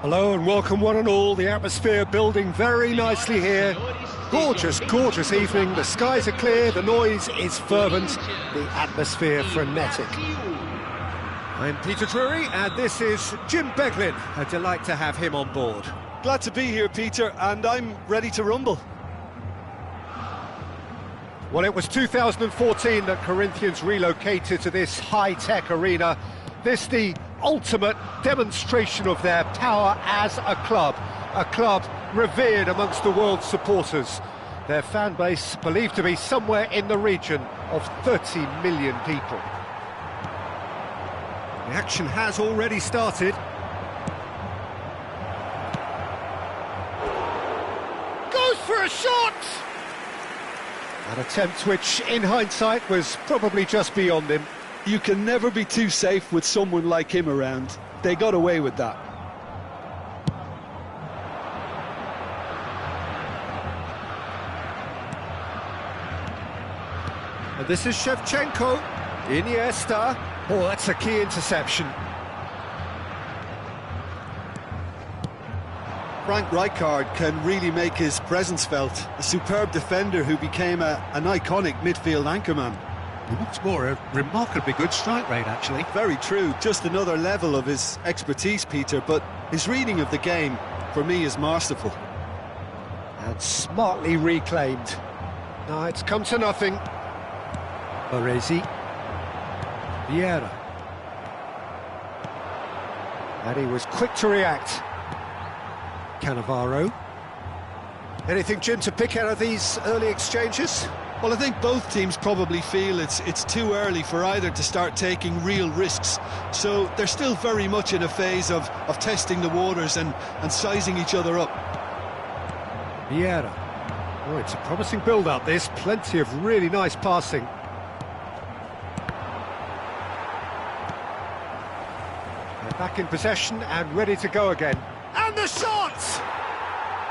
Hello and welcome one and all. The atmosphere building very nicely here. Gorgeous, gorgeous evening. The skies are clear, the noise is fervent, the atmosphere frenetic. I'm Peter Drury and this is Jim Beglin. A delight to have him on board. Glad to be here, Peter, and I'm ready to rumble. Well, it was 2014 that Corinthians relocated to this high-tech arena. This the ultimate demonstration of their power as a club revered amongst the world's supporters. Their fan base believed to be somewhere in the region of 30 million people. The action has already started. Goes for a shot! An attempt which, in hindsight, was probably just beyond him. You can never be too safe with someone like him around. They got away with that. And this is Shevchenko. Iniesta. Oh, that's a key interception. Frank Rijkaard can really make his presence felt. A superb defender who became an iconic midfield anchorman. What's more, a remarkably good strike rate, actually. Very true, just another level of his expertise, Peter, but his reading of the game, for me, is masterful. And smartly reclaimed. Now it's come to nothing. Baresi. Vieira. And he was quick to react. Cannavaro. Anything, Jim, to pick out of these early exchanges? Well, I think both teams probably feel it's too early for either to start taking real risks. So they're still very much in a phase of testing the waters and sizing each other up. Vieira. Oh, it's a promising build-up, this. Plenty of really nice passing. They're back in possession and ready to go again. And the shot!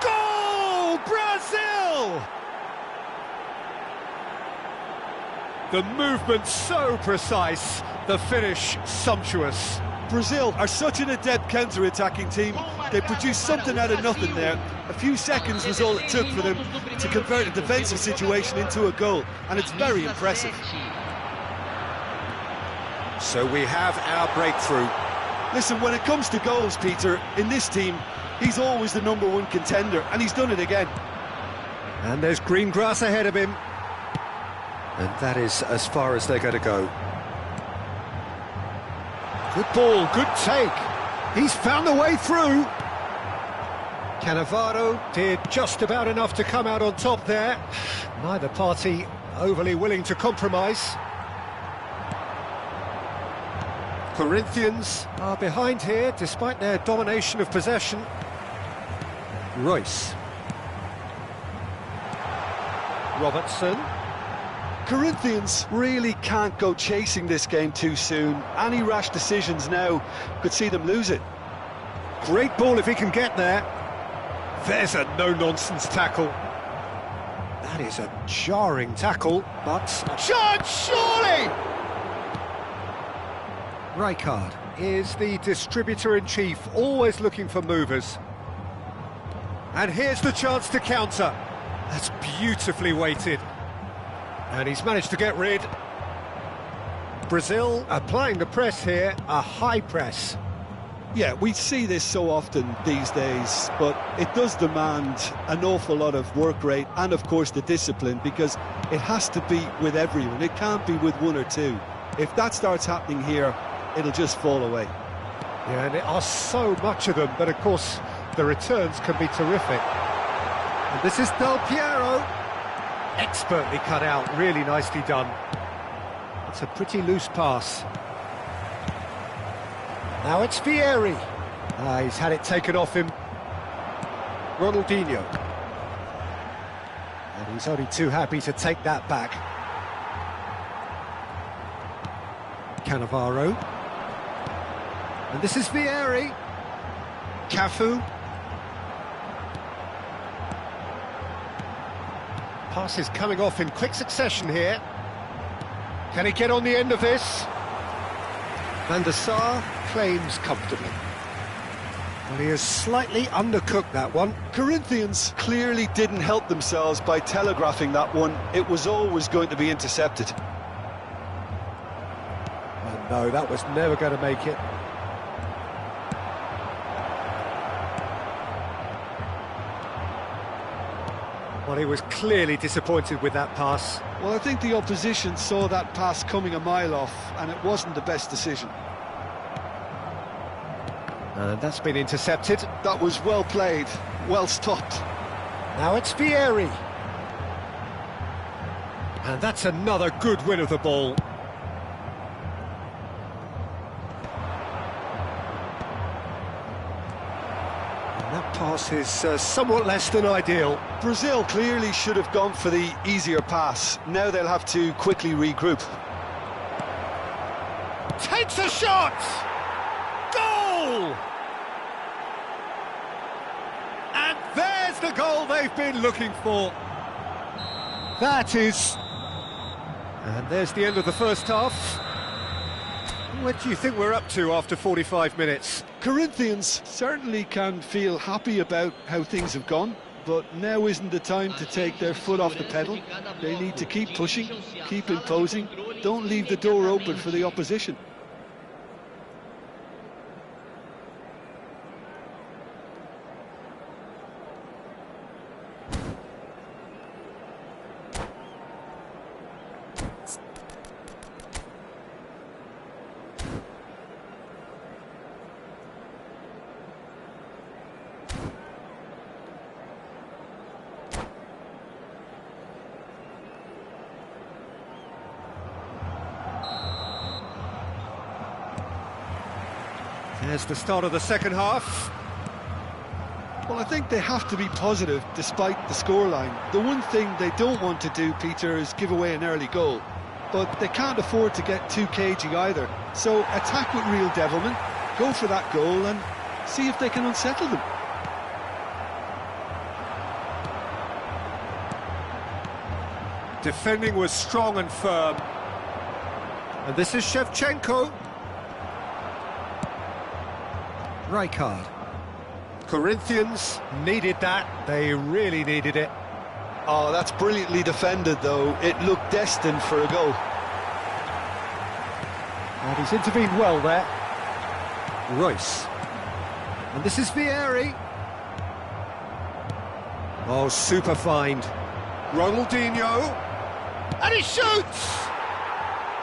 Goal! Brazil! The movement so precise, the finish sumptuous. Brazil are such an adept counter-attacking team. They produced something out of nothing there. A few seconds was all it took for them to convert a defensive situation into a goal, and it's very impressive. So we have our breakthrough. Listen, when it comes to goals, Peter, in this team, he's always the #1 contender, and he's done it again. And there's green grass ahead of him. And that is as far as they're going to go. Good ball, good take. He's found a way through. Cannavaro did just about enough to come out on top there. Neither party overly willing to compromise. Corinthians are behind here despite their domination of possession. Royce. Robertson. Corinthians really can't go chasing this game too soon. Any rash decisions now could see them lose it. Great ball if he can get there. There's a no-nonsense tackle. That is a jarring tackle, but... Shot, surely! Rijkaard is the distributor-in-chief, always looking for movers. And here's the chance to counter. That's beautifully weighted. And he's managed to get rid. Brazil applying the press here, a high press. Yeah, we see this so often these days, but it does demand an awful lot of work rate and, of course, the discipline, because it has to be with everyone. It can't be with one or two. If that starts happening here, it'll just fall away. Yeah, and there are so much of them, but, of course, the returns can be terrific. And this is Del Piero. Expertly cut out, really nicely done. It's a pretty loose pass. Now it's Vieri. He's had it taken off him. Ronaldinho. And he's only too happy to take that back. Cannavaro. And this is Vieri. Cafu. Passes coming off in quick succession here. Can he get on the end of this? Van der Sar claims comfortably. Well, he has slightly undercooked that one. Corinthians clearly didn't help themselves by telegraphing that one. It was always going to be intercepted. Oh, no, that was never going to make it. Well, he was clearly disappointed with that pass. Well, I think the opposition saw that pass coming a mile off, and it wasn't the best decision. And that's been intercepted. That was well played, well stopped. Now it's Vieri. And that's another good win of the ball. And that pass is somewhat less than ideal. Brazil clearly should have gone for the easier pass. Now they'll have to quickly regroup. Takes a shot! Goal! And there's the goal they've been looking for. That is... And there's the end of the first half. What do you think we're up to after 45 minutes? Corinthians certainly can feel happy about how things have gone, but now isn't the time to take their foot off the pedal. They need to keep pushing, keep imposing, don't leave the door open for the opposition. There's the start of the second half. Well, I think they have to be positive despite the scoreline. The one thing they don't want to do, Peter, is give away an early goal. But they can't afford to get too cagey either. So attack with real devilment, go for that goal and see if they can unsettle them. Defending was strong and firm. And this is Shevchenko. Rijkaard. Corinthians needed that. They really needed it. Oh, that's brilliantly defended, though. It looked destined for a goal. And he's intervened well there. Royce. And this is Vieri. Oh, super find. Ronaldinho. And he shoots!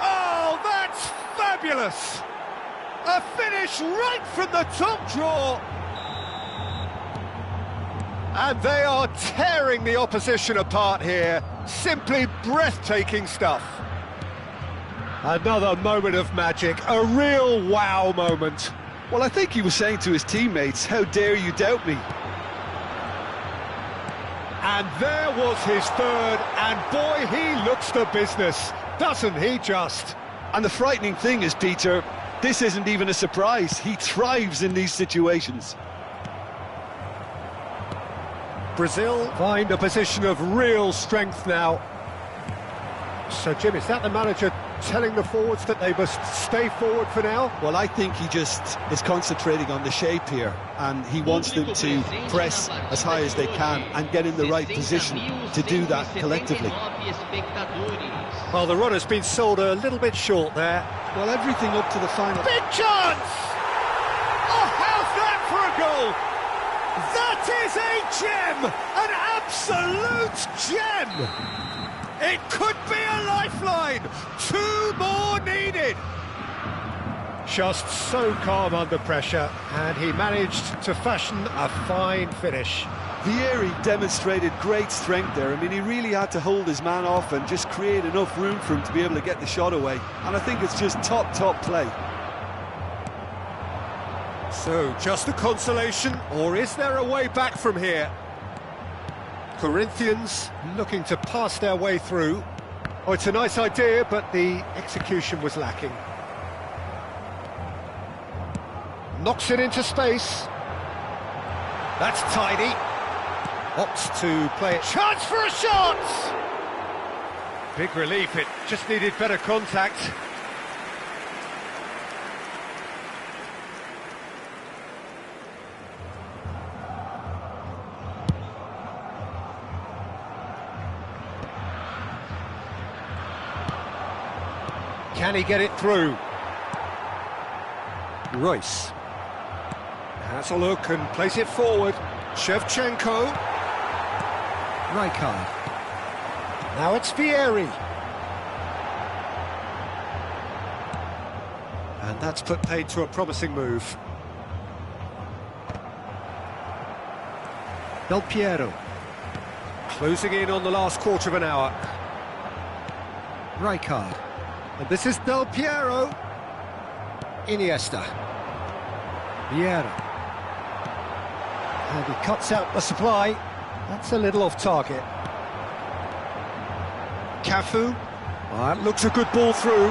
Oh, that's fabulous! A finish right from the top draw. And they are tearing the opposition apart here. Simply breathtaking stuff. Another moment of magic, a real wow moment. Well, I think he was saying to his teammates, how dare you doubt me? And there was his third, and boy, he looks the business, doesn't he just? And the frightening thing is, Peter, this isn't even a surprise. He thrives in these situations. Brazil find a position of real strength now. So, Jim, is that the manager telling the forwards that they must stay forward for now? Well, I think he just is concentrating on the shape here, and he wants them to press as high as they can and get in the right position to do that collectively. Well, the run has been sold a little bit short there. Well, everything up to the final. Big chance! Oh, how's that for a goal? That is a gem! An absolute gem! It could be a lifeline! 2 more needed! Just so calm under pressure, and he managed to fashion a fine finish. Vieri demonstrated great strength there. I mean, he really had to hold his man off and just create enough room for him to be able to get the shot away. And I think it's just top play. So, just a consolation, or is there a way back from here? Corinthians looking to pass their way through. Oh, it's a nice idea, but the execution was lacking. Knocks it into space. That's tidy. Opts to play it. Chance for a shot! Big relief, it just needed better contact. Can he get it through? Royce has a look and plays it forward. Shevchenko. Rijkaard. Now it's Vieri. And that's put paid to a promising move. Del Piero. Closing in on the last quarter of an hour. Rijkaard. And this is Del Piero. Iniesta. Vieira. And he cuts out the supply. That's a little off target. Cafu. That looks a good ball through.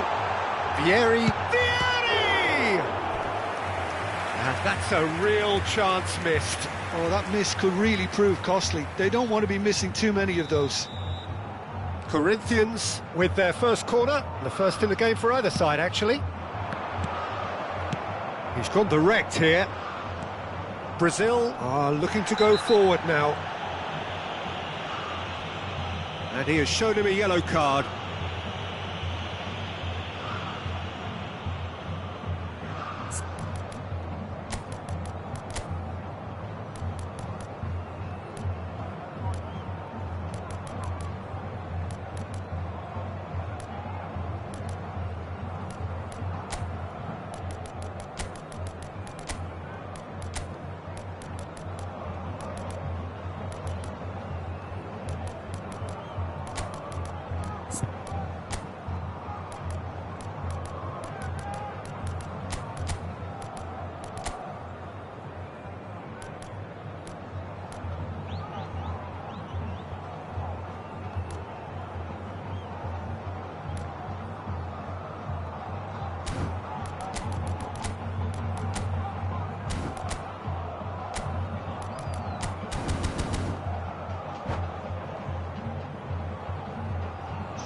Vieri. Vieri! And that's a real chance missed. Oh, that miss could really prove costly. They don't want to be missing too many of those. Corinthians with their first corner. The first in the game for either side, actually. He's gone direct here. Brazil are looking to go forward now. And he has shown him a yellow card.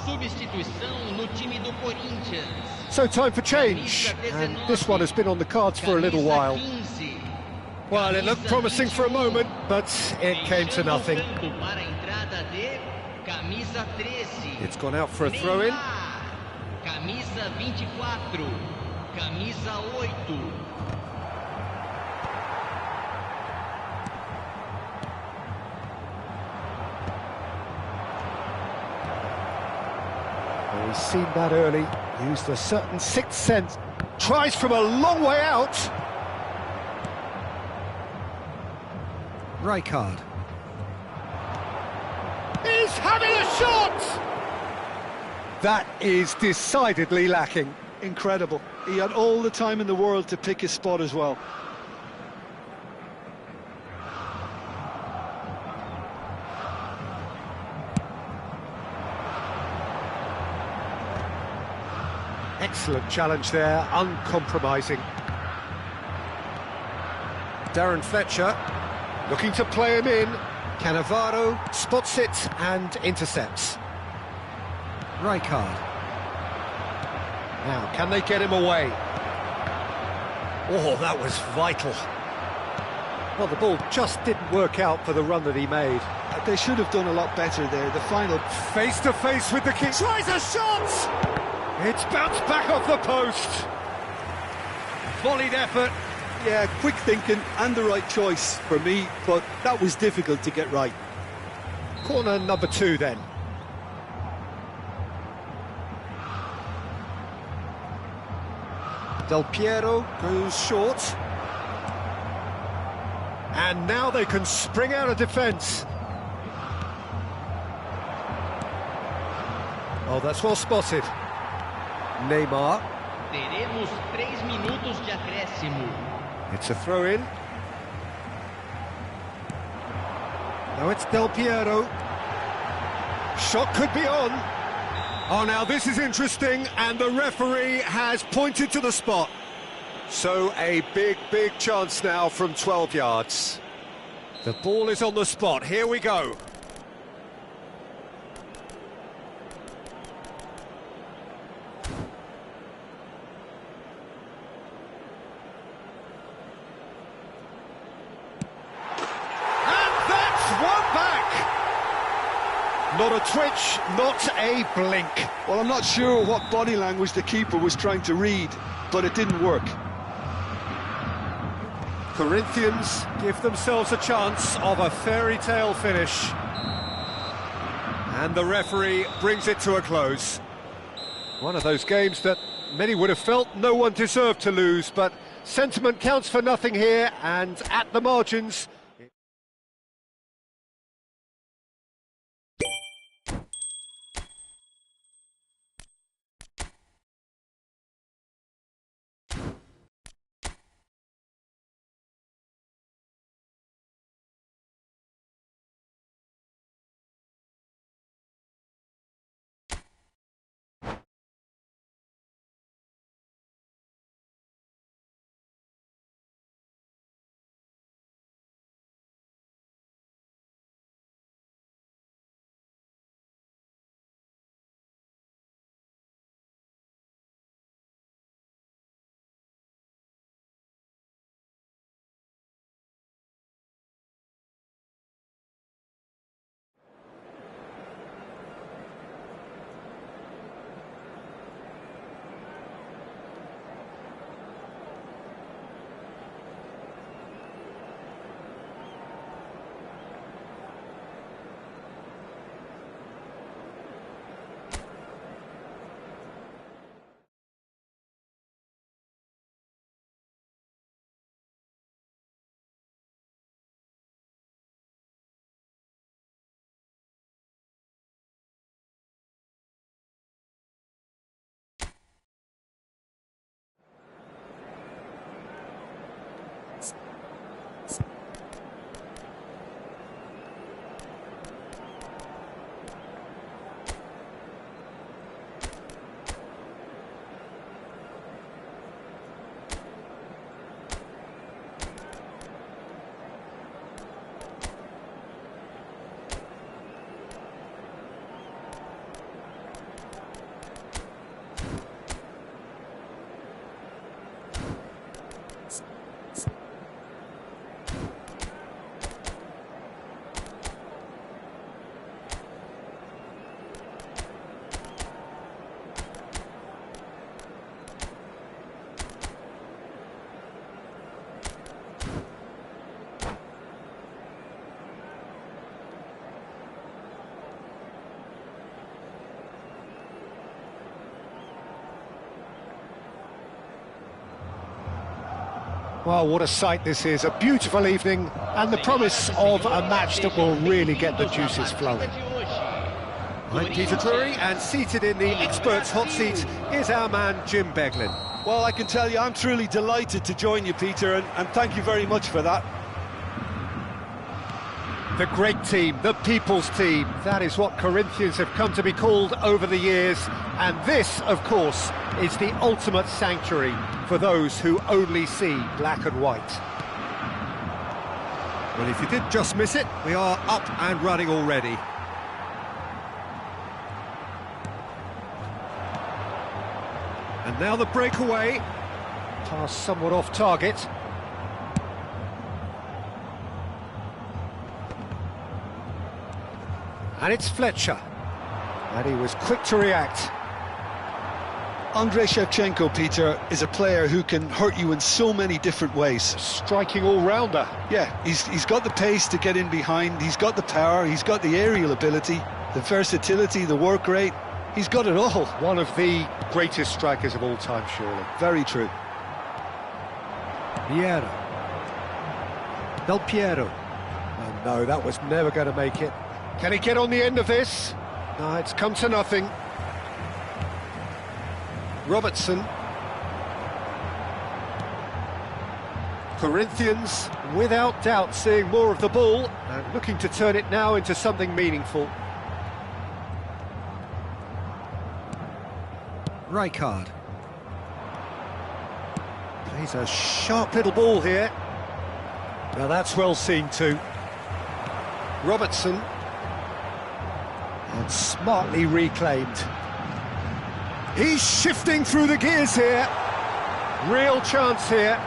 Substituição no time do Corinthians. So time for change, and this one has been on the cards for a little while. Well, it looked promising for a moment, but it came to nothing. It's gone out for a throw-in. Camisa 24, camisa 8. Well, he's seen that early, used a certain sixth sense. Tries from a long way out. Rijkaard. He's having a shot! That is decidedly lacking. Incredible. He had all the time in the world to pick his spot as well. Excellent challenge there, uncompromising. Darren Fletcher looking to play him in. Cannavaro spots it and intercepts. Rijkaard. Now, can they get him away? Oh, that was vital. Well, the ball just didn't work out for the run that he made. They should have done a lot better there. The final... Face-to-face with the keeper. Tries a shot! It's bounced back off the post. Volleyed effort. Yeah, quick thinking and the right choice for me, but that was difficult to get right. Corner number 2 then. Del Piero goes short. And now they can spring out of defence. Oh, that's well spotted. Neymar. Teremos 3 minutos de acréscimo. It's a throw-in. Now it's Del Piero. Shot could be on. Oh, now this is interesting, and the referee has pointed to the spot. So a big, big chance now from 12 yards. The ball is on the spot. Here we go. Not a twitch, not a blink. Well, I'm not sure what body language the keeper was trying to read, but it didn't work. Corinthians give themselves a chance of a fairy tale finish. And the referee brings it to a close. One of those games that many would have felt no one deserved to lose, but sentiment counts for nothing here, and at the margins... Well, what a sight this is, a beautiful evening, and the promise of a match that will really get the juices flowing. I'm Peter Drury, and seated in the experts' hot seat is our man Jim Beglin. Well, I can tell you I'm truly delighted to join you, Peter, and thank you very much for that. The great team, the people's team, that is what Corinthians have come to be called over the years, and this, of course, is the ultimate sanctuary for those who only see black and white. Well, if you did just miss it, we are up and running already. And now the breakaway. Pass somewhat off target. And it's Fletcher. And he was quick to react. Andrei Shevchenko, Peter, is a player who can hurt you in so many different ways. Striking all-rounder. Yeah, he's got the pace to get in behind, he's got the power, he's got the aerial ability, the versatility, the work rate. He's got it all. One of the greatest strikers of all time, surely. Very true. Piero. Del Piero. Oh no, that was never going to make it. Can he get on the end of this? No, it's come to nothing. Robertson. Corinthians, without doubt, seeing more of the ball and looking to turn it now into something meaningful. Rijkaard. Plays a sharp little ball here. Now that's well seen too. Robertson. And smartly reclaimed. He's shifting through the gears here. Real chance here.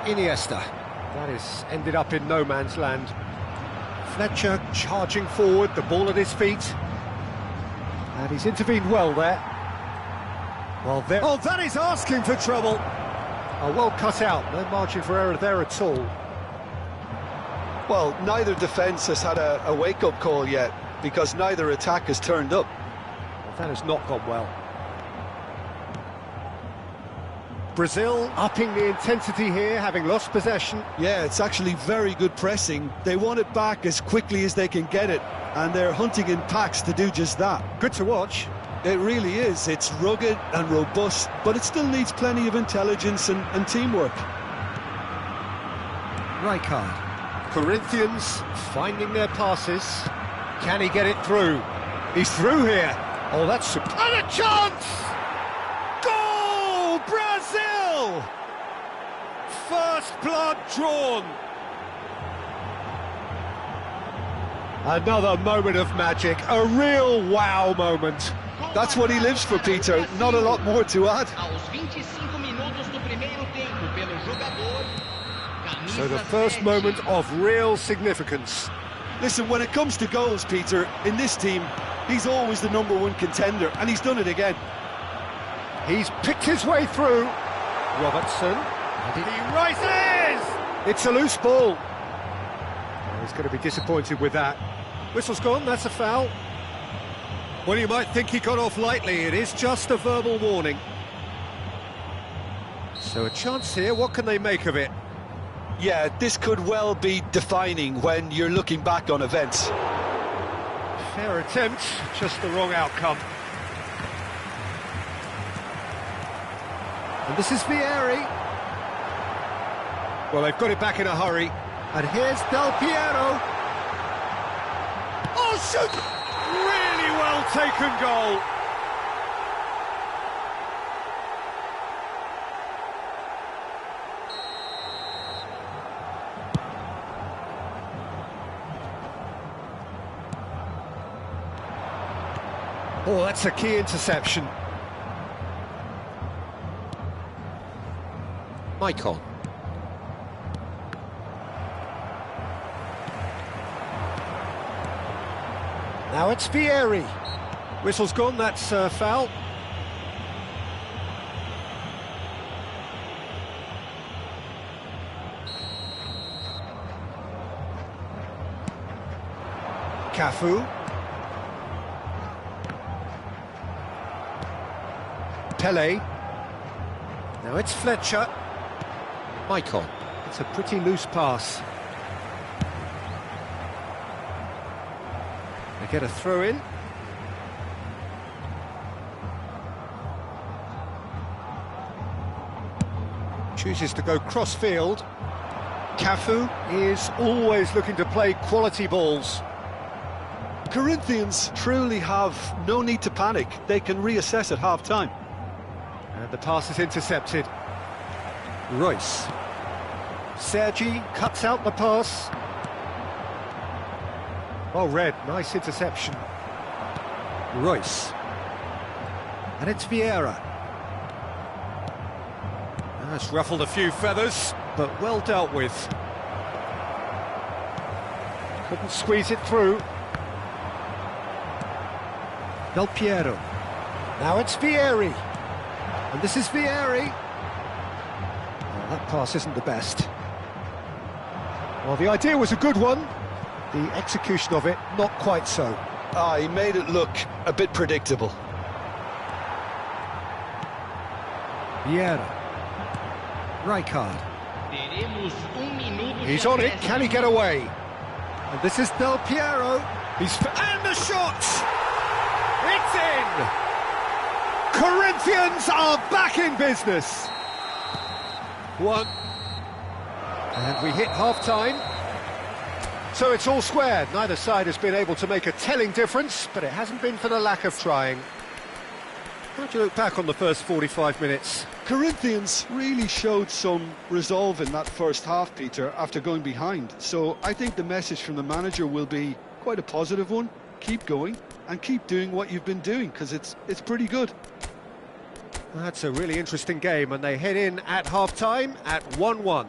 Iniesta. That is ended up in no man's land. Fletcher charging forward, the ball at his feet. And he's intervened well there. Well, there. Oh, that is asking for trouble. Oh, well cut out, no margin for error there at all. Well, neither defence has had a wake-up call yet, because neither attack has turned up. Well, that has not gone well. Brazil upping the intensity here, having lost possession. Yeah, it's actually very good pressing. They want it back as quickly as they can get it, and they're hunting in packs to do just that. Good to watch. It really is. It's rugged and robust, but it still needs plenty of intelligence and teamwork. Rijkaard. Corinthians finding their passes. Can he get it through? He's through here. Oh, that's... And a chance! Goal! Brazil! First blood drawn. Another moment of magic. A real wow moment. That's what he lives for, Peter. Not a lot more to add. So the first moment of real significance. Listen, when it comes to goals, Peter, in this team, he's always the #1 contender, and he's done it again. He's picked his way through. Robertson. And he rises! It's a loose ball. Oh, he's going to be disappointed with that. Whistle's gone, that's a foul. Well, you might think he got off lightly. It is just a verbal warning. So a chance here, what can they make of it? Yeah, this could well be defining when you're looking back on events. Fair attempt, just the wrong outcome. And this is Vieri. Well, they've got it back in a hurry. And here's Del Piero. Oh, shoot! Really well taken goal. Oh, that's a key interception. Michael. Now it's Vieri. Whistle's gone, that's a foul. Cafu. Pele. Now it's Fletcher. Michael. It's a pretty loose pass. They get a throw in. Chooses to go cross field. Cafu is always looking to play quality balls. Corinthians truly have no need to panic. They can reassess at half-time. And the pass is intercepted. Royce. Sergi cuts out the pass. Oh, Red, nice interception. Royce. And it's Vieira. That's ruffled a few feathers, but well dealt with. Couldn't squeeze it through. Del Piero. Now it's Vieri. And this is Vieri. Well, that pass isn't the best. Well, the idea was a good one. The execution of it, not quite so. Ah, he made it look a bit predictable. Vieira. Rijkaard. He's on it, can he get away? And this is Del Piero. And the shot! It's in! Corinthians are back in business. One. And we hit half-time. So it's all square. Neither side has been able to make a telling difference, but it hasn't been for the lack of trying. How do you look back on the first 45 minutes? Corinthians really showed some resolve in that first half, Peter, after going behind. So I think the message from the manager will be quite a positive one. Keep going and keep doing what you've been doing, because it's pretty good. That's a really interesting game, and they head in at half-time at 1-1.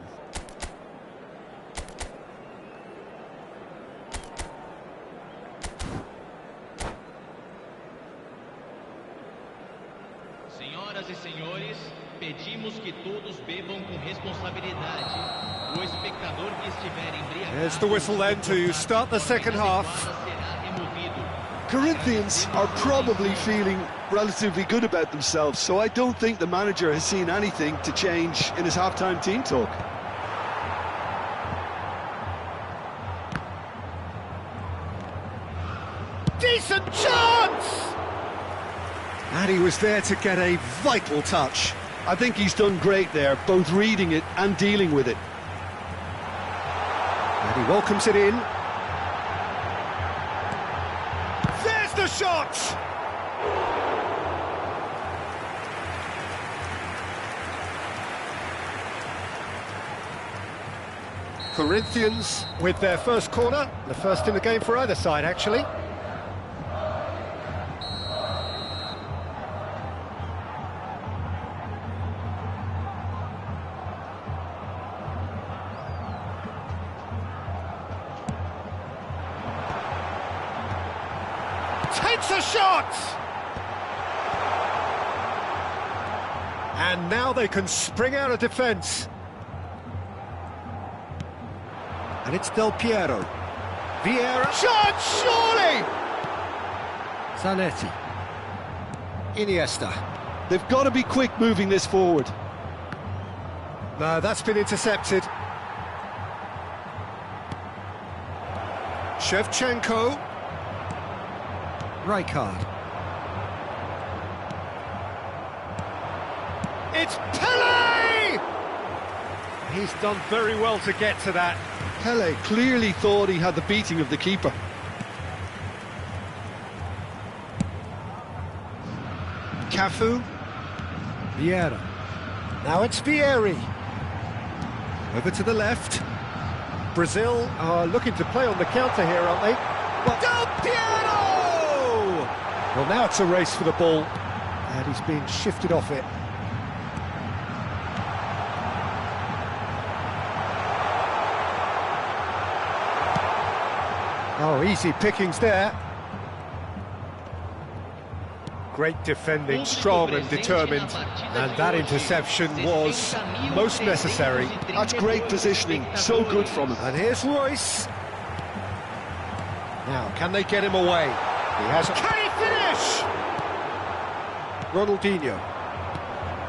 Pedimos que todos bebam com responsabilidade. O espectador que estiver embriagado... There's the whistle then to start the second half. Corinthians are probably feeling relatively good about themselves, so I don't think the manager has seen anything to change in his half-time team talk. Decent chance! And he was there to get a vital touch. I think he's done great there, both reading it and dealing with it. And he welcomes it in. There's the shot! Corinthians with their first corner, the first in the game for either side, actually. Takes a shot! And now they can spring out of defence. And it's Del Piero. Vieira. Shot, surely! Zanetti. Iniesta. They've got to be quick moving this forward. No, that's been intercepted. Shevchenko. Rijkaard. It's Pele! He's done very well to get to that. Pele clearly thought he had the beating of the keeper. Cafu. Vieira. Now it's Vieri. Over to the left. Brazil are looking to play on the counter here, aren't they? But Del Piero! Well, now it's a race for the ball, and he's being shifted off it. Oh, easy pickings there. Great defending, strong and determined, and that interception was most necessary. That's great positioning, so good from him. And here's Royce. Now, can they get him away? He has. Can he finish? Ronaldinho.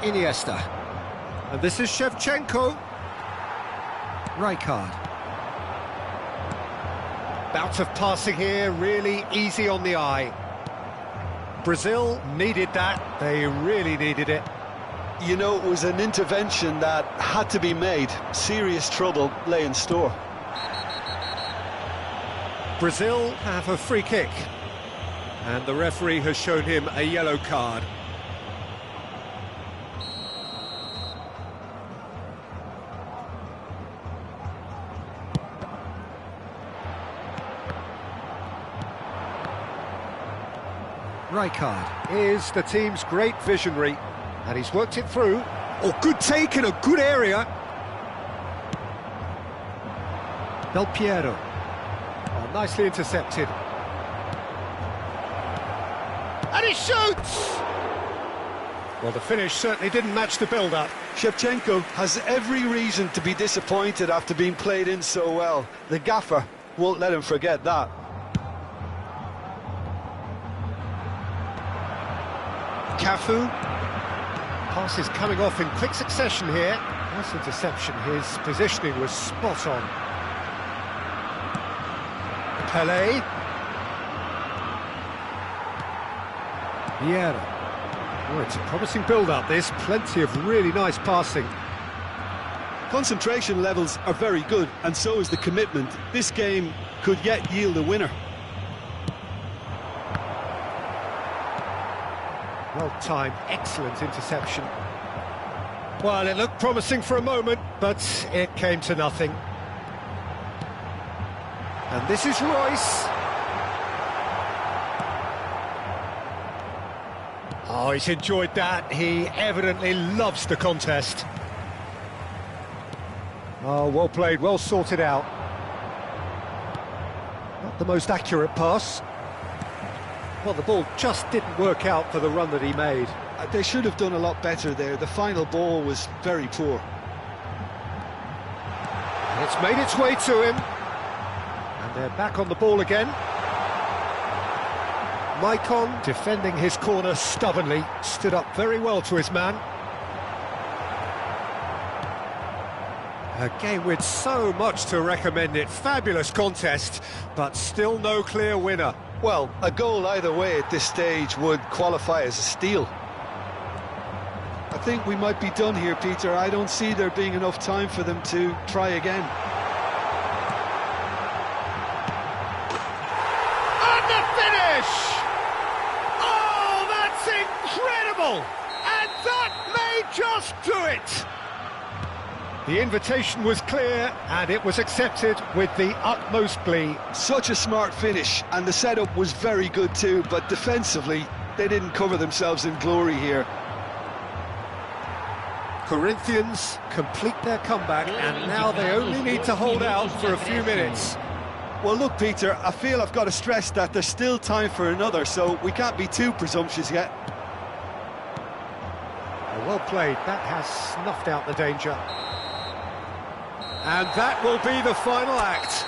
Iniesta. And this is Shevchenko. Rijkaard. Bout of passing here, really easy on the eye. Brazil needed that, they really needed it. You know, it was an intervention that had to be made. Serious trouble lay in store. Brazil have a free kick. And the referee has shown him a yellow card. Rijkaard is the team's great visionary, and he's worked it through. Oh, good take in a good area. Del Piero. Oh, nicely intercepted. And he shoots! Well, the finish certainly didn't match the build-up. Shevchenko has every reason to be disappointed after being played in so well. The gaffer won't let him forget that. Cafu. Pass is coming off in quick succession here. Nice interception. His positioning was spot on. Pele. Vieira. Oh, it's a promising build-up, this. Plenty of really nice passing. Concentration levels are very good, and so is the commitment. This game could yet yield a winner. Well-timed, excellent interception. Well, it looked promising for a moment, but it came to nothing. And this is Royce. Oh, he's enjoyed that. He evidently loves the contest. Oh, well played, well sorted out. Not the most accurate pass. Well, the ball just didn't work out for the run that he made. They should have done a lot better there. The final ball was very poor. It's made its way to him. And they're back on the ball again. Maicon defending his corner stubbornly, stood up very well to his man. A game with so much to recommend it. Fabulous contest, but still no clear winner. Well, a goal either way at this stage would qualify as a steal. I think we might be done here, Peter. I don't see there being enough time for them to try again. And the finish! Oh, that's incredible! And that may just do it! The invitation was clear, and it was accepted with the utmost glee. Such a smart finish, and the setup was very good too, but defensively, they didn't cover themselves in glory here. Corinthians complete their comeback, and now they only need to hold out for a few minutes. Well, look, Peter, I feel I've got to stress that there's still time for another, so we can't be too presumptuous yet. Well played, that has snuffed out the danger. And that will be the final act.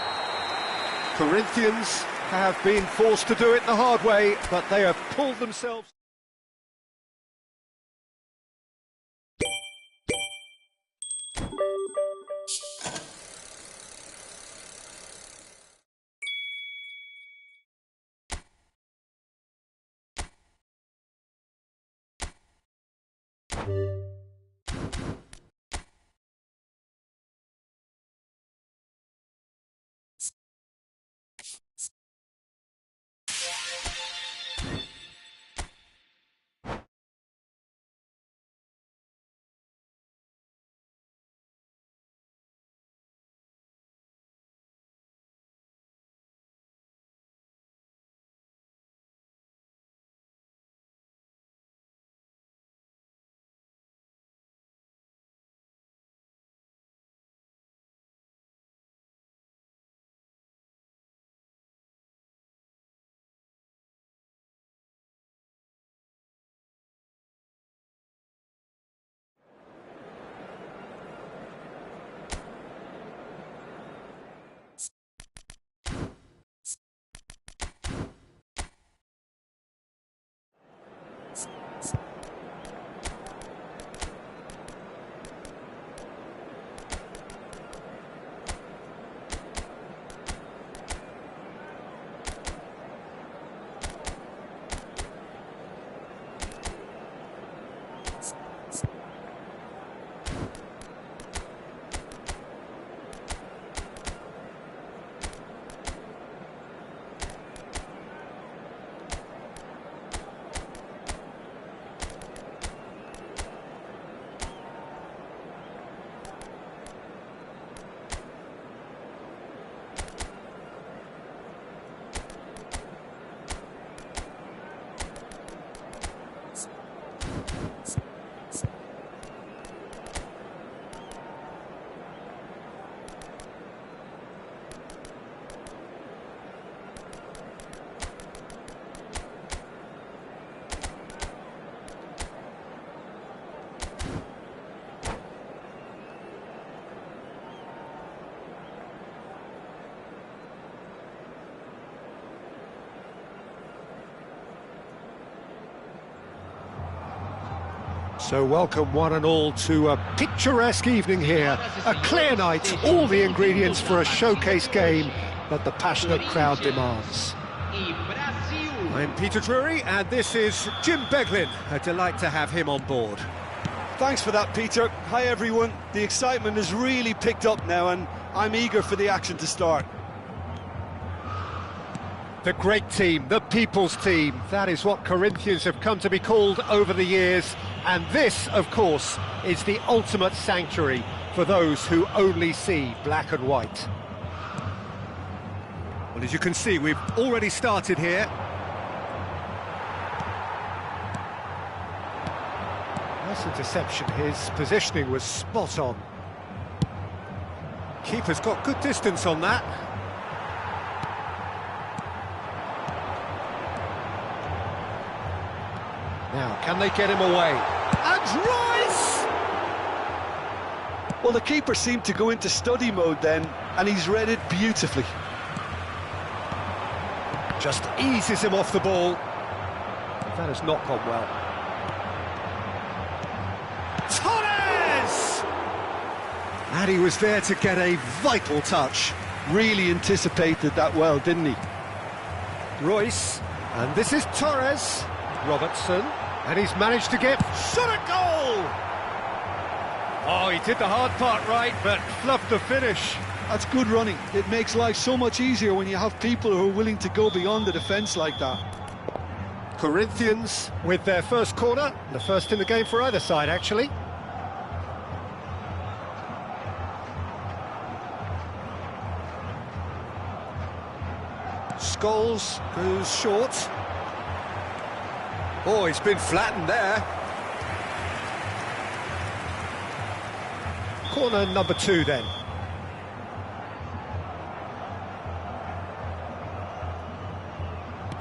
Corinthians have been forced to do it the hard way, but they have pulled themselves... So welcome one and all to a picturesque evening here, a clear night, all the ingredients for a showcase game that the passionate crowd demands. I'm Peter Drury and this is Jim Beglin, a delight to have him on board. Thanks for that, Peter. Hi everyone, the excitement has really picked up now and I'm eager for the action to start. The great team, the people's team, that is what Corinthians have come to be called over the years. And this, of course, is the ultimate sanctuary for those who only see black and white. Well, as you can see, we've already started here. Nice interception, his positioning was spot on. Keeper's got good distance on that. Now, can they get him away? And Royce! Well, the keeper seemed to go into study mode then, and he's read it beautifully. Just eases him off the ball. That has not gone well. Torres! And he was there to get a vital touch. Really anticipated that well, didn't he? Royce, and this is Torres. Robertson, and he's managed to get shot at goal! Oh, he did the hard part right, but fluffed the finish. That's good running. It makes life so much easier when you have people who are willing to go beyond the defence like that. Corinthians with their first corner, the first in the game for either side, actually. Scholes goes short. Oh, he's been flattened there. Corner number 2 then.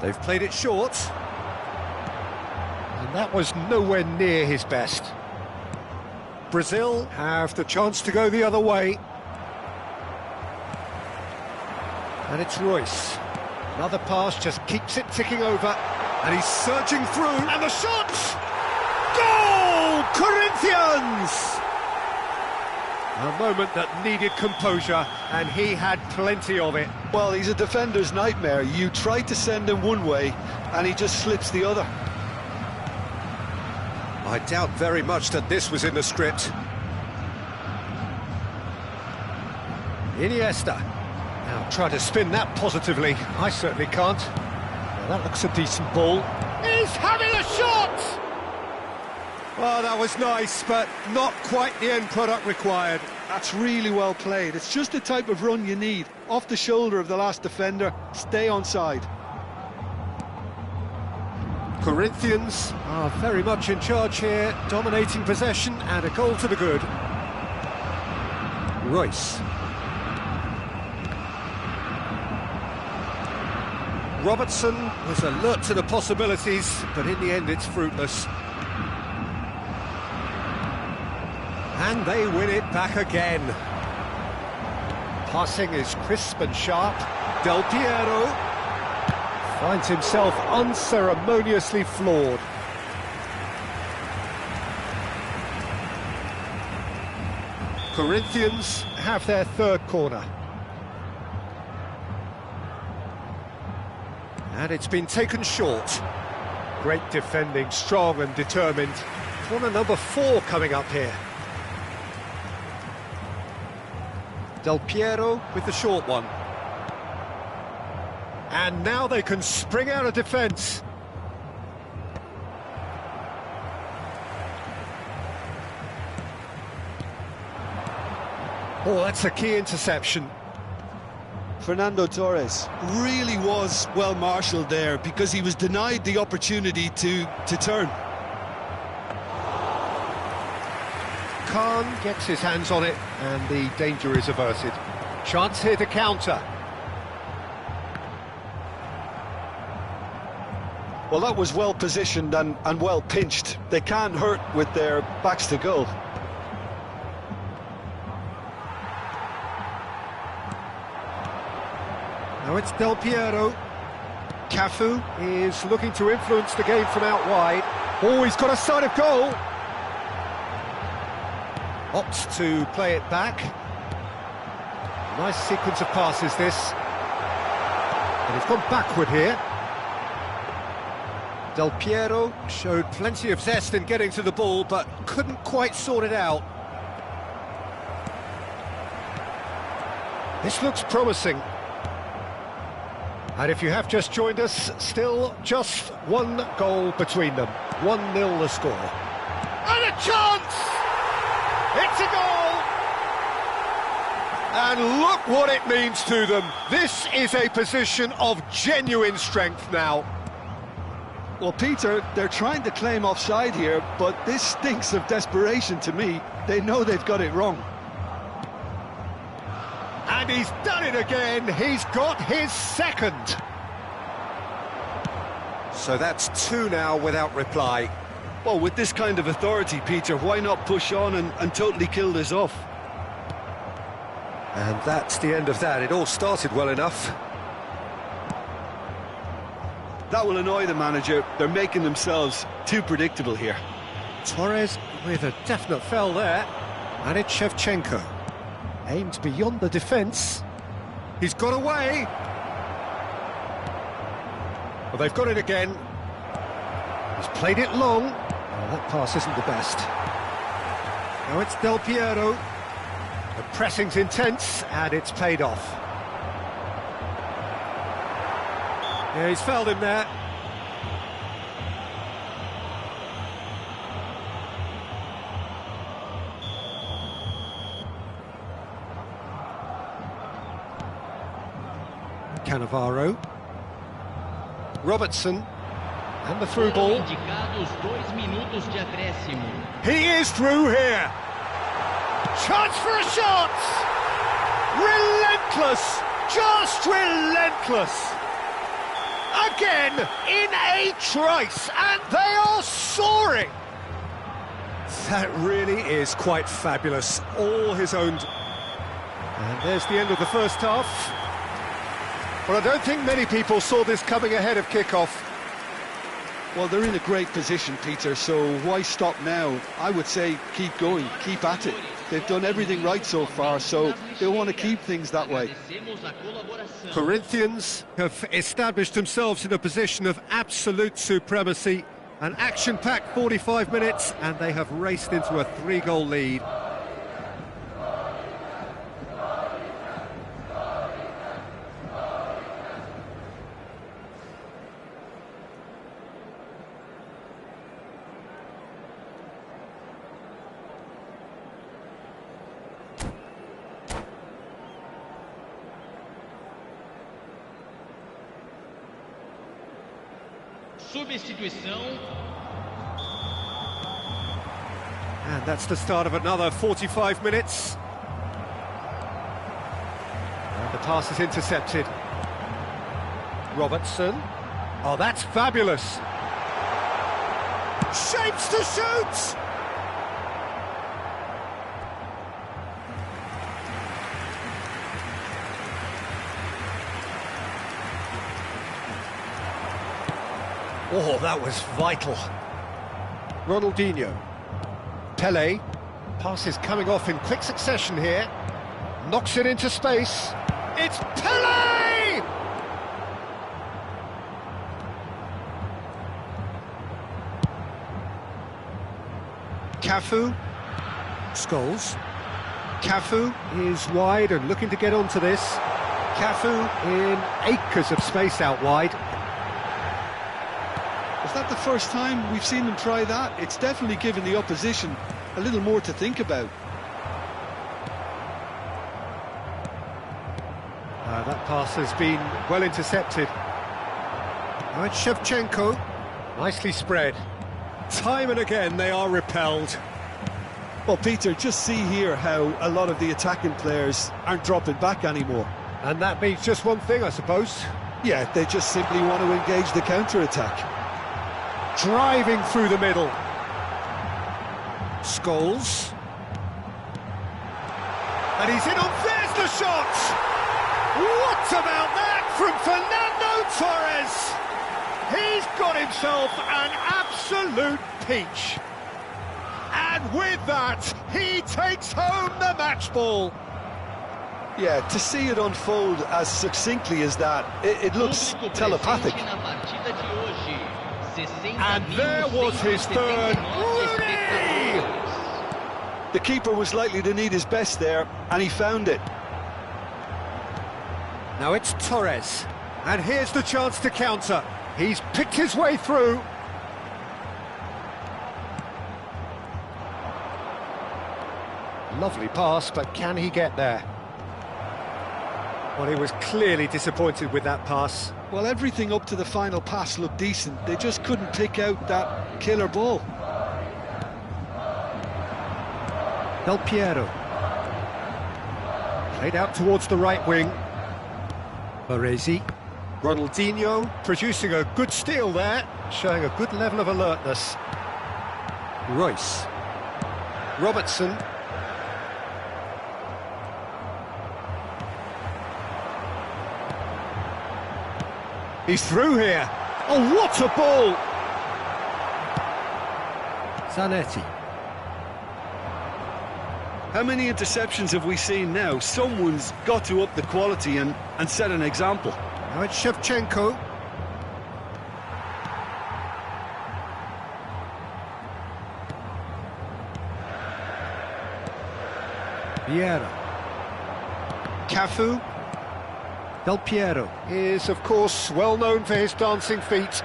They've played it short. And that was nowhere near his best. Brazil have the chance to go the other way. And it's Royce. Another pass just keeps it ticking over. And he's surging through. And the shot! Goal! Corinthians! A moment that needed composure, and he had plenty of it. Well, he's a defender's nightmare. You try to send him one way, and he just slips the other. I doubt very much that this was in the script. Iniesta. Now try to spin that positively. I certainly can't. Well, that looks a decent ball. He's having a shot! Well, that was nice, but not quite the end product required. That's really well played. It's just the type of run you need. Off the shoulder of the last defender, stay onside. Corinthians are very much in charge here, dominating possession and a goal to the good. Royce. Robertson was alert to the possibilities, but in the end it's fruitless. And they win it back again. Passing is crisp and sharp. Del Piero finds himself unceremoniously floored. Corinthians have their third corner. And it's been taken short. Great defending, strong and determined. Corner number 4 coming up here. Del Piero with the short one. And now they can spring out of defence. Oh, that's a key interception. Fernando Torres really was well marshalled there because he was denied the opportunity to turn. Khan gets his hands on it and the danger is averted. Chance here to counter. Well, that was well positioned and well pinched. They can't hurt with their backs to goal. Now it's Del Piero. Cafu is looking to influence the game from out wide. Oh, he's got a sight of goal. Opts to play it back. Nice sequence of passes, this. And he's gone backward here. Del Piero showed plenty of zest in getting to the ball, but couldn't quite sort it out. This looks promising. And if you have just joined us, still just one goal between them. 1-0 the score. And a chance! It's a goal! And look what it means to them. This is a position of genuine strength now. Well, Peter, they're trying to claim offside here, but this stinks of desperation to me. They know they've got it wrong. And he's done it again. He's got his second. So that's two now without reply. Well, with this kind of authority, Peter, why not push on and totally kill this off? And that's the end of that. It all started well enough. That will annoy the manager. They're making themselves too predictable here. Torres with a definite foul there. And it's Shevchenko. Aimed beyond the defence. He's got away. Well, they've got it again. He's played it long. Oh, that pass isn't the best. Now it's Del Piero. The pressing's intense, and it's paid off. Yeah, he's fouled him there. Cannavaro. Robertson. And the through ball. He is through here. Chance for a shot! Relentless! Just relentless! Again, in a trice, and they are soaring! That really is quite fabulous. All his own... And there's the end of the first half. Well, I don't think many people saw this coming ahead of kick-off. Well, they're in a great position, Peter, so why stop now? I would say keep going, keep at it. They've done everything right so far, so they'll want to keep things that way. Corinthians have established themselves in a position of absolute supremacy. An action-packed 45 minutes, and they have raced into a 3-goal lead. Substituição. And that's the start of another 45 minutes. And the pass is intercepted. Robertson. Oh, that's fabulous. Shapes to shoot! Oh, that was vital. Ronaldinho. Pele. Pass is coming off in quick succession here. Knocks it into space. It's Pele! Cafu. Scholes. Cafu is wide and looking to get onto this. Cafu in acres of space out wide. Is that the first time we've seen them try that? It's definitely given the opposition a little more to think about. That pass has been well intercepted. Now it's Shevchenko. Nicely spread. Time and again they are repelled. Well, Peter, just see here how a lot of the attacking players aren't dropping back anymore. And that means just one thing, I suppose. Yeah, they just simply want to engage the counter-attack. Driving through the middle. Scholes. And he's in on, there's the shot! What about that from Fernando Torres? He's got himself an absolute peach. And with that, he takes home the match ball. Yeah, to see it unfold as succinctly as that, it looks telepathic. And there was his third. Rooney! The keeper was likely to need his best there, and he found it. Now it's Torres, and here's the chance to counter. He's picked his way through. Lovely pass, but can he get there? Well, he was clearly disappointed with that pass. Well, everything up to the final pass looked decent. They just couldn't pick out that killer ball. Del Piero. Played out towards the right wing. Baresi. Ronaldinho producing a good steal there, showing a good level of alertness. Royce. Robertson. He's through here. Oh, what a ball! Zanetti. How many interceptions have we seen now? Someone's got to up the quality and set an example. Now it's Shevchenko. Vieira. Cafu. Del Piero is, of course, well known for his dancing feet.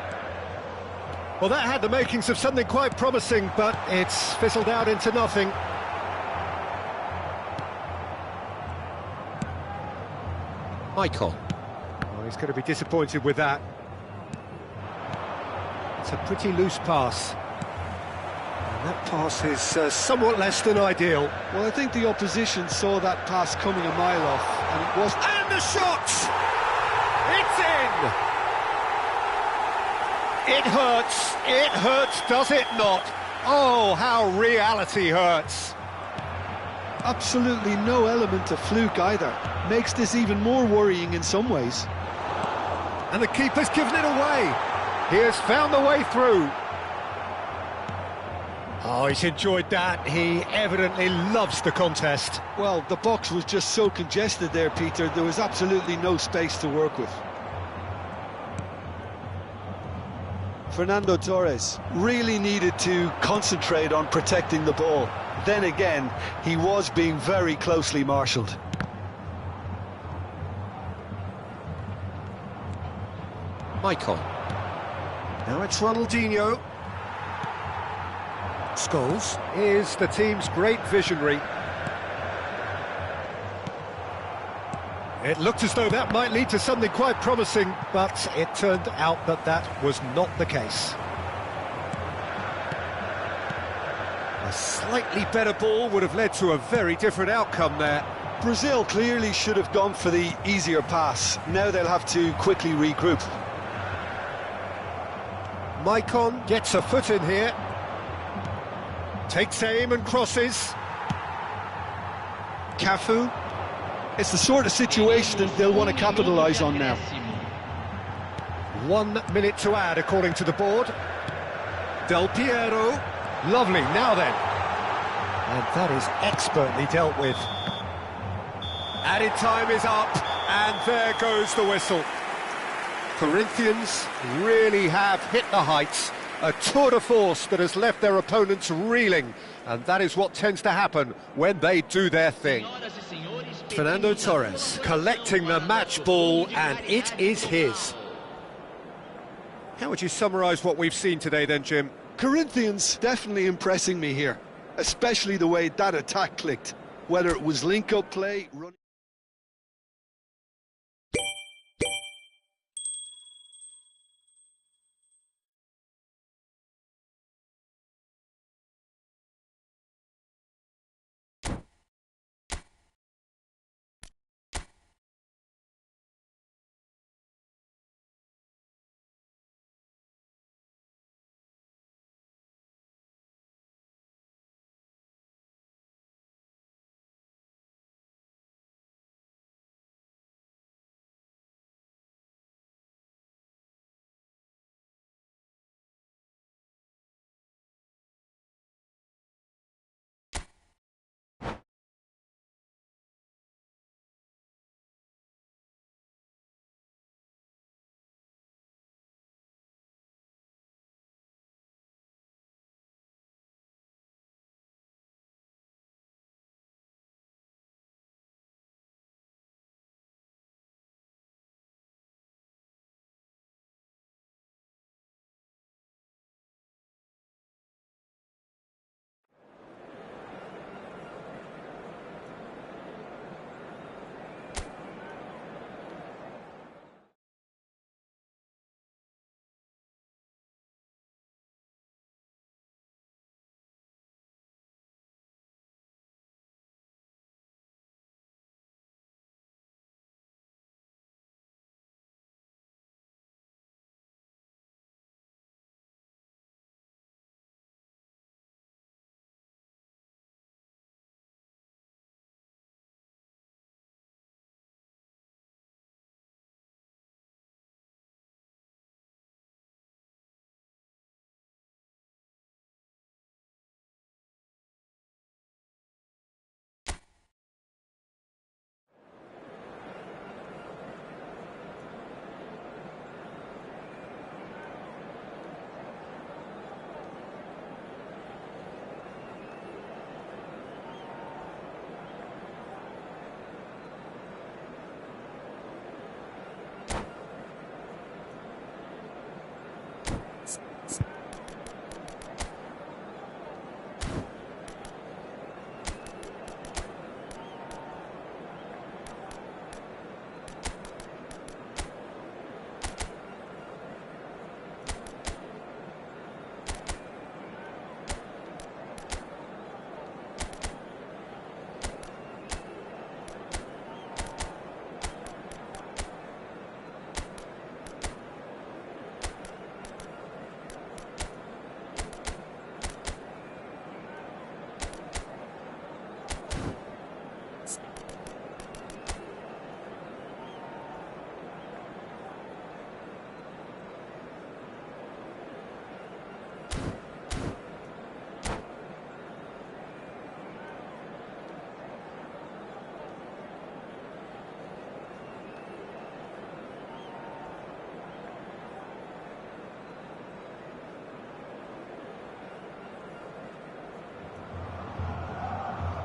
Well, that had the makings of something quite promising, but it's fizzled out into nothing. Michael. Oh, he's going to be disappointed with that. It's a pretty loose pass. And that pass is somewhat less than ideal. Well, I think the opposition saw that pass coming a mile off, and it was... And the shot! It's in! It hurts, does it not? Oh, how reality hurts. Absolutely no element of fluke either. Makes this even more worrying in some ways. And the keeper's given it away. He has found the way through. Oh, he's enjoyed that. He evidently loves the contest. Well, the box was just so congested there, Peter. There was absolutely no space to work with. Fernando Torres really needed to concentrate on protecting the ball. Then again, he was being very closely marshalled. Michael. Now it's Ronaldinho. Scholes is the team's great visionary. It looked as though that might lead to something quite promising, but it turned out that that was not the case. A slightly better ball would have led to a very different outcome there. Brazil clearly should have gone for the easier pass. Now they'll have to quickly regroup. Maicon gets a foot in here. Takes aim and crosses. Cafu. It's the sort of situation that they'll want to capitalise on now. 1 minute to add, according to the board. Del Piero. Lovely, now then. And that is expertly dealt with. Added time is up, and there goes the whistle. Corinthians really have hit the heights. A tour de force that has left their opponents reeling, and that is what tends to happen when they do their thing. Fernando Torres collecting the match ball, and it is his. How would you summarise what we've seen today then, Jim? Corinthians definitely impressing me here, especially the way that attack clicked, whether it was link-up play, running...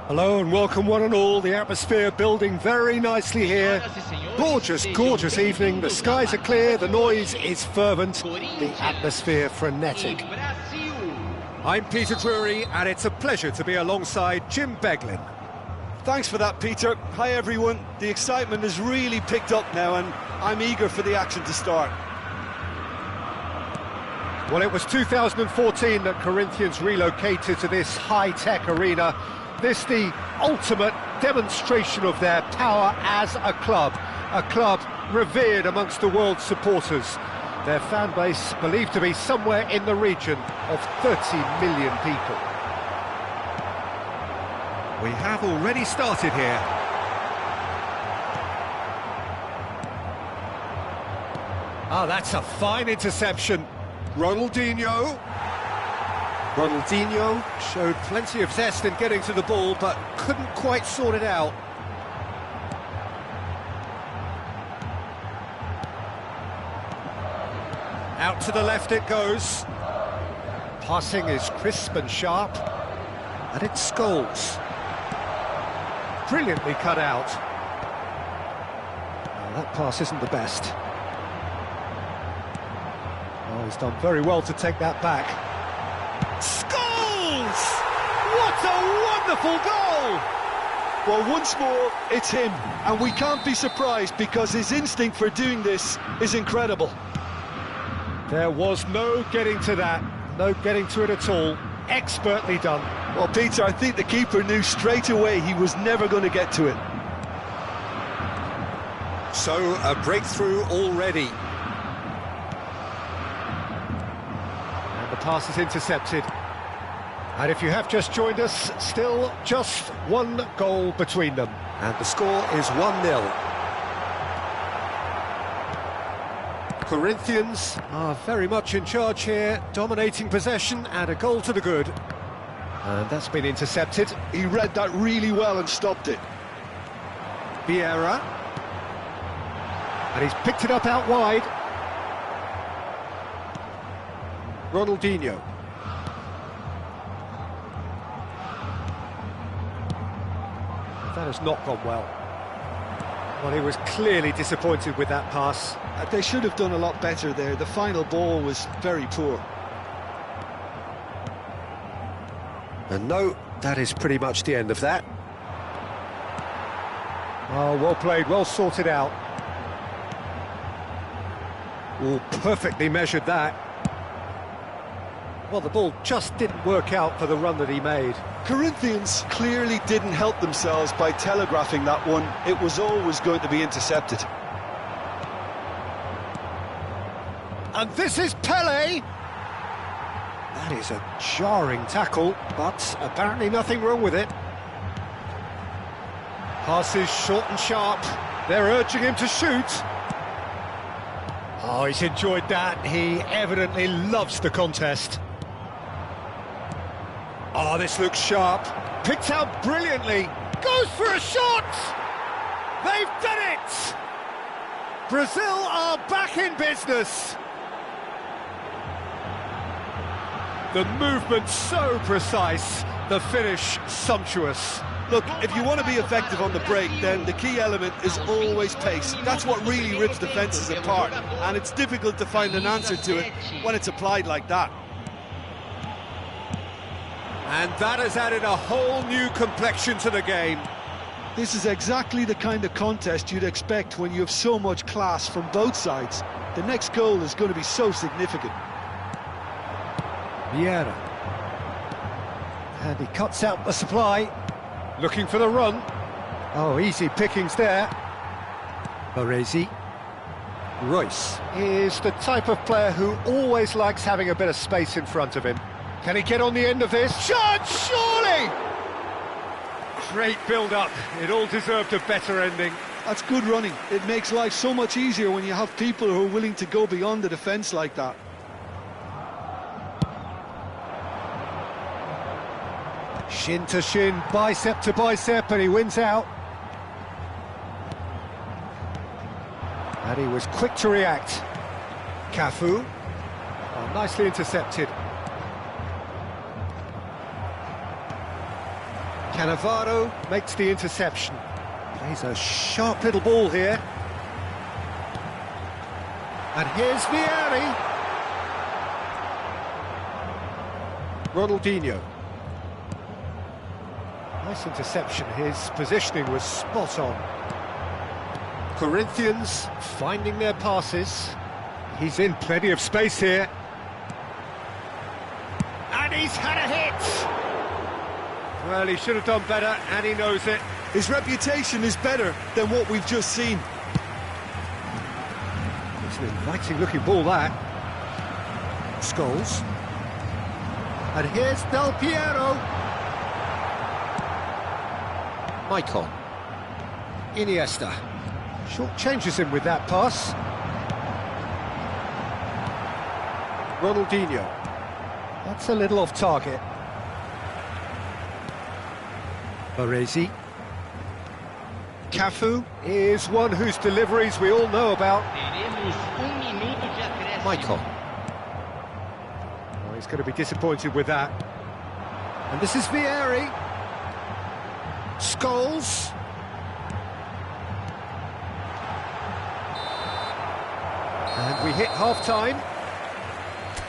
Hello and welcome one and all. The atmosphere building very nicely here. Gorgeous, gorgeous evening. The skies are clear, the noise is fervent, the atmosphere frenetic. I'm Peter Drury and it's a pleasure to be alongside Jim Beglin. Thanks for that, Peter. Hi everyone. The excitement has really picked up now and I'm eager for the action to start. Well, it was 2014 that Corinthians relocated to this high-tech arena. This the ultimate demonstration of their power as a club revered amongst the world's supporters. Their fan base believed to be somewhere in the region of 30 million people. We have already started here. Ah, that's a fine interception. Ronaldinho showed plenty of zest in getting to the ball, but couldn't quite sort it out. Out to the left it goes. Passing is crisp and sharp, and it Scholes. Brilliantly cut out. Well, that pass isn't the best. Oh, he's done very well to take that back. Scholes! What a wonderful goal! Well, once more, it's him, and we can't be surprised because his instinct for doing this is incredible. There was no getting to that, no getting to it at all. Expertly done. Well, Peter, I think the keeper knew straight away he was never going to get to it. So, a breakthrough already. And the pass is intercepted. And if you have just joined us, still just one goal between them. And the score is 1-0. Corinthians are very much in charge here, dominating possession and a goal to the good. And that's been intercepted. He read that really well and stopped it. Vieira. And he's picked it up out wide. Ronaldinho. That has not gone well. Well, he was clearly disappointed with that pass. They should have done a lot better there. The final ball was very poor. And no, that is pretty much the end of that. Oh, well played, well sorted out. Oh, perfectly measured that. Well, the ball just didn't work out for the run that he made. Corinthians clearly didn't help themselves by telegraphing that one. It was always going to be intercepted. And this is Pele. That is a jarring tackle, but apparently nothing wrong with it. Passes short and sharp. They're urging him to shoot. Oh, he's enjoyed that. He evidently loves the contest. Oh, this looks sharp. Picked out brilliantly. Goes for a shot! They've done it! Brazil are back in business. The movement so precise, the finish sumptuous. Look, if you want to be effective on the break, then the key element is always pace. That's what really rips defences apart, and it's difficult to find an answer to it when it's applied like that. And that has added a whole new complexion to the game. This is exactly the kind of contest you'd expect when you have so much class from both sides. The next goal is going to be so significant. Vieira. And he cuts out the supply. Looking for the run. Oh, easy pickings there. Baresi. Royce is the type of player who always likes having a bit of space in front of him. Can he get on the end of this? Shot, surely! Great build-up. It all deserved a better ending. That's good running. It makes life so much easier when you have people who are willing to go beyond the defence like that. Shin to shin, bicep to bicep, and he wins out. And he was quick to react. Cafu. Oh, nicely intercepted. Cannavaro makes the interception. Plays a sharp little ball here. And here's Vieri. Ronaldinho. Nice interception, his positioning was spot on. Corinthians finding their passes. He's in plenty of space here. And he's had a hit! Well, he should have done better, and he knows it. His reputation is better than what we've just seen. It's an inviting looking ball, that. Scholes. And here's Del Piero. Maicon. Iniesta. Short changes him with that pass. Ronaldinho. That's a little off target. Baresi. Cafu is one whose deliveries we all know about. Maicon. Oh, he's going to be disappointed with that. And this is Vieri. Scholes. And we hit half-time.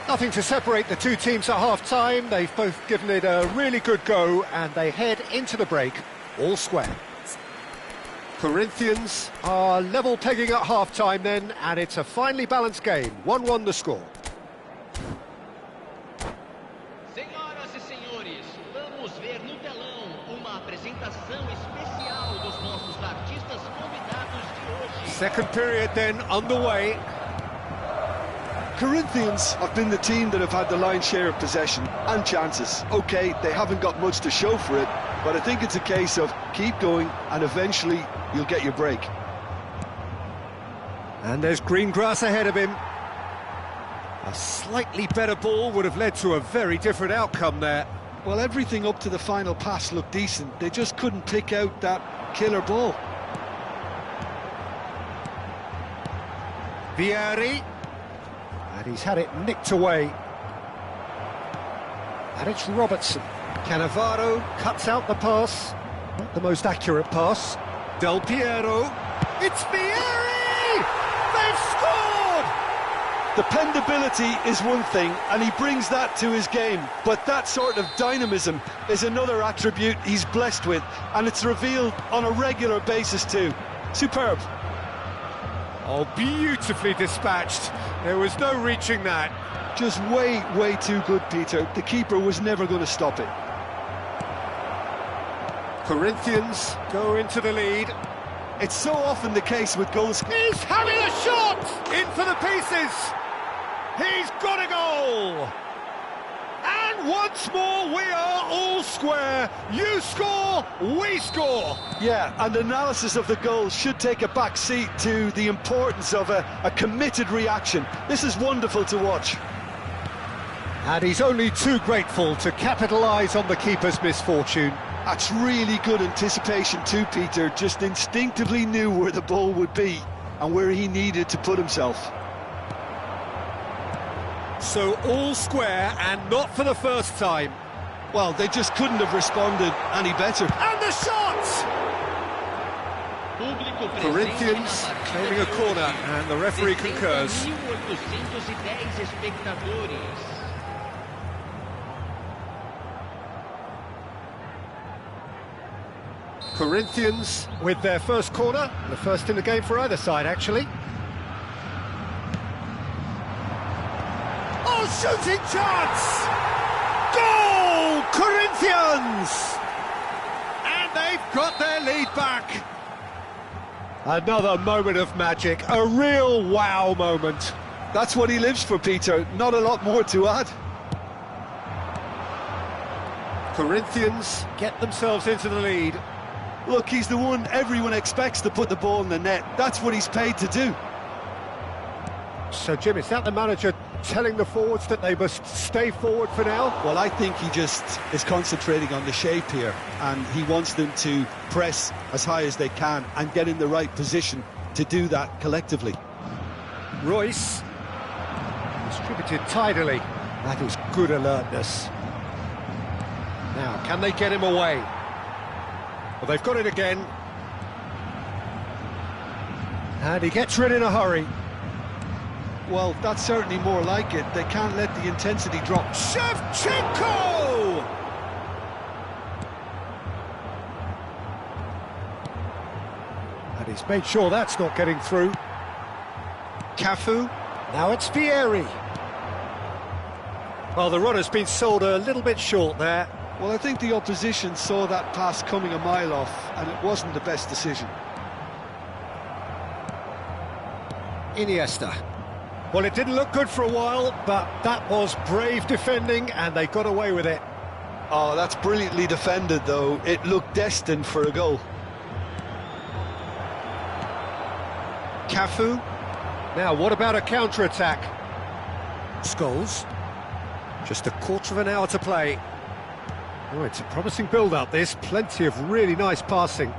Nothing to separate the two teams at half-time. They've both given it a really good go, and they head into the break all square. Corinthians are level pegging at half-time then, and it's a finely balanced game. 1-1 the score. Senhoras e senhores, vamos ver no telão uma apresentação especial dos nossos artistas convidados de hoje. Second period then underway. Corinthians have been the team that have had the lion's share of possession and chances. OK, they haven't got much to show for it, but I think it's a case of keep going and eventually you'll get your break. And there's green grass ahead of him. A slightly better ball would have led to a very different outcome there. Well, everything up to the final pass looked decent. They just couldn't pick out that killer ball. Vieri. And he's had it nicked away. And it's Robertson. Cannavaro cuts out the pass. Not the most accurate pass. Del Piero. It's Vieri! They've scored! Dependability is one thing, and he brings that to his game. But that sort of dynamism is another attribute he's blessed with, and it's revealed on a regular basis too. Superb. Oh, beautifully dispatched. There was no reaching that. Just way, way too good, Peter. The keeper was never going to stop it. Corinthians go into the lead. It's so often the case with goals. He's having a shot! In for the pieces! He's got a goal! And once more we are all square. You score, we score. Yeah, and analysis of the goal should take a back seat to the importance of a committed reaction. This is wonderful to watch. And he's only too grateful to capitalise on the keeper's misfortune. That's really good anticipation too, Peter. Just instinctively knew where the ball would be and where he needed to put himself. So all square, and not for the first time. Well, they just couldn't have responded any better. And the shot! Corinthians claiming a corner, and the referee concurs. Corinthians with their first corner, the first in the game for either side, actually. Oh, shooting chance! Goal, Corinthians! And they've got their lead back. Another moment of magic, a real wow moment. That's what he lives for, Peter. Not a lot more to add. Corinthians get themselves into the lead. Look, he's the one everyone expects to put the ball in the net. That's what he's paid to do. So, Jim, is that the manager telling the forwards that they must stay forward for now? Well, I think he just is concentrating on the shape here, and he wants them to press as high as they can and get in the right position to do that collectively. Royce distributed tidily. That is good alertness. Now, can they get him away? Well, they've got it again. And he gets rid in a hurry. Well, that's certainly more like it. They can't let the intensity drop. Shevchenko! And he's made sure that's not getting through. Cafu. Now it's Vieri. Well, the runner's been sold a little bit short there. Well, I think the opposition saw that pass coming a mile off, and it wasn't the best decision. Iniesta. Well, it didn't look good for a while, but that was brave defending, and they got away with it. Oh, that's brilliantly defended, though. It looked destined for a goal. Cafu. Now, what about a counter-attack? Scholes. Just a quarter of an hour to play. Oh, it's a promising build-up, this. Plenty of really nice passing.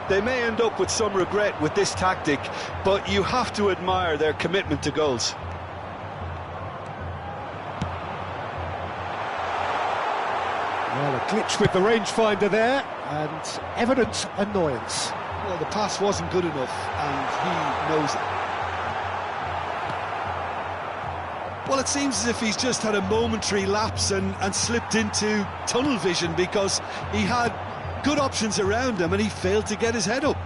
They may end up with some regret with this tactic, but you have to admire their commitment to goals. Well, a glitch with the rangefinder there, and evident annoyance. Well, the pass wasn't good enough, and he knows it. Well, it seems as if he's just had a momentary lapse and slipped into tunnel vision, because he had good options around him and he failed to get his head up.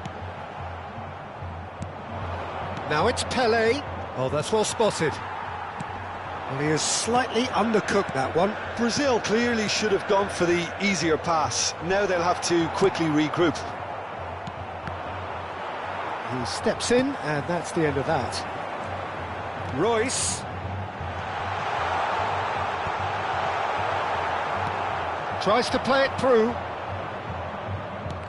Now it's Pelé. Oh, that's well spotted. Well, he has slightly undercooked that one. Brazil clearly should have gone for the easier pass. Now they'll have to quickly regroup. He steps in, and that's the end of that. Royce. Tries to play it through.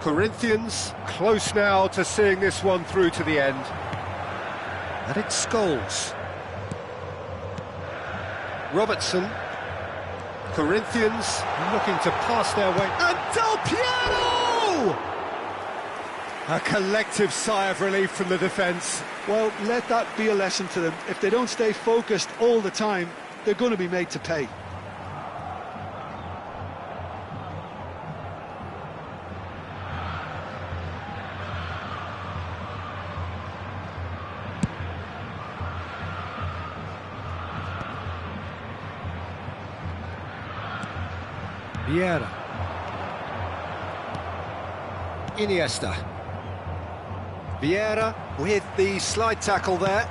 Corinthians close now to seeing this one through to the end. And it's Scholes. Robertson. Corinthians looking to pass their way. And Del Piero! A collective sigh of relief from the defence. Well, let that be a lesson to them. If they don't stay focused all the time, they're going to be made to pay. Vieira. Iniesta. Vieira with the slide tackle there.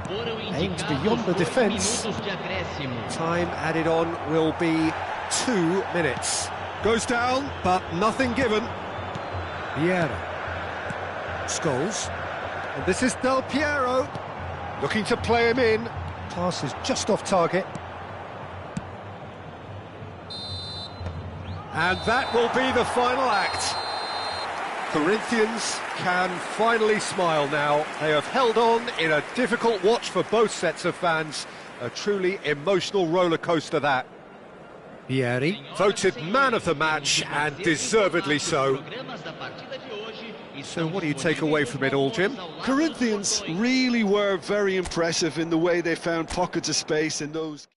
Aimed beyond the defence. Time added on will be 2 minutes. Goes down, but nothing given. Vieira. Scholes. And this is Del Piero. Looking to play him in. Pass is just off target. And that will be the final act. Corinthians can finally smile now. They have held on in a difficult watch for both sets of fans. A truly emotional roller coaster, that. Vieri, voted man of the match, and deservedly so. So what do you take away from it all, Jim? Corinthians really were very impressive in the way they found pockets of space in those...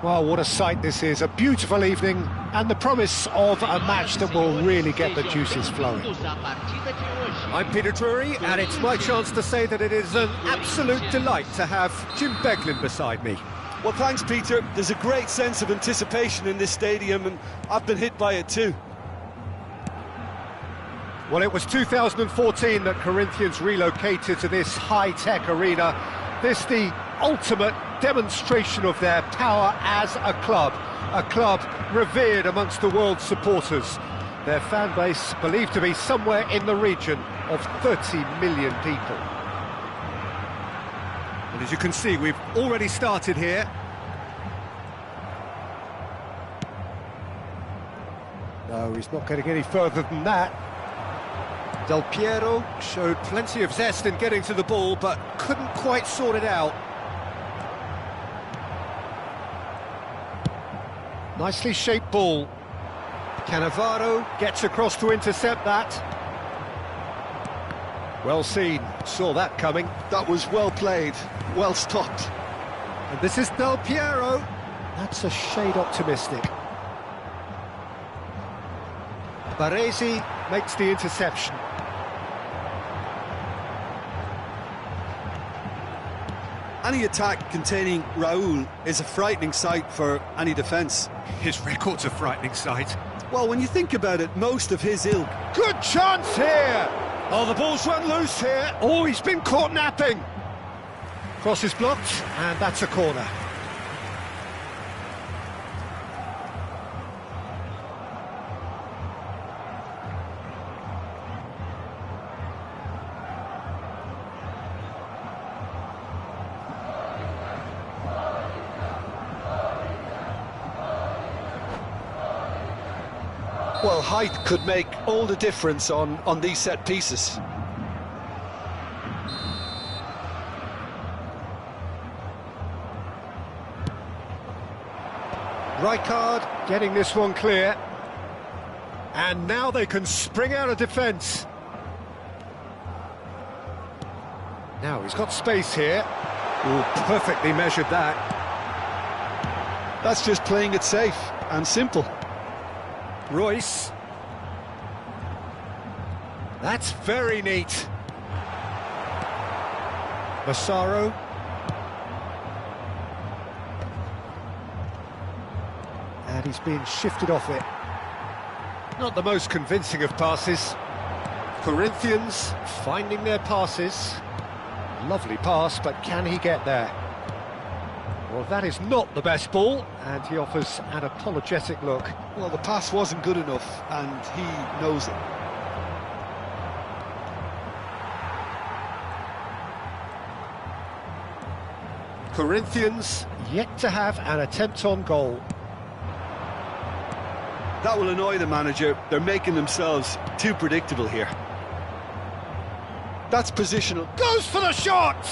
Well, what a sight this is, a beautiful evening and the promise of a match that will really get the juices flowing. I'm Peter Drury and it's my chance to say that it is an absolute delight to have Jim Beglin beside me. Well, thanks, Peter. There's a great sense of anticipation in this stadium and I've been hit by it too. Well, it was 2014 that Corinthians relocated to this high-tech arena. This the ultimate demonstration of their power as a club revered amongst the world's supporters. Their fan base believed to be somewhere in the region of 30 million people. And as you can see, we've already started here. No, he's not getting any further than that. Del Piero showed plenty of zest in getting to the ball, but couldn't quite sort it out. Nicely shaped ball. Cannavaro gets across to intercept that. Well seen, saw that coming. That was well played, well stopped. And this is Del Piero. That's a shade optimistic. Baresi makes the interception. Any attack containing Raul is a frightening sight for any defence. His record's a frightening sight. Well, when you think about it, most of his ilk. Good chance here! Oh, the ball's run loose here. Oh, he's been caught napping. Cross is blocked, and that's a corner. Well, height could make all the difference on these set pieces. Rijkaard getting this one clear. And now they can spring out of defence. Now he's got space here. Ooh, perfectly measured that. That's just playing it safe and simple. Royce. That's very neat. Massaro. And he's being shifted off it. Not the most convincing of passes. Corinthians finding their passes. Lovely pass, but can he get there? Well, that is not the best ball, and he offers an apologetic look. Well, the pass wasn't good enough, and he knows it. Corinthians yet to have an attempt on goal. That will annoy the manager. They're making themselves too predictable here. That's positional. Goes for the shot!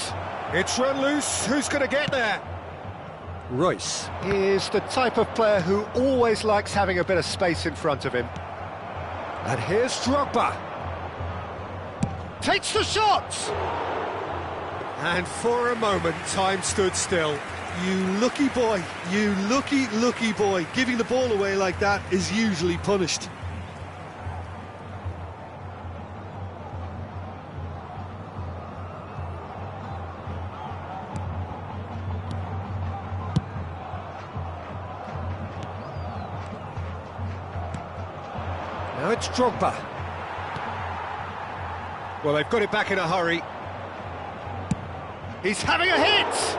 It's run loose. Who's going to get there? Royce is the type of player who always likes having a bit of space in front of him. And here's Drogba. Takes the shot! And for a moment, time stood still. You lucky boy, you lucky boy. Giving the ball away like that is usually punished. Now it's Drogba. Well, they've got it back in a hurry. He's having a hit!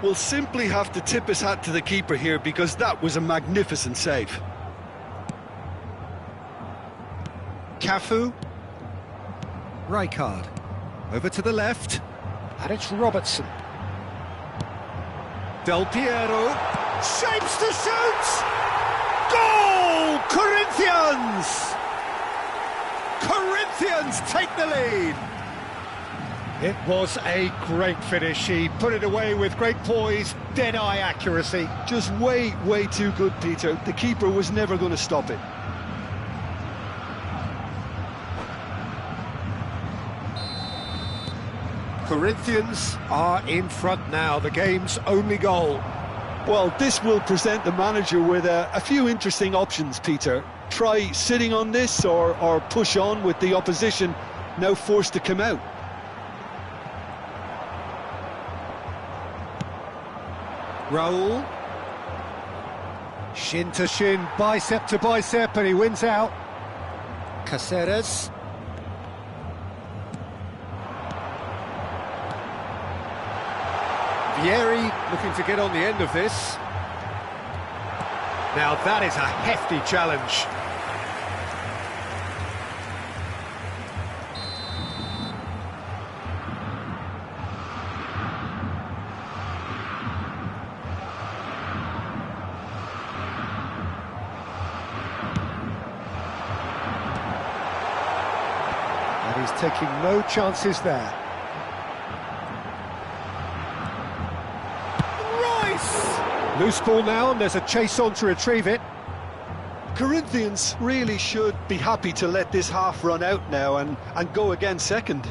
We'll simply have to tip his hat to the keeper here because that was a magnificent save. Cafu. Rijkaard. Over to the left. And it's Robertson. Del Piero. Shapes to shoot! Goal! Corinthians! Corinthians take the lead! It was a great finish. He put it away with great poise, dead-eye accuracy. Just way too good, Peter. The keeper was never going to stop it. Corinthians are in front now, the game's only goal. Well, this will present the manager with a few interesting options, Peter. Try sitting on this or push on with the opposition now forced to come out. Raul. Shin to shin, bicep to bicep, and he wins out. Caceres. Vieri looking to get on the end of this. Now that is a hefty challenge. And he's taking no chances there. Loose ball now, and there's a chase on to retrieve it. Corinthians really should be happy to let this half run out now and go again second.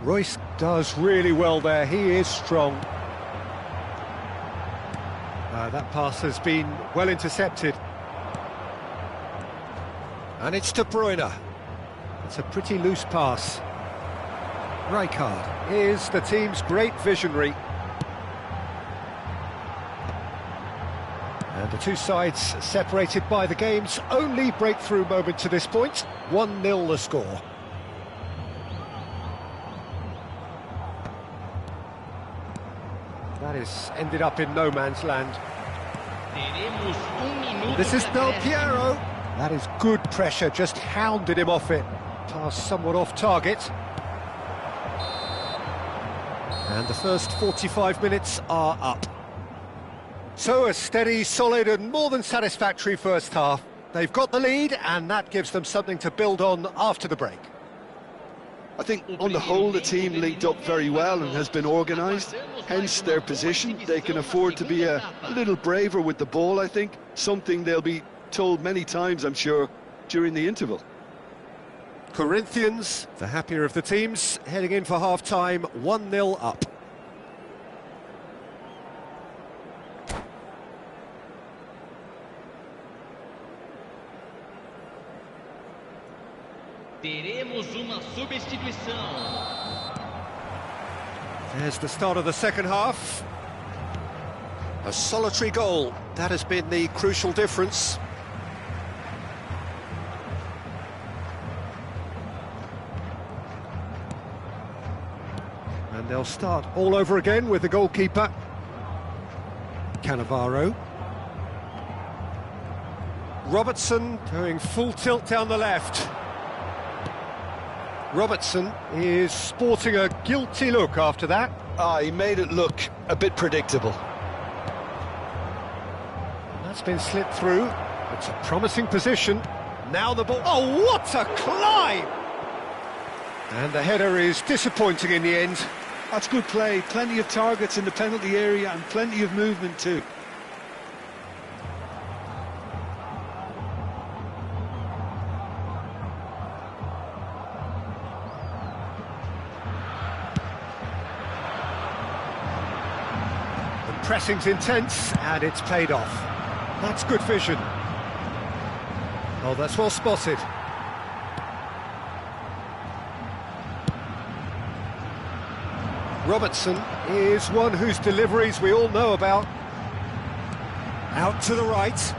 Royce does really well there, he is strong. That pass has been well intercepted. And it's De Bruyne. It's a pretty loose pass. Rijkaard is the team's great visionary. And the two sides separated by the game's only breakthrough moment to this point. 1-0 the score. That is ended up in no man's land. This is Del Piero. That is good pressure, just hounded him off it. Pass somewhat off target. And the first 45 minutes are up. So a steady, solid and more than satisfactory first half. They've got the lead and that gives them something to build on after the break. I think on the whole the team linked up very well and has been organised, hence their position. They can afford to be a little braver with the ball, I think, something they'll be told many times, I'm sure, during the interval. Corinthians, the happier of the teams, heading in for half-time, 1-0 up. Teremos uma substituição. There's the start of the second half. A solitary goal, that has been the crucial difference. And they'll start all over again with the goalkeeper. Cannavaro. Robertson going full tilt down the left. Robertson is sporting a guilty look after that. He made it look a bit predictable. That's been slipped through. It's a promising position. Now the ball... Oh, what a climb! And the header is disappointing in the end. That's good play. Plenty of targets in the penalty area and plenty of movement too. Pressing's intense, and it's paid off. That's good vision. Oh, that's well spotted. Robertson is one whose deliveries we all know about. Out to the right.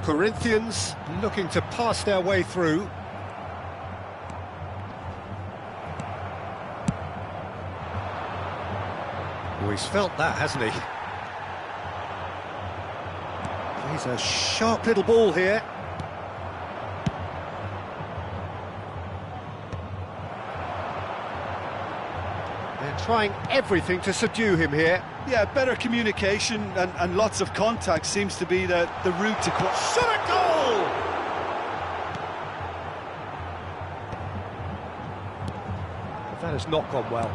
Corinthians looking to pass their way through. Oh, he's felt that, hasn't he? He's a sharp little ball here. They're trying everything to subdue him here. Yeah, better communication and lots of contact seems to be the route to... Shot a goal! That has not gone well.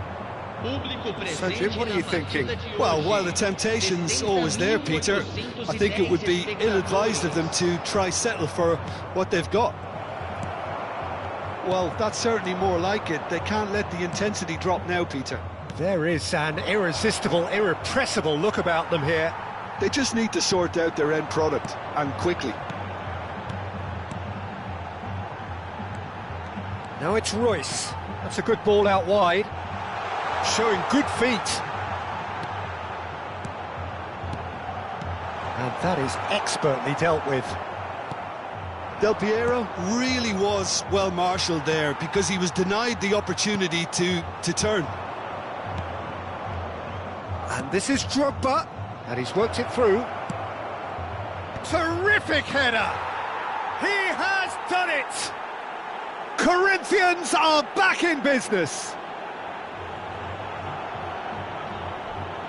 So, Jim, what are you thinking? Well, while the temptation's always there, Peter, I think it would be ill-advised of them to try settle for what they've got. Well, that's certainly more like it. They can't let the intensity drop now, Peter. There is an irresistible, irrepressible look about them here. They just need to sort out their end product, and quickly. Now it's Royce. That's a good ball out wide. Showing good feet. And that is expertly dealt with. Del Piero really was well marshalled there because he was denied the opportunity to turn. And this is Drogba, and he's worked it through. Terrific header! He has done it! Corinthians are back in business!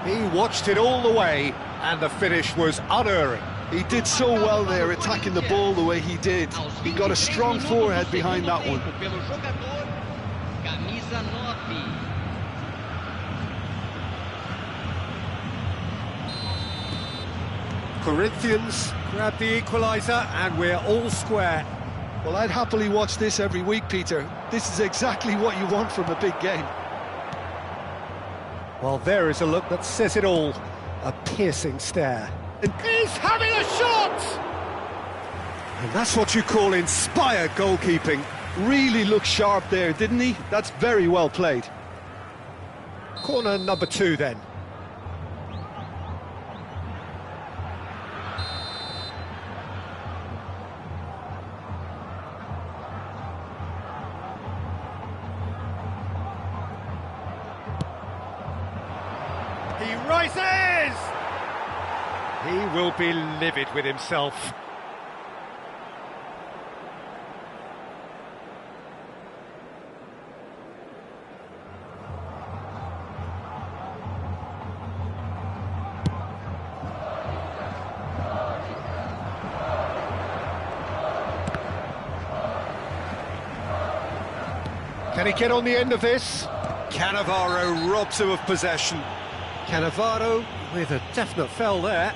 He watched it all the way, and the finish was unerring. He did so well there, attacking the ball the way he did. He got a strong forehead behind that one. Corinthians grab the equaliser, and we're all square. Well, I'd happily watch this every week, Peter. This is exactly what you want from a big game. Well, there is a look that says it all. A piercing stare. And he's having a shot! And that's what you call inspired goalkeeping. Really looked sharp there, didn't he? That's very well played. Corner number 2 then. He rises! He will be livid with himself. Can he get on the end of this? Cannavaro robs him of possession. Cannavaro with a definite foul there.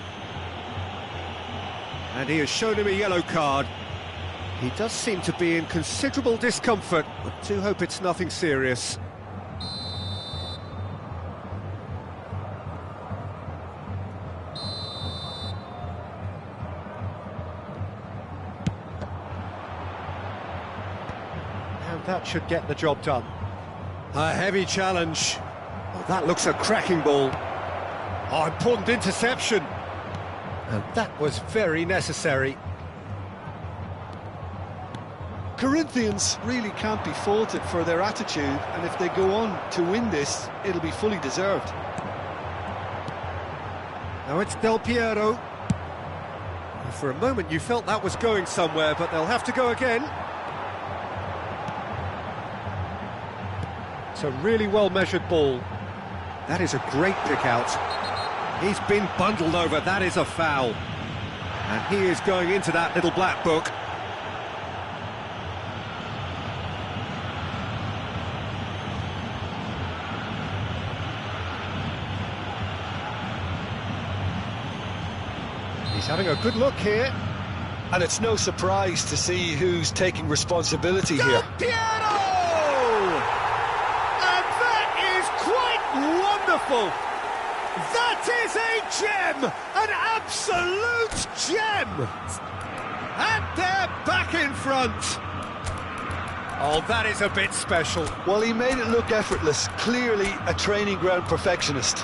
And he has shown him a yellow card. He does seem to be in considerable discomfort. I do hope it's nothing serious. And that should get the job done. A heavy challenge. Oh, that looks a cracking ball. Oh, important interception. And that was very necessary. Corinthians really can't be faulted for their attitude, and if they go on to win this, it'll be fully deserved. Now it's Del Piero. For a moment you felt that was going somewhere, but they'll have to go again. It's a really well-measured ball. That is a great pick-out. He's been bundled over, that is a foul. And he is going into that little black book. He's having a good look here. And it's no surprise to see who's taking responsibility here. Del Piero! And that is quite wonderful! That is a gem! An absolute gem! And they're back in front! Oh, that is a bit special. Well, he made it look effortless. Clearly a training ground perfectionist.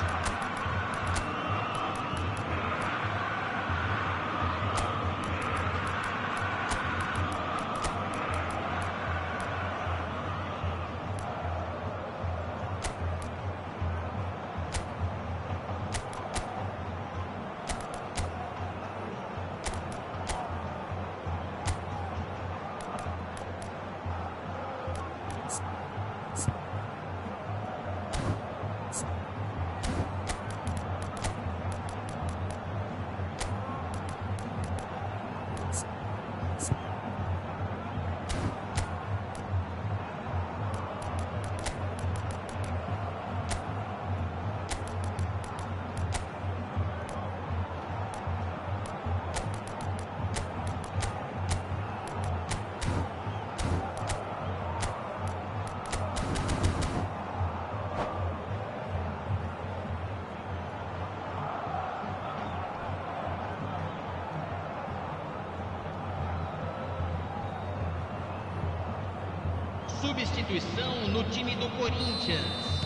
Substituição no time do Corinthians.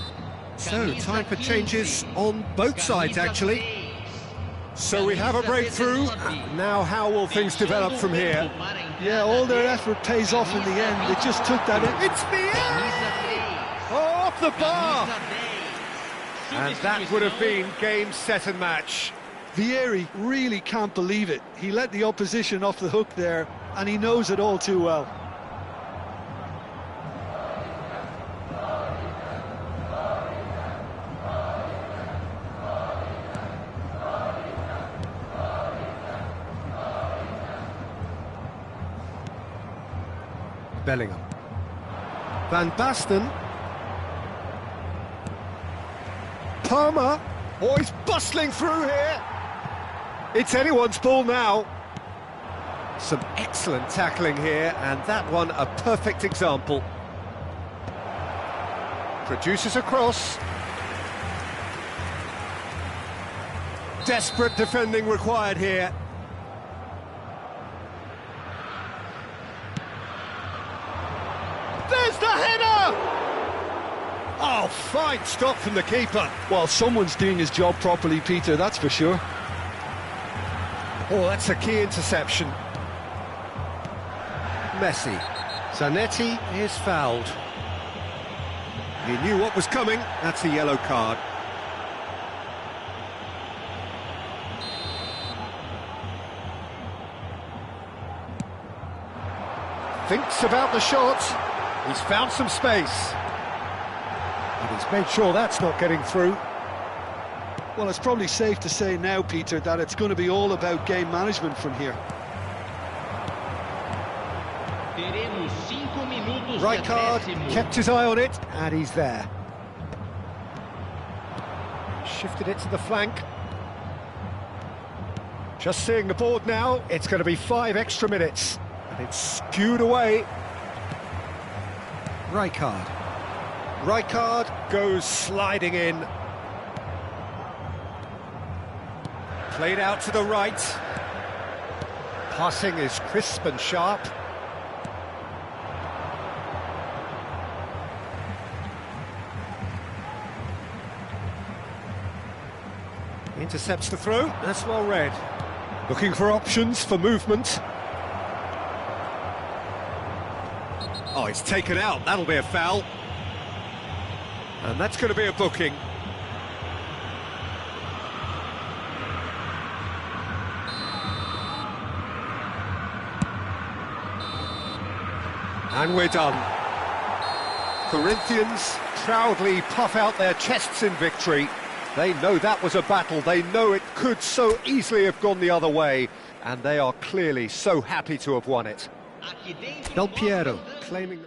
So, time for changes on both sides, actually. So we have a breakthrough. Now how will things develop from here? Yeah, all their effort pays off in the end. They just took that in. It's Vieira! Oh, off the bar! And that would have been game, set and match. Vieira really can't believe it. He let the opposition off the hook there, and he knows it all too well. Bellingham. Van Basten. Palmer. Oh, he's bustling through here. It's anyone's ball now. Some excellent tackling here, and that one a perfect example. Produces a cross. Desperate defending required here. There's the header! Oh, fine stop from the keeper. Well, someone's doing his job properly, Peter, that's for sure. Oh, that's a key interception. Messi. Zanetti is fouled. He knew what was coming. That's a yellow card. Thinks about the shot. He's found some space. And he's made sure that's not getting through. Well, it's probably safe to say now, Peter, that it's going to be all about game management from here. Right card, kept his eye on it, and he's there. Shifted it to the flank. Just seeing the board now, it's going to be 5 extra minutes. And it's skewed away. Right card. Right card goes sliding in. Played out to the right. Passing is crisp and sharp. Intercepts the throw. That's well read. Looking for options for movement. Oh, it's taken out. That'll be a foul. And that's going to be a booking. And we're done. Corinthians proudly puff out their chests in victory. They know that was a battle. They know it could so easily have gone the other way. And they are clearly so happy to have won it. Del Piero claiming...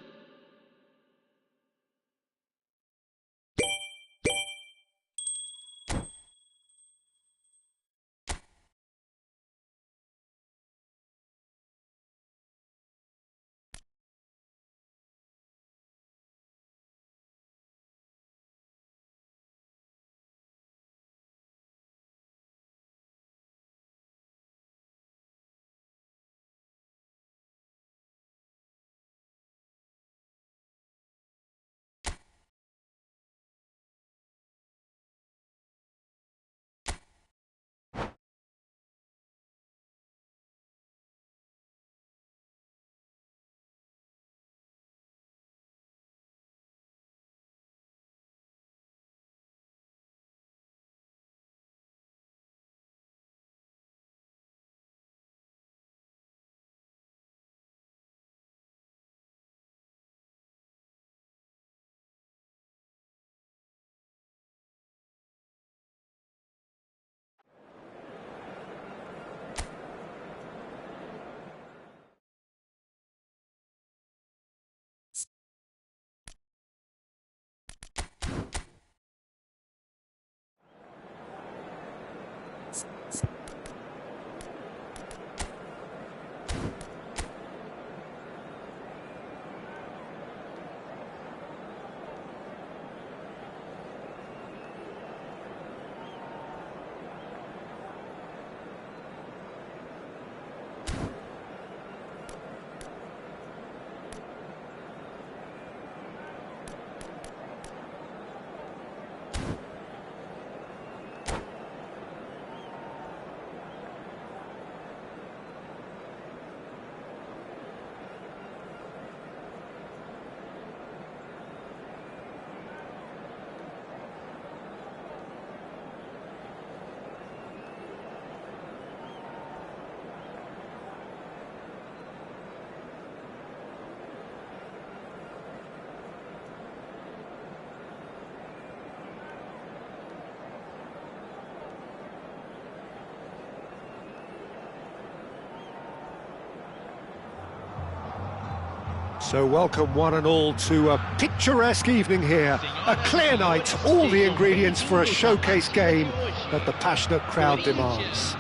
So welcome one and all to a picturesque evening here. A clear night, all the ingredients for a showcase game that the passionate crowd demands.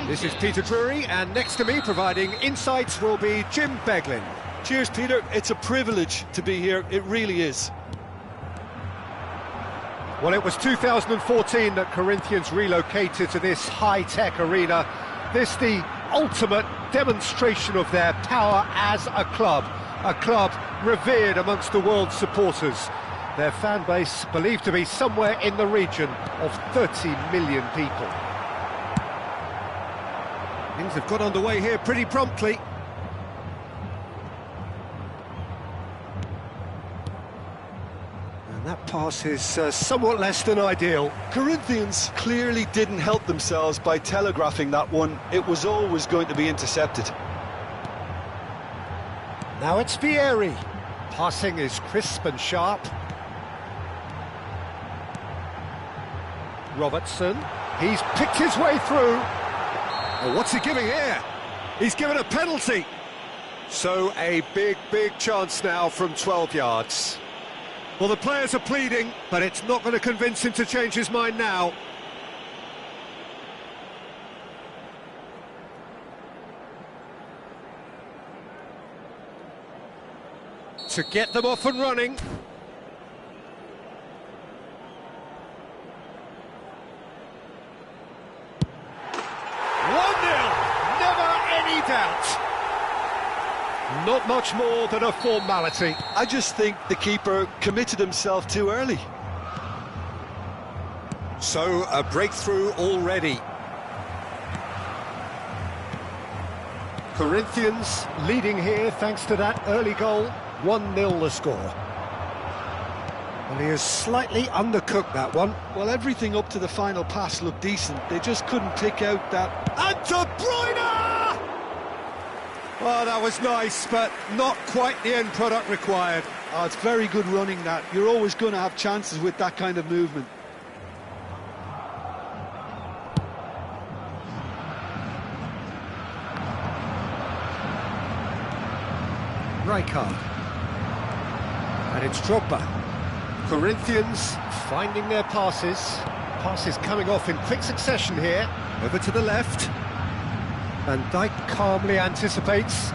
This is Peter Drury, and next to me providing insights will be Jim Beglin. Cheers, Peter. It's a privilege to be here. It really is. Well, it was 2014 that Corinthians relocated to this high-tech arena. This the ultimate demonstration of their power as a club revered amongst the world's supporters. Their fan base believed to be somewhere in the region of 30 million people. Things have got underway here pretty promptly. And that pass is somewhat less than ideal. Corinthians clearly didn't help themselves by telegraphing that one. It was always going to be intercepted. Now it's Vieri. Passing is crisp and sharp. Robertson. He's picked his way through. Oh, what's he giving here? He's given a penalty. So a big chance now from 12 yards. Well, the players are pleading, but it's not going to convince him to change his mind now. To get them off and running. 1-0, never any doubt. Not much more than a formality. I just think the keeper committed himself too early. So, a breakthrough already. Corinthians leading here thanks to that early goal. 1-0 the score. Well, he has slightly undercooked that one. Well, everything up to the final pass looked decent. They just couldn't pick out that... And De Bruyne! Oh, that was nice, but not quite the end product required. Oh, it's very good running, that. You're always going to have chances with that kind of movement. Rijkaard. And it's Drogba. Corinthians finding their passes. Passes coming off in quick succession here. Over to the left. Van Dijk calmly anticipates.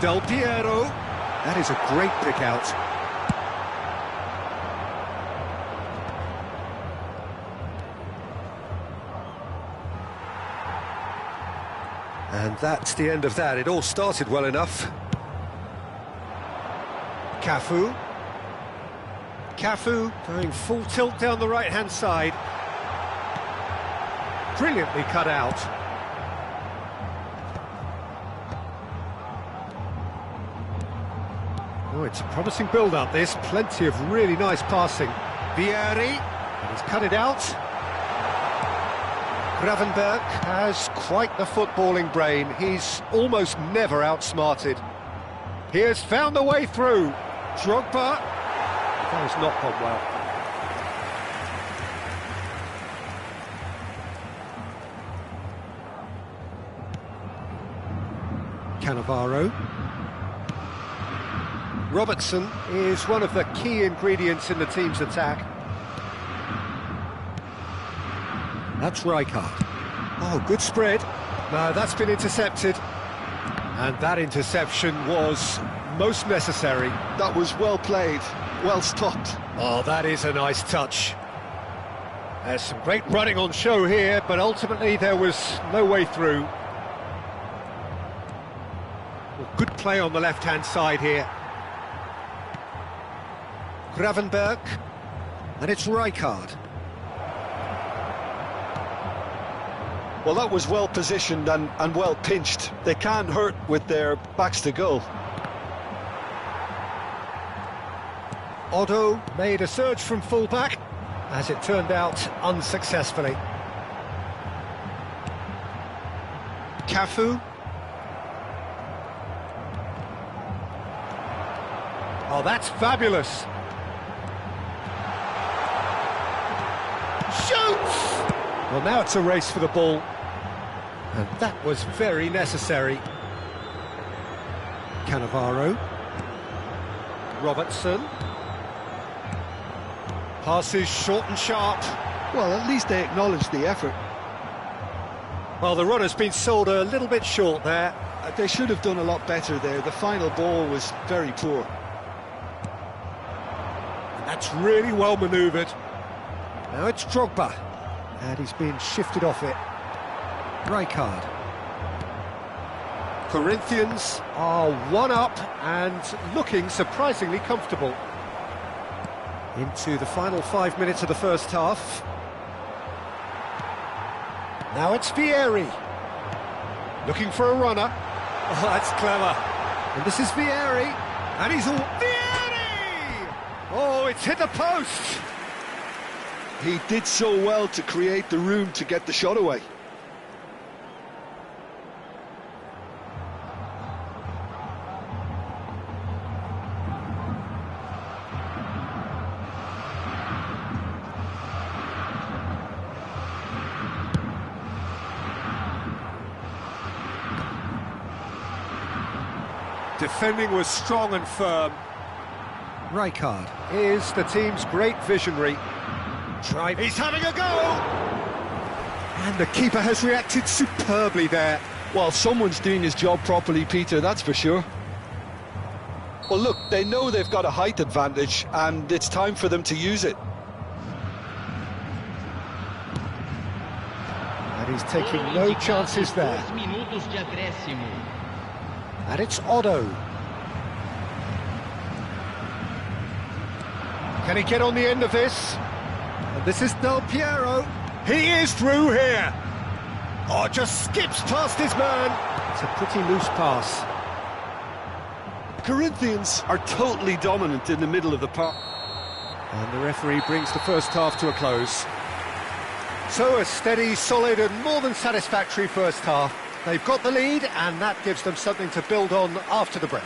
Del Piero. That is a great pick out. And that's the end of that. It all started well enough. Cafu. Cafu going full tilt down the right-hand side. Brilliantly cut out. Oh, it's a promising build-up, this. Plenty of really nice passing. Vieri. He's cut it out. Gravenberch has quite the footballing brain. He's almost never outsmarted. He has found the way through. Drogba. That has not gone well. Cannavaro. Robertson is one of the key ingredients in the team's attack. That's Rijkaard. Oh, good spread. No, that's been intercepted. And that interception was most necessary. That was well played, well stopped. Oh, that is a nice touch. There's some great running on show here, but ultimately there was no way through. Well, good play on the left-hand side here. Gravenberch. And it's Rijkaard. Well, that was well positioned and well pinched. They can't hurt with their backs to goal. Otto made a surge from full-back, as it turned out unsuccessfully. Cafu. Oh, that's fabulous. Shoots! Well, now it's a race for the ball. And that was very necessary. Cannavaro. Robertson. Passes short and sharp. Well, at least they acknowledge the effort. Well, the runner's been sold a little bit short there. They should have done a lot better there. The final ball was very poor. That's really well manoeuvred. Now it's Drogba. And he's been shifted off it. Rijkaard. Corinthians are one up and looking surprisingly comfortable. Into the final 5 minutes of the first half. Now it's Vieri. Looking for a runner. Oh, that's clever. And this is Vieri. And he's all... Vieri! Oh, it's hit the post. He did so well to create the room to get the shot away. Defending was strong and firm. Rijkaard is the team's great visionary. He's having a go! And the keeper has reacted superbly there. Well, someone's doing his job properly, Peter, that's for sure. Well, look, they know they've got a height advantage, and it's time for them to use it. And he's taking no chances there. And it's Otto. Can he get on the end of this? And this is Del Piero. He is through here. Oh, just skips past his man. It's a pretty loose pass. Corinthians are totally dominant in the middle of the park. And the referee brings the first half to a close. So a steady, solid and more than satisfactory first half. They've got the lead, and that gives them something to build on after the break.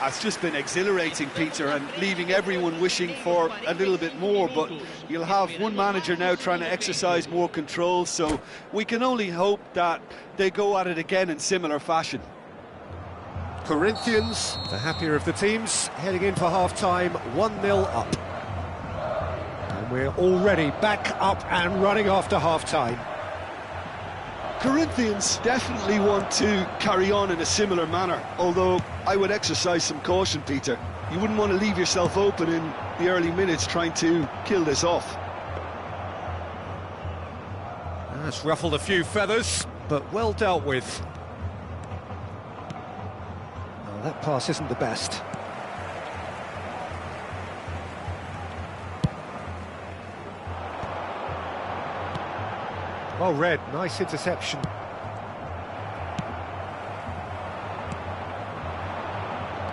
It's just been exhilarating, Peter, and leaving everyone wishing for a little bit more, but you'll have one manager now trying to exercise more control, so we can only hope that they go at it again in similar fashion. Corinthians, the happier of the teams, heading in for half-time, 1-0 up. And we're already back up and running after half-time. Corinthians definitely want to carry on in a similar manner, although I would exercise some caution, Peter. You wouldn't want to leave yourself open in the early minutes trying to kill this off. That's ruffled a few feathers, but well dealt with. Oh, that pass isn't the best. Well read, nice interception.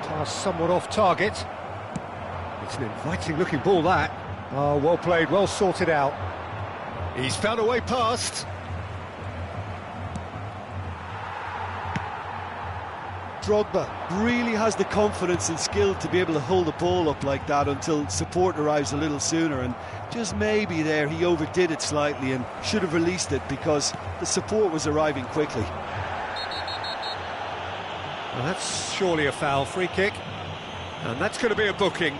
Pass somewhat off target. It's an inviting looking ball, that. Oh, well played, well sorted out. He's found a way past. Drogba really has the confidence and skill to be able to hold the ball up like that until support arrives a little sooner, and just maybe there he overdid it slightly and should have released it because the support was arriving quickly. Well, that's surely a foul, free kick, and that's going to be a booking.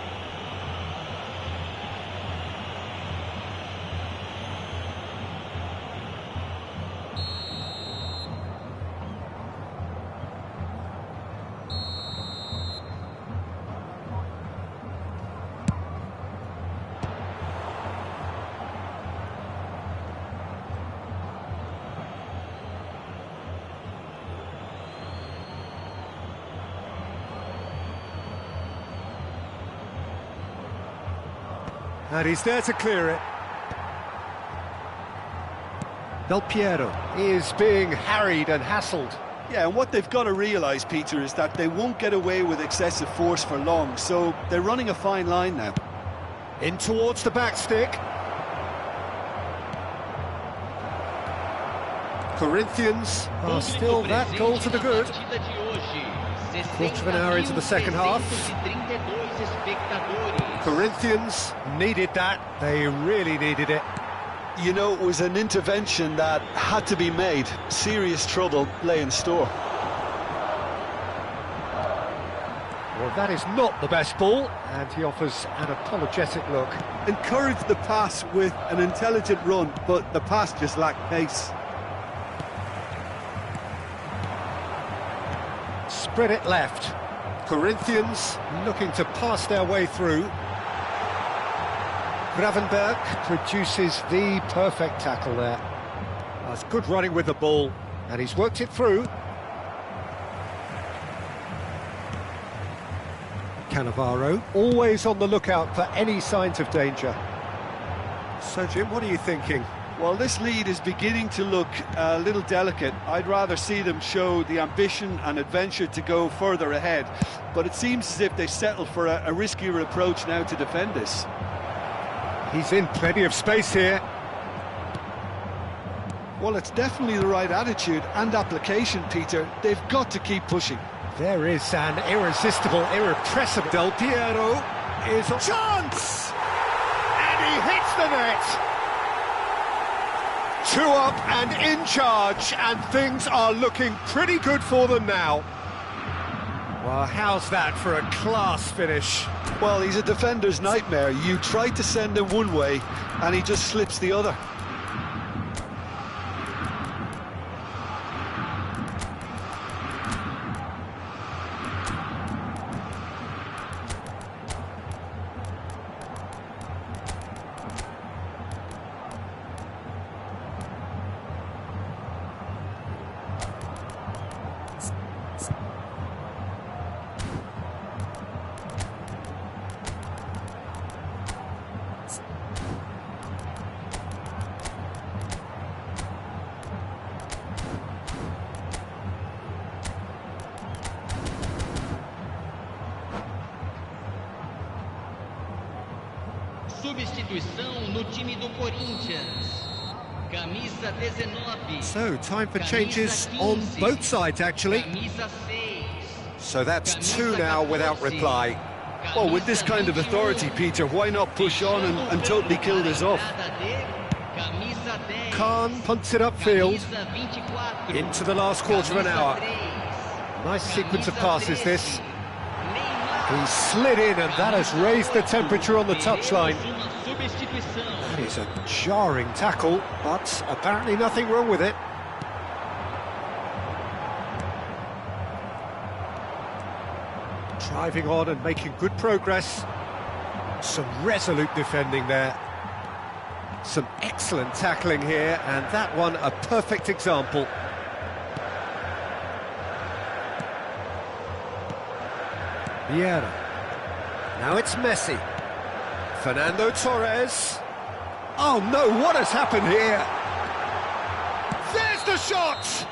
And he's there to clear it. Del Piero is being harried and hassled. Yeah, and what they've got to realise, Peter, is that they won't get away with excessive force for long, so they're running a fine line now. In towards the back stick. Corinthians are still that goal to the good. Quarter of an hour into the second half. Corinthians needed that, they really needed it. You know, it was an intervention that had to be made. Serious trouble lay in store. Well, that is not the best ball, and he offers an apologetic look. Encouraged the pass with an intelligent run, but the pass just lacked pace. Spread it left. Corinthians looking to pass their way through. Gravenberg produces the perfect tackle there. That's good running with the ball, and he's worked it through. Cannavaro, always on the lookout for any signs of danger. So, Jim, what are you thinking? Well, this lead is beginning to look a little delicate. I'd rather see them show the ambition and adventure to go further ahead. But it seems as if they settle for a riskier approach now to defend this. He's in plenty of space here. Well, it's definitely the right attitude and application, Peter. They've got to keep pushing. There is an irresistible, irrepressible Del Piero is on chance! And he hits the net! 2 up and in charge, and things are looking pretty good for them now. Well, how's that for a class finish? Well, he's a defender's nightmare. You try to send him one way, and he just slips the other. Substituição no time do Corinthians. Camisa 19. So, time for changes on both sides, actually. Camisa 6. So that's 2 now without reply. Well, with this kind of authority, Peter, why not push on and totally kill this off? Khan punts it upfield into the last quarter of an hour. Nice sequence of passes, this. He slid in, and that has raised the temperature on the touchline. That is a jarring tackle, but apparently nothing wrong with it. Driving on and making good progress. Some resolute defending there. Some excellent tackling here, and that one a perfect example. Vieira. Now it's Messi. Fernando Torres. Oh no, what has happened here? There's the shot!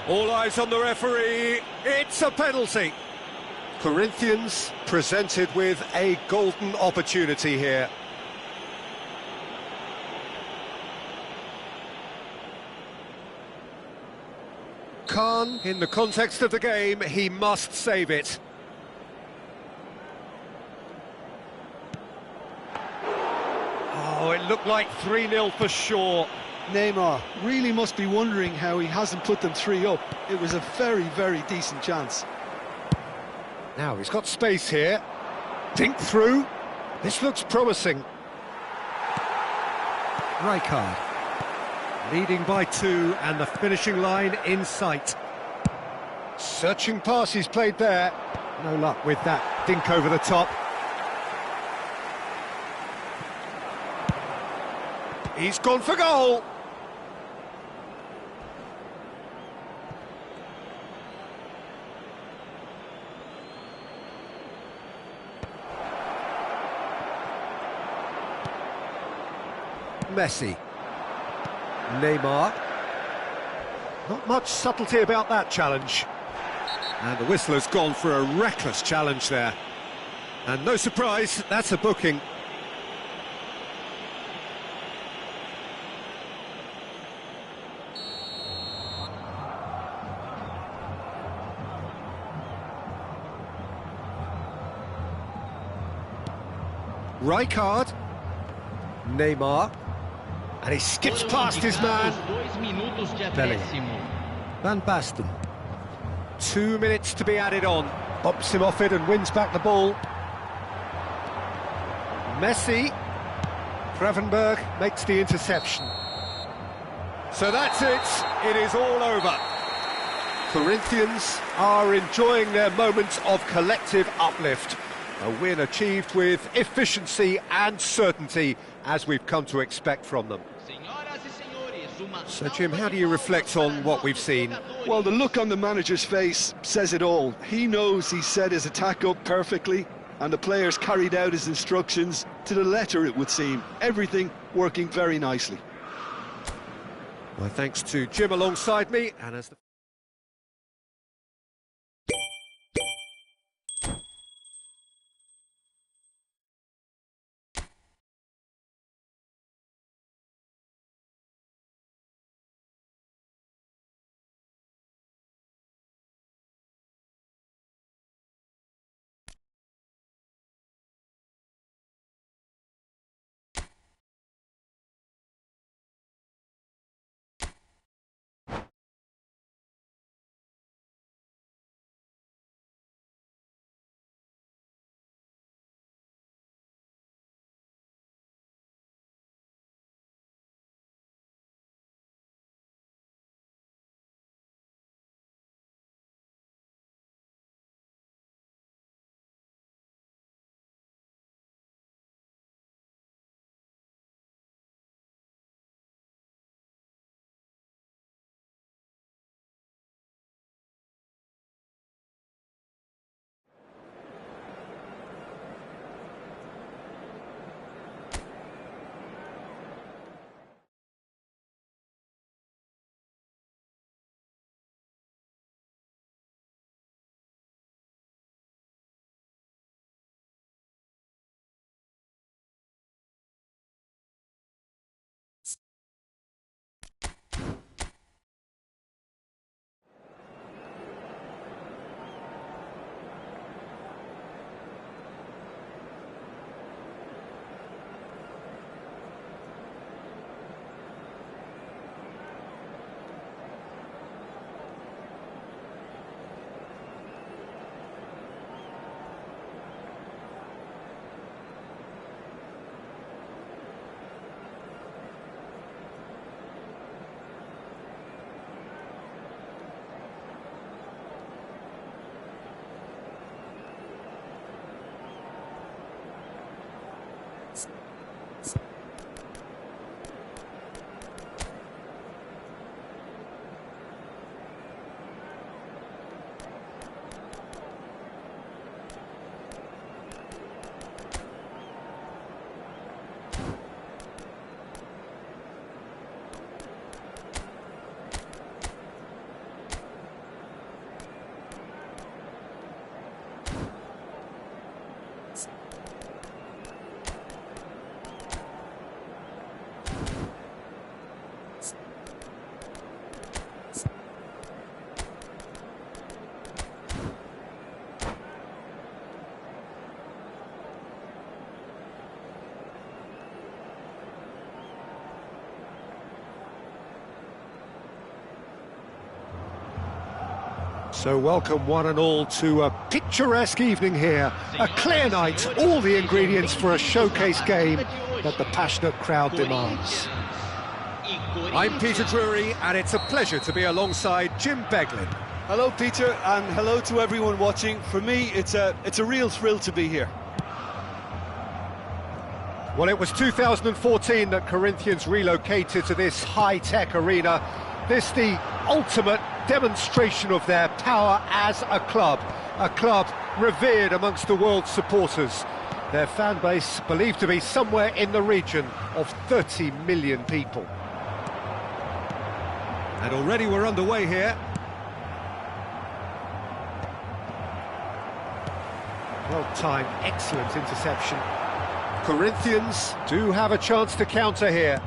All eyes on the referee. It's a penalty. Corinthians presented with a golden opportunity here. Khan, in the context of the game, he must save it. Oh, it looked like 3-0 for sure. Neymar really must be wondering how he hasn't put them 3 up. It was a very, very decent chance. Now he's got space here. Dink through. This looks promising. Rijkaard. Leading by 2 and the finishing line in sight. Searching pass he's played there. No luck with that dink over the top. He's gone for goal. Messi. Neymar. Not much subtlety about that challenge. And the whistler's gone for a reckless challenge there. And no surprise, that's a booking. Rijkaard. Neymar. And he skips past his man. Bellingham. Van Basten. 2 minutes to be added on. Bumps him off it and wins back the ball. Messi. Gravenberg makes the interception. So that's it. It is all over. Corinthians are enjoying their moments of collective uplift. A win achieved with efficiency and certainty, as we've come to expect from them. So, Jim, how do you reflect on what we've seen? Well, the look on the manager's face says it all. He knows he set his attack up perfectly, and the players carried out his instructions to the letter, it would seem. Everything working very nicely. Well, thanks to Jim alongside me, and as the... So welcome one and all to a picturesque evening here, a clear night, all the ingredients for a showcase game that the passionate crowd demands. I'm Peter Drury, and it's a pleasure to be alongside Jim Beglin. Hello, Peter, and hello to everyone watching. For me, it's a real thrill to be here. Well, it was 2014 that Corinthians relocated to this high-tech arena. This the ultimate demonstration of their power as a club revered amongst the world's supporters. Their fan base believed to be somewhere in the region of 30 million people. And already we're underway here. Well-timed, excellent interception. Corinthians do have a chance to counter here.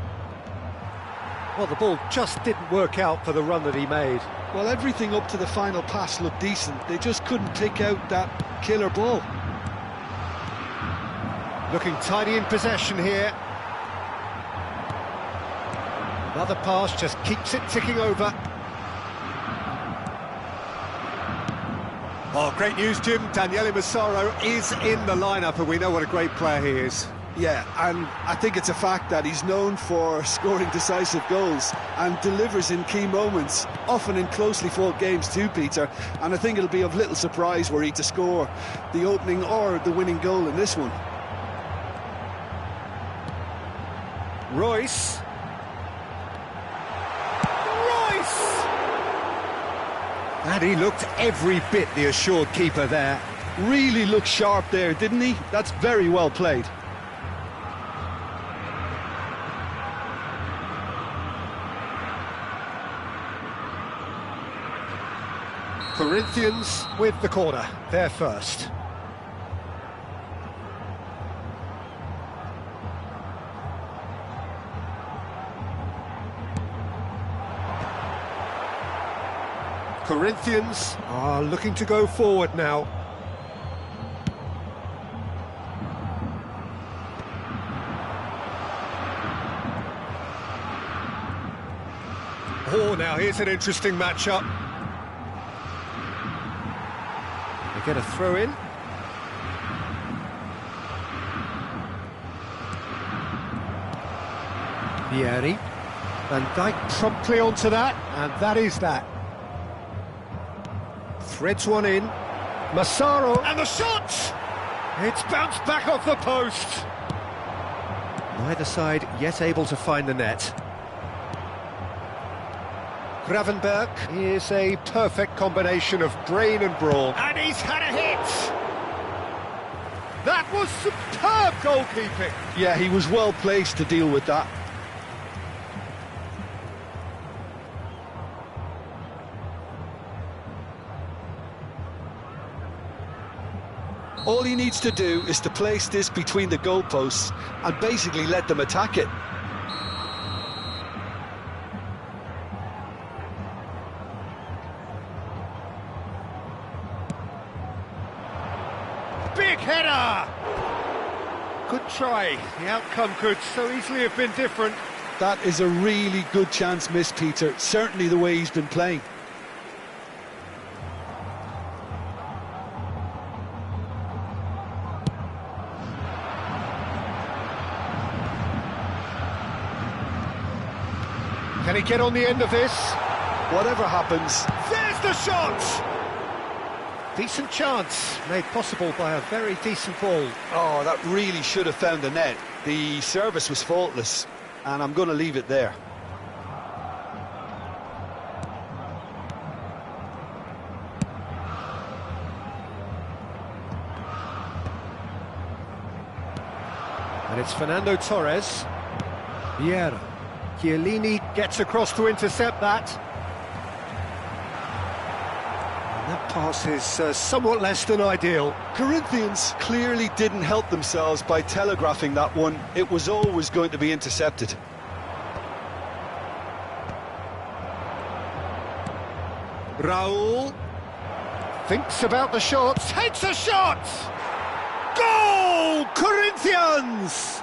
Well, the ball just didn't work out for the run that he made. Well, everything up to the final pass looked decent. They just couldn't pick out that killer ball. Looking tidy in possession here. Another pass just keeps it ticking over. Oh, great news, Jim. Daniele Massaro is in the lineup, and we know what a great player he is. Yeah, and I think it's a fact that he's known for scoring decisive goals and delivers in key moments, often in closely fought games too, Peter. And I think it'll be of little surprise were he to score the opening or the winning goal in this one. Royce. And he looked every bit the assured keeper there. Really looked sharp there, didn't he? That's very well played. Corinthians with the corner, they're first. Corinthians are looking to go forward now. Oh, now here's an interesting matchup. They get a throw in. Vieri. Van Dijk promptly onto that, and that is that. Threads one in. Massaro, and the shot! It's bounced back off the post. Neither side yet able to find the net. Gravenberg is a perfect combination of brain and brawn. And he's had a hit! That was superb goalkeeping. Yeah, he was well placed to deal with that. All he needs to do is to place this between the goalposts and basically let them attack it. Big header! Good try. The outcome could so easily have been different. That is a really good chance missed, Peter. Certainly the way he's been playing. Can he get on the end of this? Whatever happens... There's the shot! Decent chance, made possible by a very decent ball. Oh, that really should have found the net. The service was faultless, and I'm going to leave it there. And it's Fernando Torres. Vieira. Chiellini gets across to intercept that. And that pass is somewhat less than ideal. Corinthians clearly didn't help themselves by telegraphing that one. It was always going to be intercepted. Raul thinks about the shot, takes a shot! Goal! Corinthians!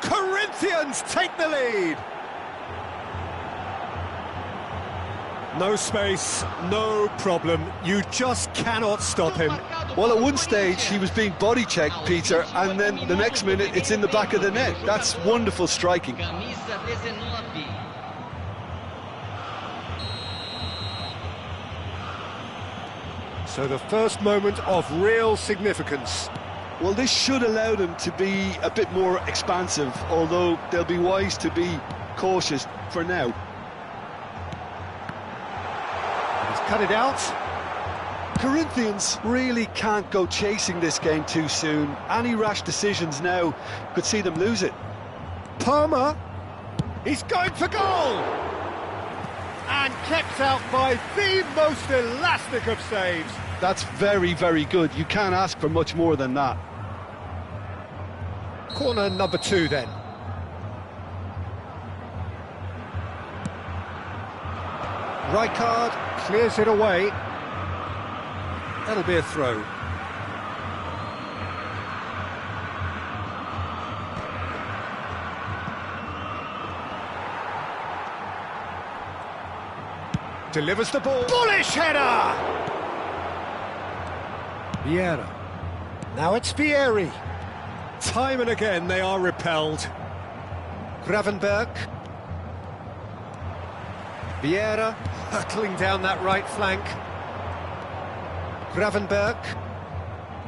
Corinthians take the lead! No space, no problem. You just cannot stop him. Well, at one stage he was being body checked, Peter, and then the next minute it's in the back of the net. That's wonderful striking. So the first moment of real significance. Well, this should allow them to be a bit more expansive, although they'll be wise to be cautious for now. He's cut it out. Corinthians really can't go chasing this game too soon. Any rash decisions now could see them lose it. Palmer, he's going for goal! And kept out by the most elastic of saves. That's very, very good. You can't ask for much more than that. Corner number 2 then. Rijkaard clears it away. That'll be a throw. Delivers the ball. Bullish header! Vieira. Now it's Vieri. Time and again they are repelled. Gravenberg. Vieira hurtling down that right flank. Gravenberg.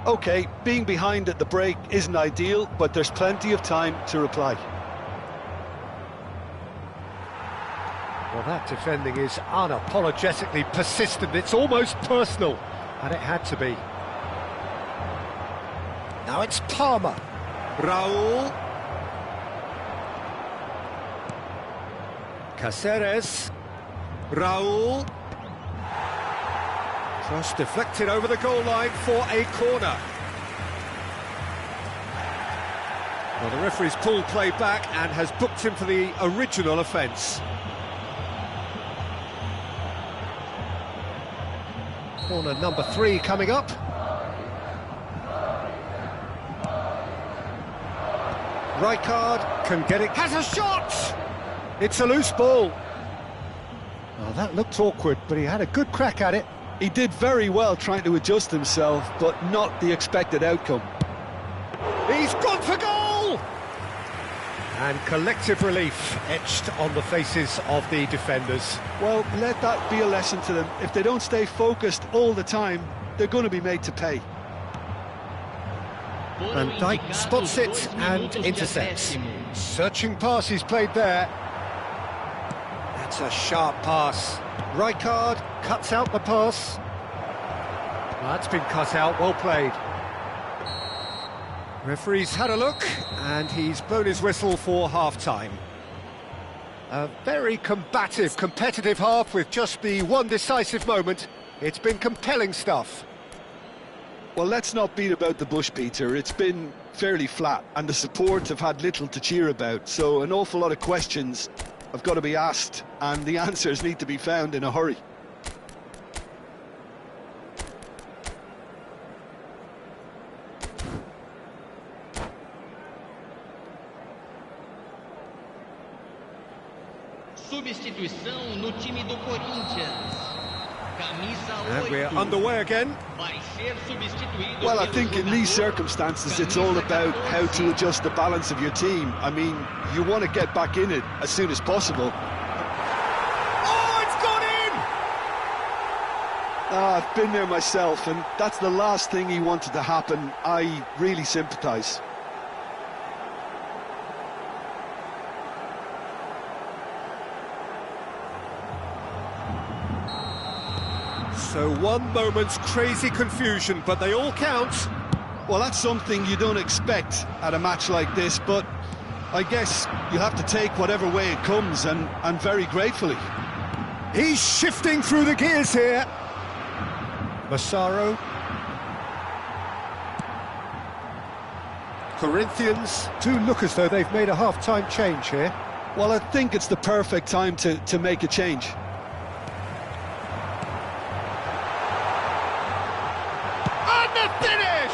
OK, being behind at the break isn't ideal, but there's plenty of time to reply. Well, that defending is unapologetically persistent. It's almost personal, and it had to be. Now it's Palmer. Raul. Caceres. Raul. Cross deflected over the goal line for a corner. Well, the referee's pulled play back and has booked him for the original offence. Corner number 3 coming up. Rijkaard can get it. Has a shot! It's a loose ball. Oh, that looked awkward, but he had a good crack at it. He did very well trying to adjust himself, but not the expected outcome. He's gone for goal! And collective relief etched on the faces of the defenders. Well, let that be a lesson to them. If they don't stay focused all the time, they're going to be made to pay. Van Dijk spots it and intercepts. Searching pass he's played there. That's a sharp pass. Rijkaard cuts out the pass. Well, that's been cut out, well played. Referee's had a look, and he's blown his whistle for half-time. A very combative, competitive half with just the one decisive moment. It's been compelling stuff. Well, let's not beat about the bush, Peter. It's been fairly flat, and the support have had little to cheer about, so an awful lot of questions have got to be asked, and the answers need to be found in a hurry. Substituição no time do Corinthians. And we're underway again. Well, I think in these circumstances it's all about how to adjust the balance of your team. I mean, you want to get back in it as soon as possible. Oh, it's gone in! I've been there myself, and that's the last thing he wanted to happen. I really sympathise. So one moment's crazy confusion, but they all count. Well, that's something you don't expect at a match like this, but I guess you have to take whatever way it comes, and very gratefully. He's shifting through the gears here. Massaro. Corinthians do look as though they've made a half-time change here. Well, I think it's the perfect time to make a change. Finish!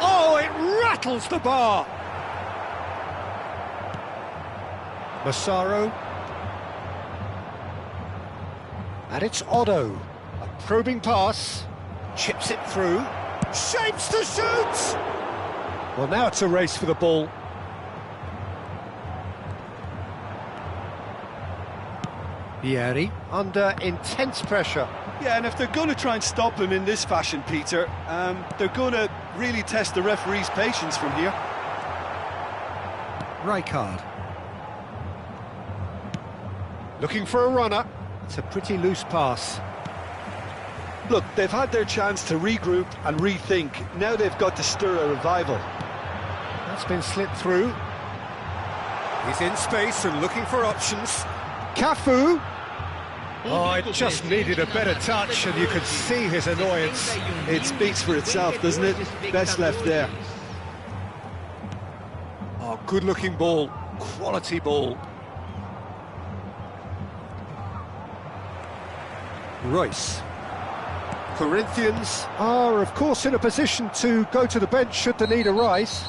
Oh, it rattles the bar. Massaro. And it's Otto. A probing pass. Chips it through. Shapes to shoot! Well, now it's a race for the ball. Vieri under intense pressure. Yeah, and if they're going to try and stop him in this fashion, Peter, they're going to really test the referee's patience from here. Rijkaard. Looking for a runner. It's a pretty loose pass. Look, they've had their chance to regroup and rethink. Now they've got to stir a revival. That's been slipped through. He's in space and looking for options. Cafu. Oh, it just needed a better touch, and you could see his annoyance. It speaks for itself, doesn't it? Best left there. Oh, good-looking ball. Quality ball. Royce. Corinthians are, of course, in a position to go to the bench should the need arise.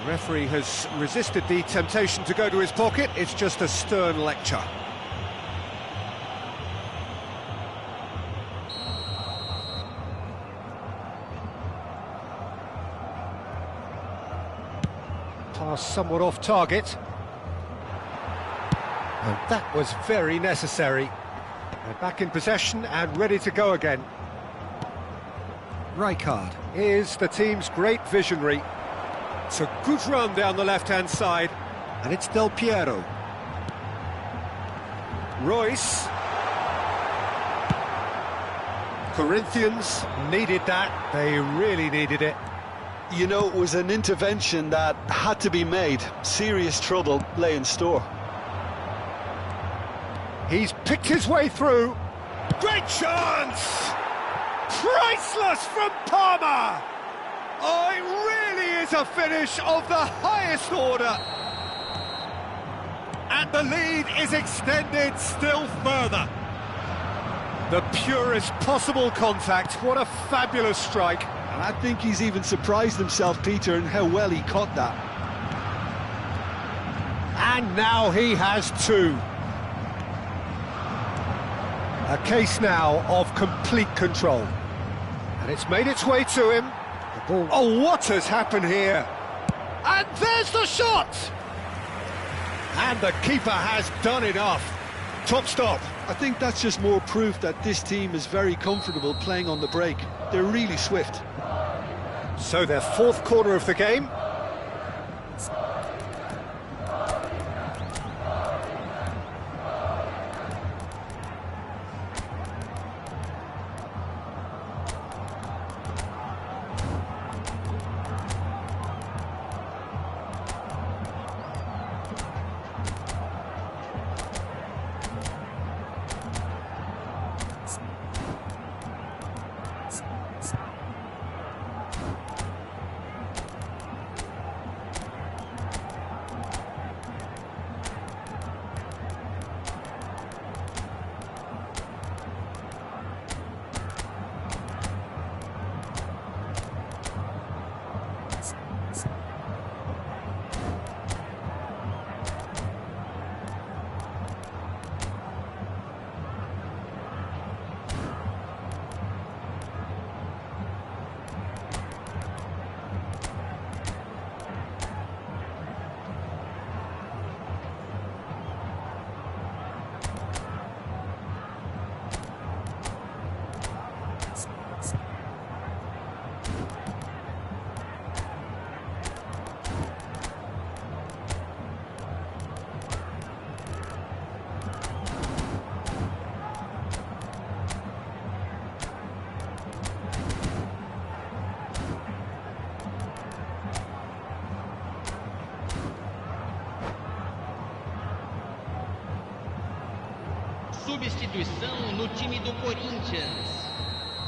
The referee has resisted the temptation to go to his pocket. It's just a stern lecture. Pass somewhat off target. And that was very necessary. They're back in possession and ready to go again. Rijkaard is the team's great visionary. It's a good run down the left-hand side. And it's Del Piero. Royce. Corinthians needed that. They really needed it. You know, it was an intervention that had to be made. Serious trouble lay in store. He's picked his way through. Great chance! Priceless from Parma! Oh, it really is a finish of the highest order. And the lead is extended still further. The purest possible contact. What a fabulous strike. And I think he's even surprised himself, Peter, in how well he caught that. And now he has two. A case now of complete control. And it's made its way to him. The ball. Oh, what has happened here? And there's the shot! And the keeper has done enough. Top stop. I think that's just more proof that this team is very comfortable playing on the break. They're really swift. So their fourth corner of the game. Substituição no time do Corinthians.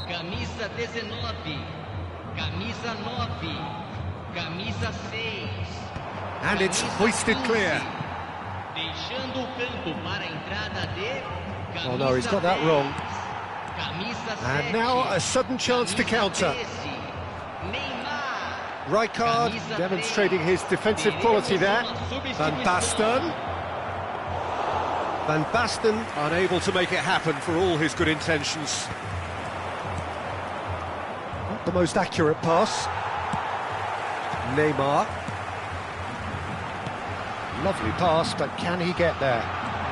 Camisa 19, camisa 9, camisa 6. And it's hoisted clear. Deixando o campo para a entrada de camisa Oh no, he's got that wrong. Camisa 7. And now a sudden chance to counter. Rijkaard demonstrating his defensive quality there. Van Basten. Van Basten unable to make it happen for all his good intentions. Not the most accurate pass. Neymar. Lovely pass, but can he get there?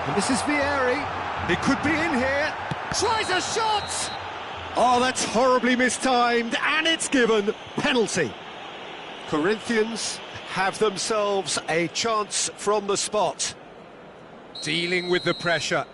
And this is Vieri. He could be in here. Tries a shot! Oh, that's horribly mistimed, and it's given. Penalty. Corinthians have themselves a chance from the spot. Dealing with the pressure.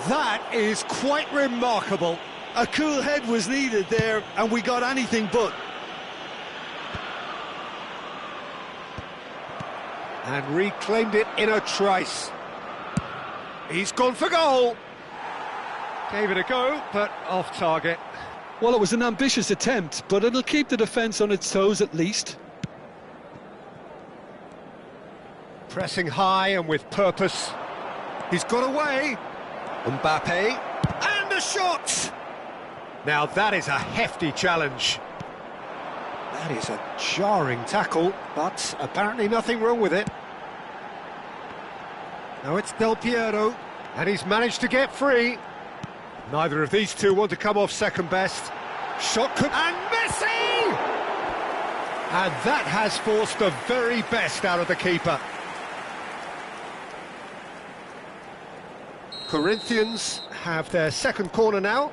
That is quite remarkable. A cool head was needed there, and we got anything but. And reclaimed it in a trice. He's gone for goal. Gave it a go, but off target. Well, it was an ambitious attempt, but it'll keep the defence on its toes at least. Pressing high and with purpose. He's got away. Mbappe. And a shot! Now that is a hefty challenge. That is a jarring tackle, but apparently nothing wrong with it. Now it's Del Piero, and he's managed to get free. Neither of these two want to come off second best. Shot could... And Messi! And that has forced the very best out of the keeper. Corinthians have their second corner now.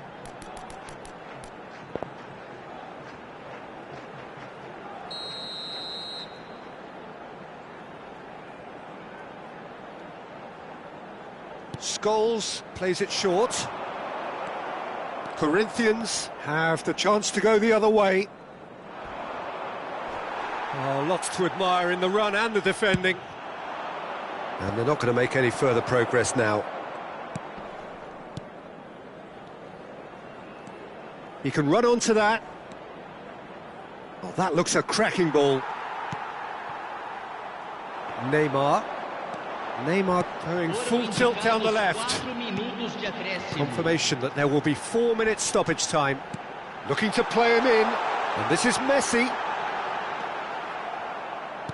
Scholes plays it short. Corinthians have the chance to go the other way. Oh, lots to admire in the run and the defending. And they're not going to make any further progress now. He can run onto that. Oh, that looks a cracking ball. Neymar going full tilt down the left. Confirmation that there will be 4 minutes stoppage time. Looking to play him in. And this is Messi.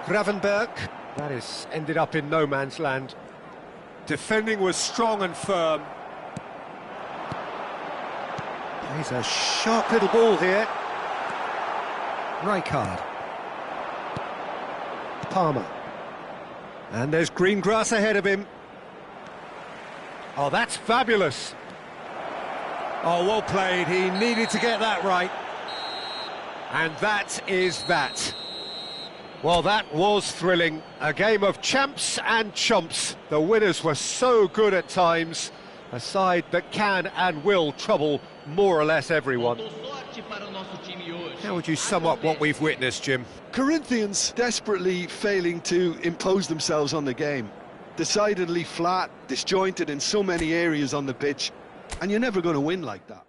Gravenberg. That is ended up in no man's land. Defending was strong and firm. He's a sharp little ball here. Rijkaard. Palmer. And there's green grass ahead of him. Oh, that's fabulous. Oh, well played. He needed to get that right. And that is that. Well, that was thrilling. A game of champs and chumps. The winners were so good at times. A side that can and will trouble more or less everyone. How would you sum up what we've witnessed, Jim? Corinthians desperately failing to impose themselves on the game. Decidedly flat, disjointed in so many areas on the pitch, and you're never going to win like that.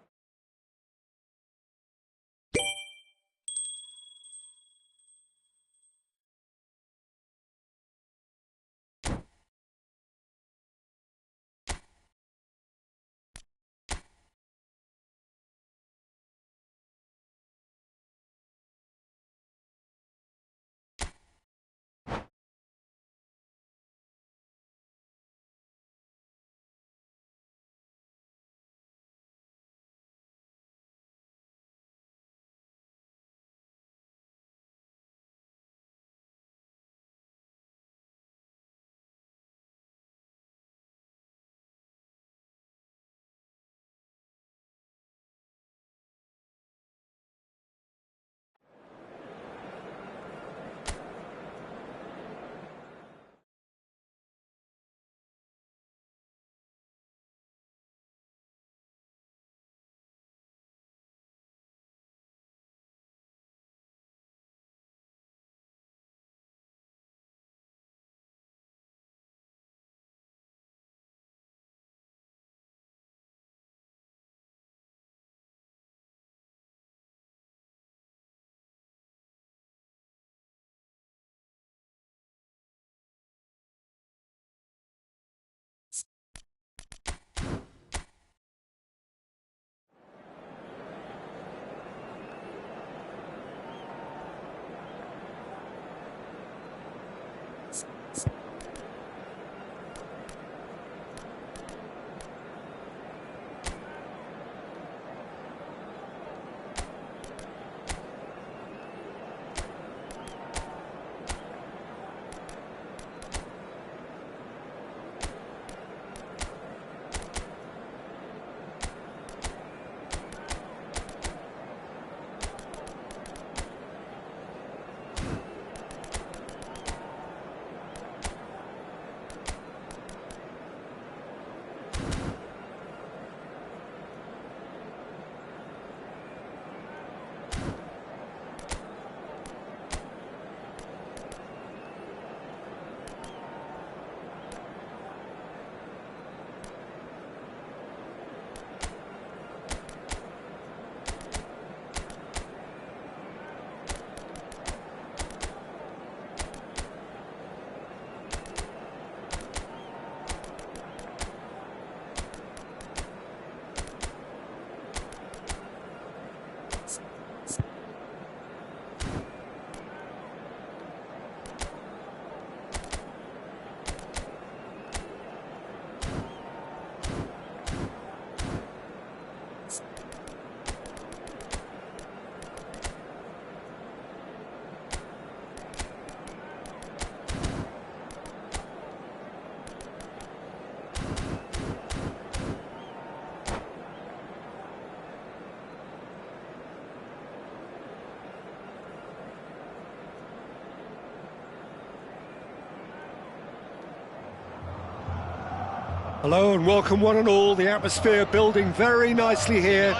Hello and welcome one and all. The atmosphere building very nicely here.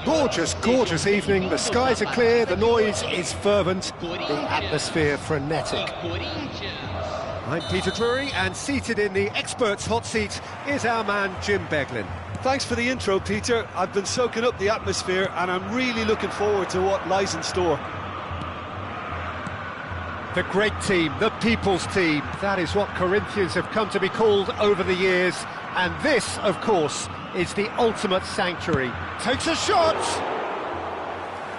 Gorgeous, gorgeous evening. The skies are clear, the noise is fervent, the atmosphere frenetic. I'm Peter Drury, and seated in the experts' hot seat is our man Jim Beglin. Thanks for the intro, Peter. I've been soaking up the atmosphere and I'm really looking forward to what lies in store. The great team, the people's team, that is what Corinthians have come to be called over the years. And this, of course, is the ultimate sanctuary. Takes a shot!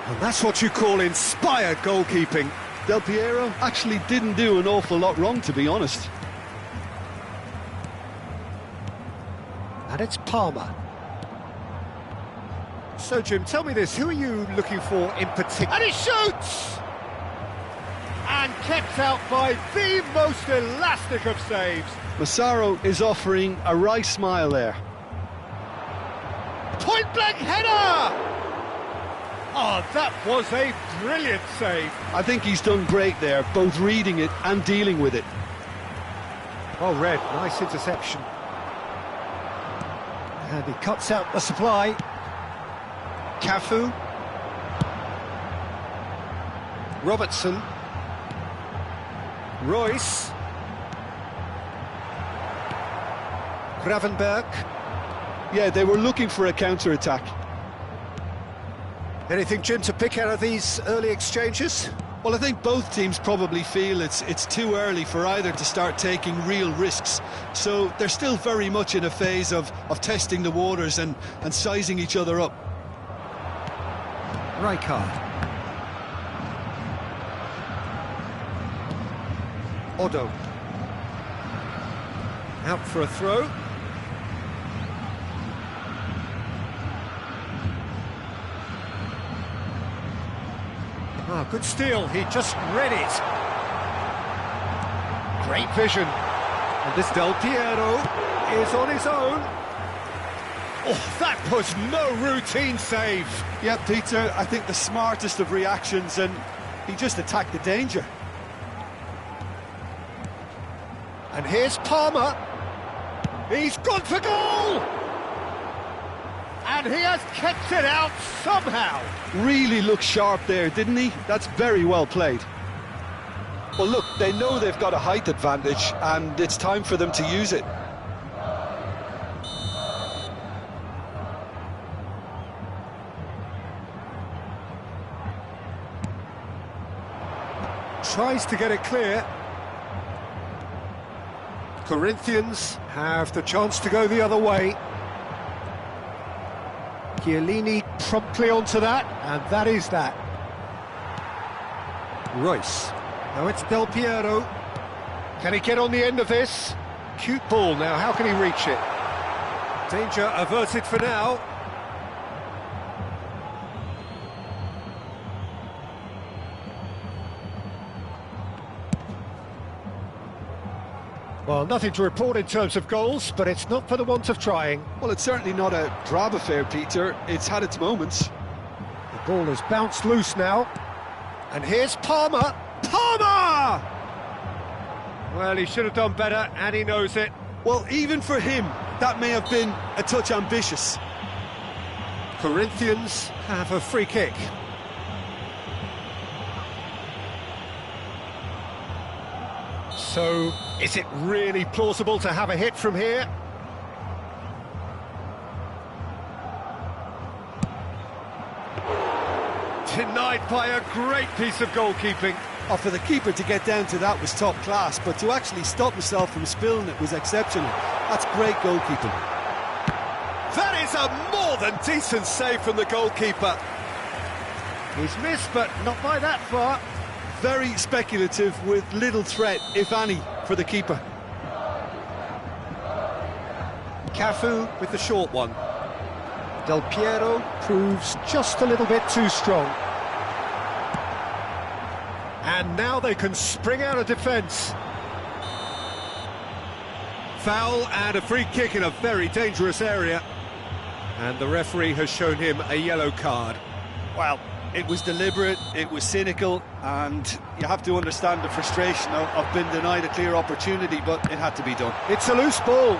And that's what you call inspired goalkeeping. Del Piero actually didn't do an awful lot wrong, to be honest. And it's Palmer. So, Jim, tell me this, who are you looking for in particular? And he shoots! And kept out by the most elastic of saves. Massaro is offering a wry smile there. Point-blank header! Oh, that was a brilliant save. I think he's done great there, both reading it and dealing with it. Well read, nice interception. And he cuts out the supply. Cafu. Robertson. Royce. Gravenberg. Yeah, they were looking for a counter-attack. Anything, Jim, to pick out of these early exchanges? Well, I think both teams probably feel it's too early for either to start taking real risks. So they're still very much in a phase of testing the waters and sizing each other up. Rijkaard. Otto. Out for a throw. Ah, good steal, he just read it. Great vision. And this Del Piero is on his own. Oh, that was no routine save. Yeah, Peter, I think the smartest of reactions, and he just attacked the danger. And here's Palmer. He's gone for goal! And he has kept it out somehow. Really looked sharp there, didn't he? That's very well played. Well, look, they know they've got a height advantage, and it's time for them to use it. Tries to get it clear. Corinthians have the chance to go the other way. Chiellini promptly onto that, and that is that. Royce. Now it's Del Piero. Can he get on the end of this? Cute ball now, how can he reach it? Danger averted for now. Well, nothing to report in terms of goals, but it's not for the want of trying. Well, it's certainly not a drab affair, Peter. It's had its moments. The ball has bounced loose now. And here's Palmer. Palmer! Well, he should have done better, and he knows it. Well, even for him, that may have been a touch ambitious. Corinthians have a free kick. So, is it really plausible to have a hit from here? Denied by a great piece of goalkeeping. Oh, for the keeper to get down to that was top class, but to actually stop himself from spilling it was exceptional. That's great goalkeeping. That is a more than decent save from the goalkeeper. He's missed, but not by that far. Very speculative with little threat, if any, for the keeper. Cafu with the short one. Del Piero proves just a little bit too strong. And now they can spring out of defence. Foul and a free kick in a very dangerous area. And the referee has shown him a yellow card. Well, it was deliberate, it was cynical, and you have to understand the frustration of being denied a clear opportunity, but it had to be done. It's a loose ball.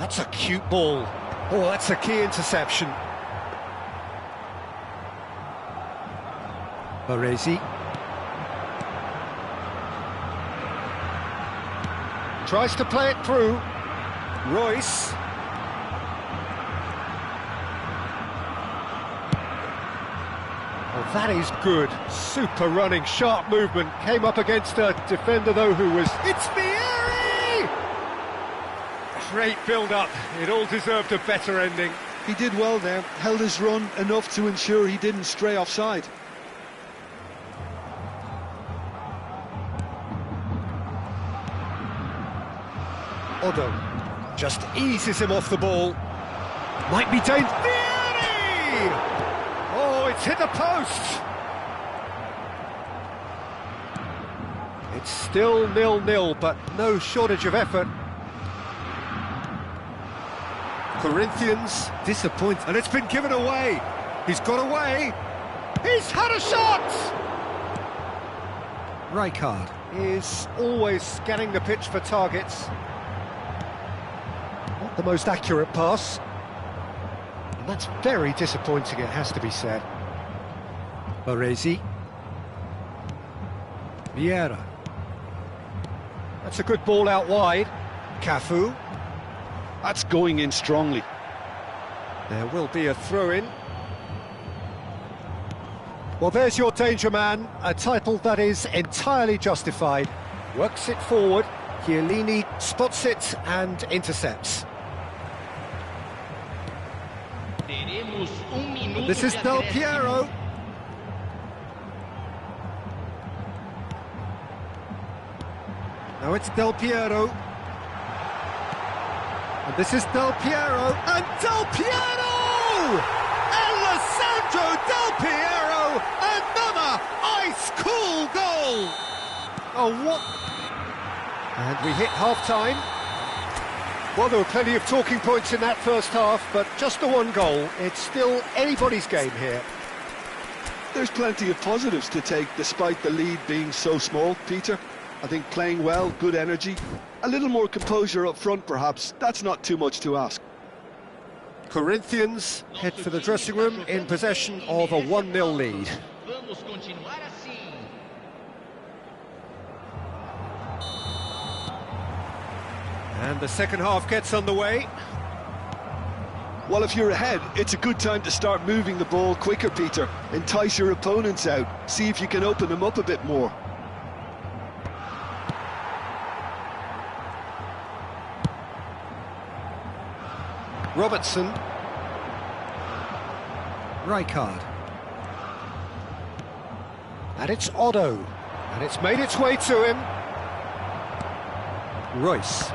That's a cute ball. Oh, that's a key interception. Baresi. Tries to play it through. Royce. Oh, that is good. Super running, sharp movement. Came up against a defender, though, who was... It's Vieri! Great build-up. It all deserved a better ending. He did well there, held his run enough to ensure he didn't stray offside. Odo just eases him off the ball. Might be dangerous. Vieri! Oh, it's hit the post. It's still 0-0, but no shortage of effort. Corinthians disappointed, and it's been given away. He's got away. He's had a shot. Rijkaard is always scanning the pitch for targets. Not the most accurate pass. And that's very disappointing, it has to be said. Baresi. Vieira. That's a good ball out wide. Cafu. That's going in strongly. There will be a throw-in. Well, there's your danger man, a title that is entirely justified. Works it forward, Chiellini spots it and intercepts. And this is Del Piero. Now it's Del Piero. And this is Del Piero. And Del Piero! Alessandro Del Piero! Another ice-cool goal! Oh, what? And we hit half-time. Well, there were plenty of talking points in that first half, but just the one goal. It's still anybody's game here. There's plenty of positives to take despite the lead being so small, Peter. I think playing well, good energy, a little more composure up front perhaps, that's not too much to ask. Corinthians head for the dressing room in possession of a 1-0 lead. And the second half gets underway. Well, if you're ahead, it's a good time to start moving the ball quicker, Peter. Entice your opponents out, see if you can open them up a bit more. Robertson. Rijkaard. And it's Otto. And it's made its way to him. Royce.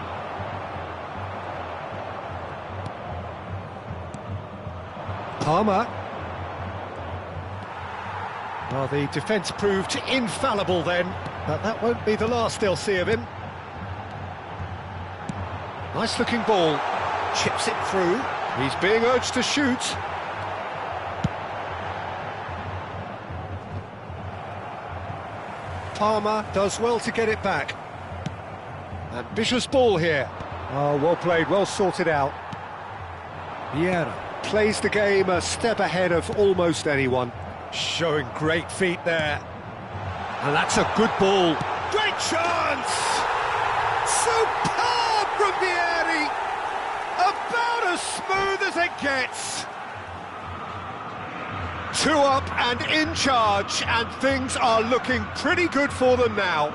Palmer. Well, the defence proved infallible then, but that won't be the last they'll see of him. Nice looking ball. Chips it through. He's being urged to shoot. Palmer does well to get it back. Ambitious ball here. Oh, well played, well sorted out. Vieira plays the game a step ahead of almost anyone. Showing great feet there. And that's a good ball. Great chance! Superb from Vieri! About as smooth as it gets. 2 up and in charge, and things are looking pretty good for them now.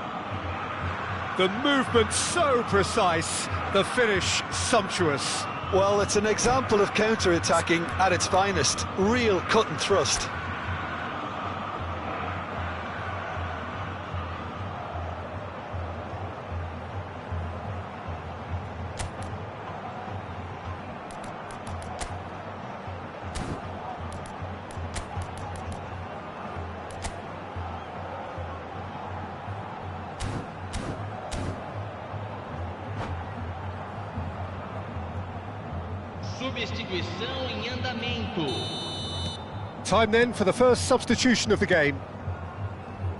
The movement so precise, the finish sumptuous. Well, it's an example of counter-attacking at its finest. Real cut and thrust. Substituição em andamento. Time then for the first substitution of the game.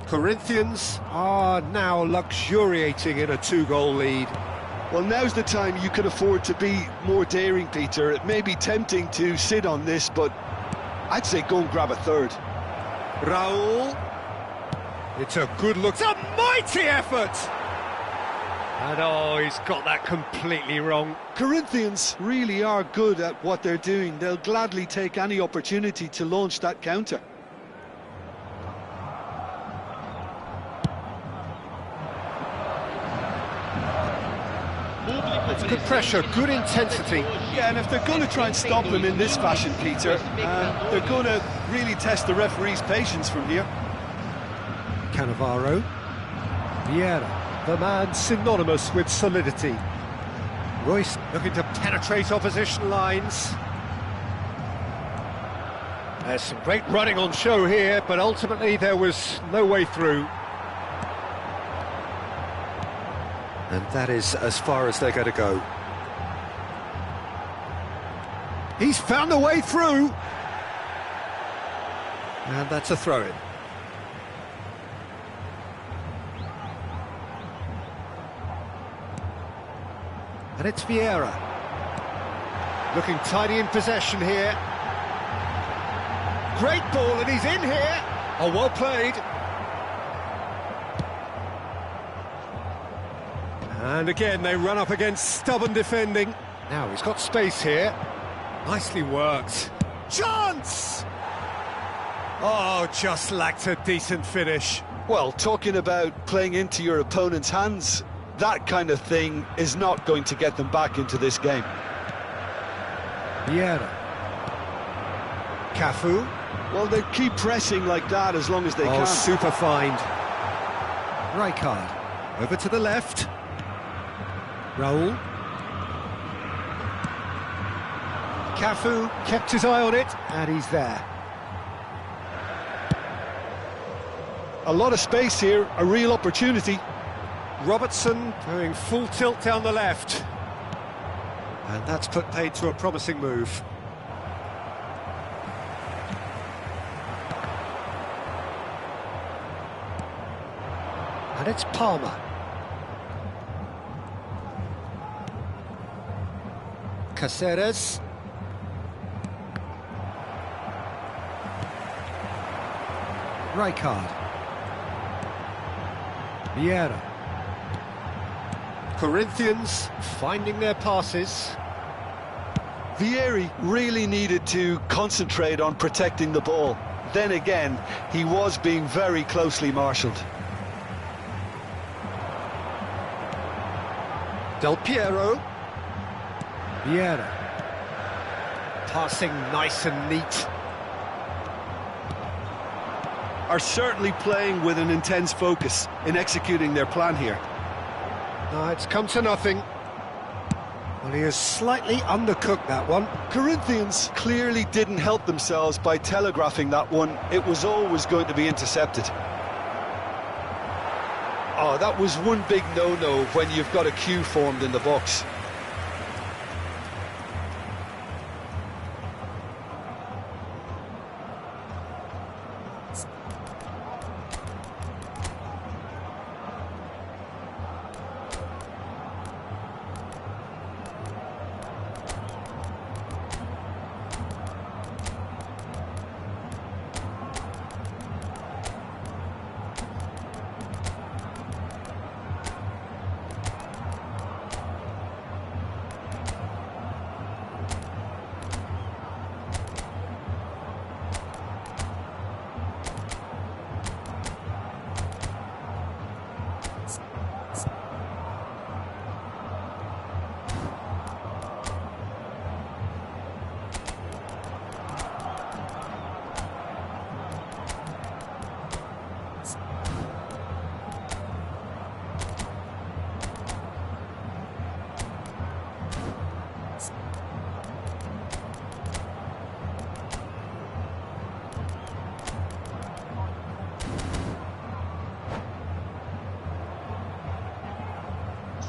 Corinthians are now luxuriating in a 2-goal lead. Well, now's the time you can afford to be more daring, Peter. It may be tempting to sit on this, but I'd say go and grab a third. Raul. It's a good look. It's a mighty effort! And oh, he's got that completely wrong. Corinthians really are good at what they're doing. They'll gladly take any opportunity to launch that counter. It's good pressure, good intensity. Yeah, and if they're going to try and stop them in this fashion, Peter, they're going to really test the referee's patience from here. Cannavaro. Vieira, the man synonymous with solidity. Royce looking to penetrate opposition lines. There's some great running on show here, but ultimately there was no way through. And that is as far as they're going to go. He's found a way through. And that's a throw-in. And it's Vieira. Looking tidy in possession here. Great ball, and he's in here. Oh, well played. And again, they run up against stubborn defending. Now he's got space here. Nicely worked. Chance! Oh, just lacked a decent finish. Well, talking about playing into your opponent's hands, that kind of thing is not going to get them back into this game. Vieira. Cafu. Well, they keep pressing like that as long as they can. Oh, super find. Rijkaard. Over to the left. Raul. Cafu kept his eye on it, and he's there. A lot of space here, a real opportunity. Robertson going full tilt down the left. And that's put paid to a promising move. And it's Palmer. Caceres. Rijkaard. Vieira. Corinthians finding their passes. Vieri really needed to concentrate on protecting the ball. Then again, he was being very closely marshalled. Del Piero. Vieira. Passing nice and neat. Are certainly playing with an intense focus in executing their plan here. It's come to nothing. Well, he has slightly undercooked that one. Corinthians clearly didn't help themselves by telegraphing that one. It was always going to be intercepted. Oh, that was one big no-no when you've got a queue formed in the box.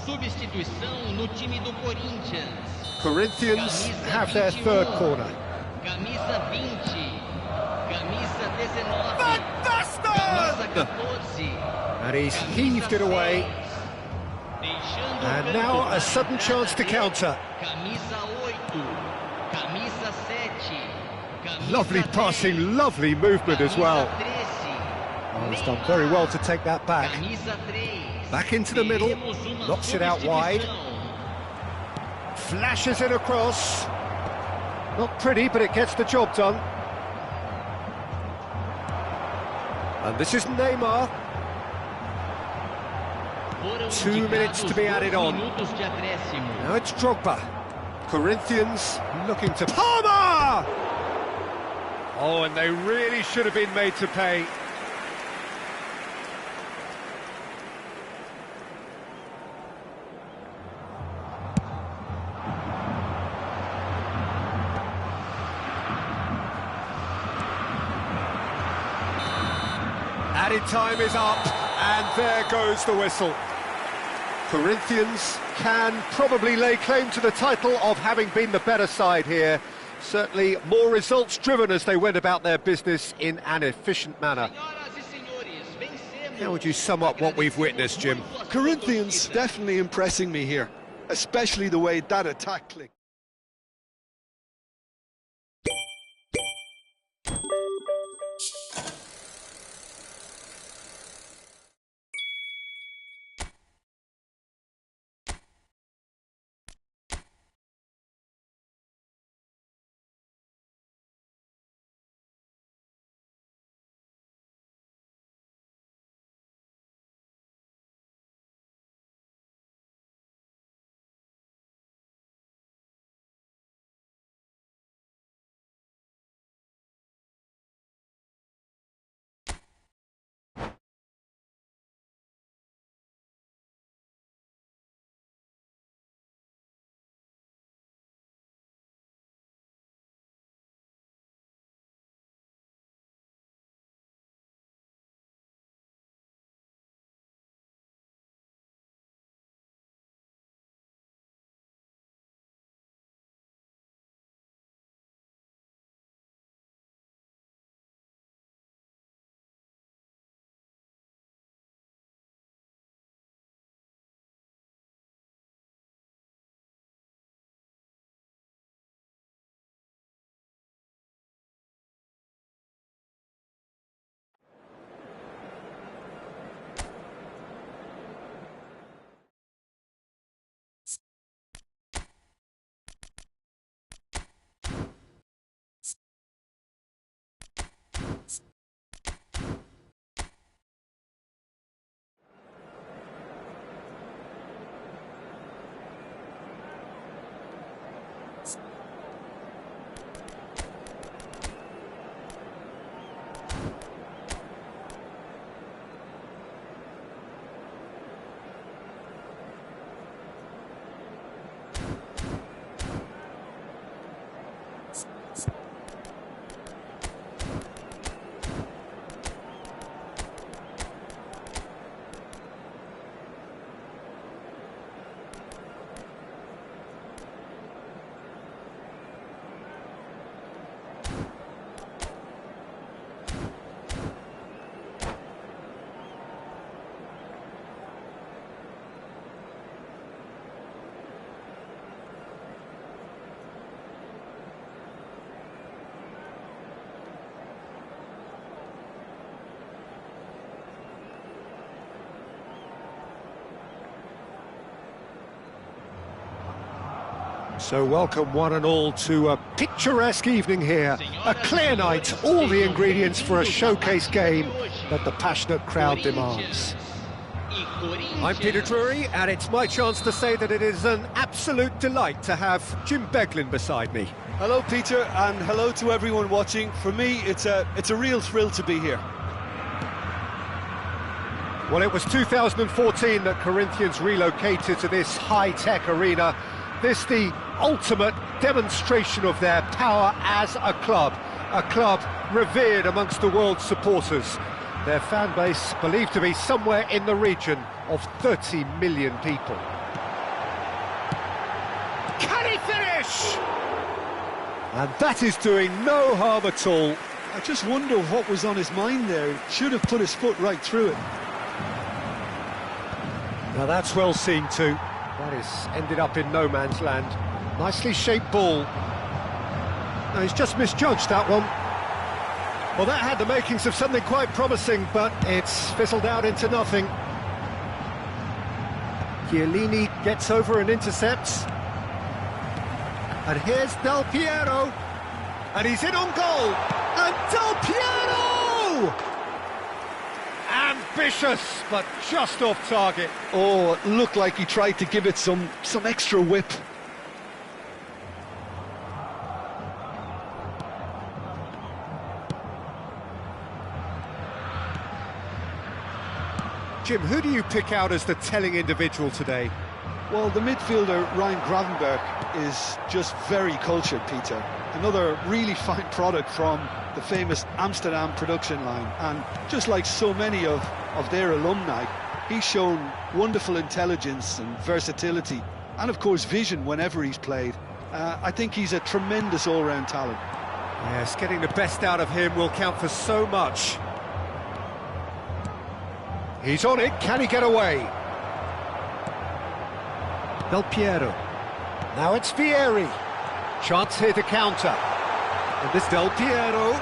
Substituição no time do Corinthians. Corinthians have their third corner. Camisa 20. Camisa 19. Fantastic! Camisa 14. And he's heaved it away. And now a sudden chance to counter. Lovely passing, lovely movement as well. Oh, he's done very well to take that back. Back into the middle, knocks it out wide. Flashes it across. Not pretty, but it gets the job done. And this is Neymar. 2 minutes to be added on. Now it's Drogba. Corinthians looking to Palmer! Oh, and they really should have been made to pay. Added time is up, and there goes the whistle. Corinthians can probably lay claim to the title of having been the better side here. Certainly more results-driven as they went about their business in an efficient manner. How would you sum up what we've witnessed, Jim? Corinthians definitely impressing me here, especially the way that attack clicked. So welcome one and all to a picturesque evening here. A clear night, all the ingredients for a showcase game that the passionate crowd demands. I'm Peter Drury, and it's my chance to say that it is an absolute delight to have Jim Beglin beside me. Hello, Peter, and hello to everyone watching. For me, it's a real thrill to be here. Well, it was 2014 that Corinthians relocated to this high-tech arena. This the ultimate demonstration of their power as a club revered amongst the world's supporters. Their fan base believed to be somewhere in the region of 30 million people. Can he finish? And that is doing no harm at all. I just wonder what was on his mind there. He should have put his foot right through it. Now that's well seen too. That is ended up in no man's land. Nicely shaped ball. No, he's just misjudged that one. Well, that had the makings of something quite promising, but it's fizzled out into nothing. Chiellini gets over and intercepts. And here's Del Piero. And he's in on goal. And Del Piero! Ambitious, but just off target. Oh, it looked like he tried to give it some extra whip. Jim, who do you pick out as the telling individual today? Well, the midfielder, Ryan Gravenberch, is just very cultured, Peter. Another really fine product from the famous Amsterdam production line. And just like so many of their alumni, he's shown wonderful intelligence and versatility, and of course vision whenever he's played. I think he's a tremendous all-round talent. Yes, getting the best out of him will count for so much. He's on it, can he get away? Del Piero. Now it's Vieri. Chance here to counter. And this Del Piero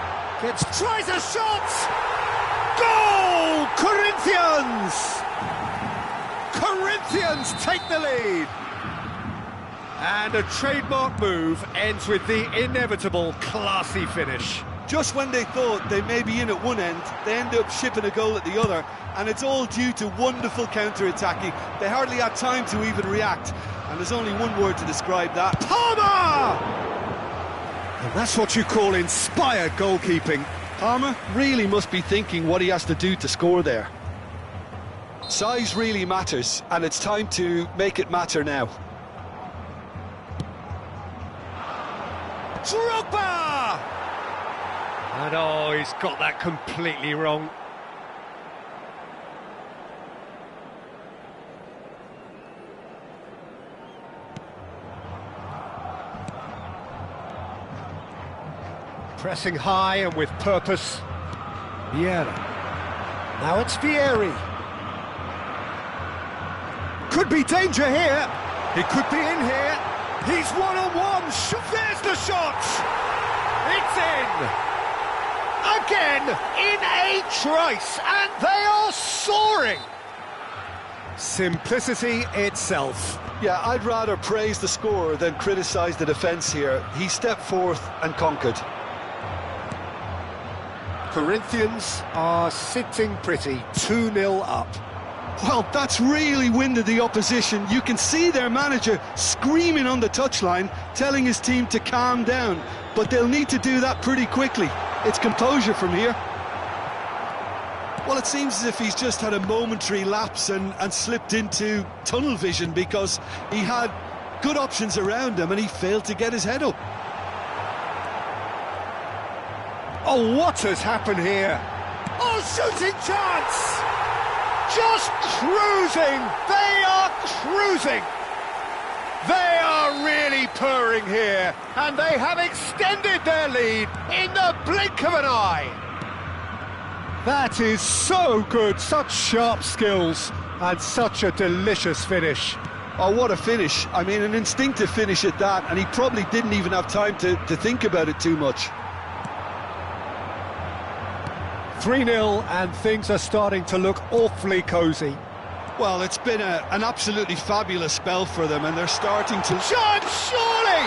tries a shot! Goal! Corinthians! Corinthians take the lead! And a trademark move ends with the inevitable classy finish. Just when they thought they may be in at one end, they end up shipping a goal at the other, and it's all due to wonderful counter-attacking. They hardly had time to even react, and there's only one word to describe that: Palmer! And that's what you call inspired goalkeeping. Palmer really must be thinking what he has to do to score there. Size really matters, and it's time to make it matter now. Drogba! And oh, he's got that completely wrong. Pressing high and with purpose. Vieira. Now it's Vieri. Could be danger here. He could be in here. He's one-on-one. There's the shot. It's in. Again, in a trice, and they are soaring. Simplicity itself. Yeah, I'd rather praise the scorer than criticise the defence here. He stepped forth and conquered. Corinthians are sitting pretty, 2-0 up. Well, that's really winded the opposition. You can see their manager screaming on the touchline, telling his team to calm down. But they'll need to do that pretty quickly. It's composure from here. Well, it seems as if he's just had a momentary lapse and slipped into tunnel vision, because he had good options around him and he failed to get his head up. Oh, what has happened here? Oh, shooting chance! Just cruising! They are cruising! They are really purring here, and they have extended their lead in the blink of an eye. That is so good, such sharp skills, and such a delicious finish. Oh, what a finish. I mean, an instinctive finish at that, and he probably didn't even have time to think about it too much. 3-0, and things are starting to look awfully cosy. Well, it's been an absolutely fabulous spell for them, and they're starting to... Chance, surely!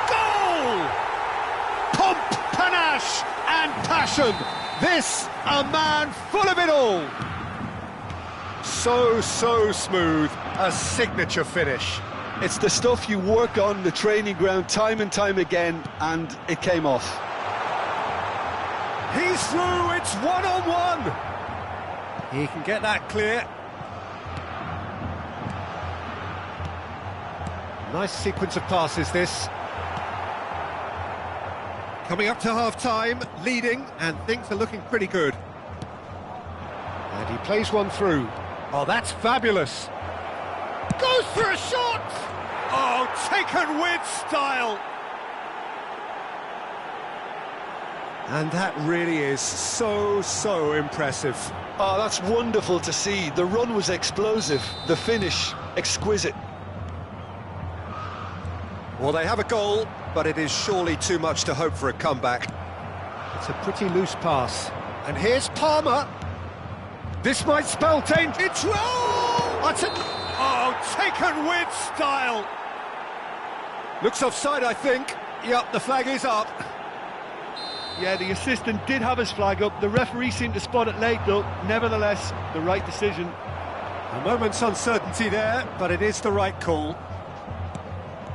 Goal! Pomp, panache, and passion. This, a man full of it all. So smooth, a signature finish. It's the stuff you work on the training ground time and time again, and it came off. He's through, it's one-on-one. He can get that clear. Nice sequence of passes, this. Coming up to half-time, leading, and things are looking pretty good. And he plays one through. Oh, that's fabulous. Goes for a shot! Oh, taken with style. And that really is so impressive. Oh, that's wonderful to see. The run was explosive, the finish exquisite. Well, they have a goal, but it is surely too much to hope for a comeback. It's a pretty loose pass. And here's Palmer. This might spell danger. It's taken with style. Looks offside, I think. Yep, the flag is up. Yeah, the assistant did have his flag up. The referee seemed to spot it late, though. Nevertheless, the right decision. A moment's uncertainty there, but it is the right call.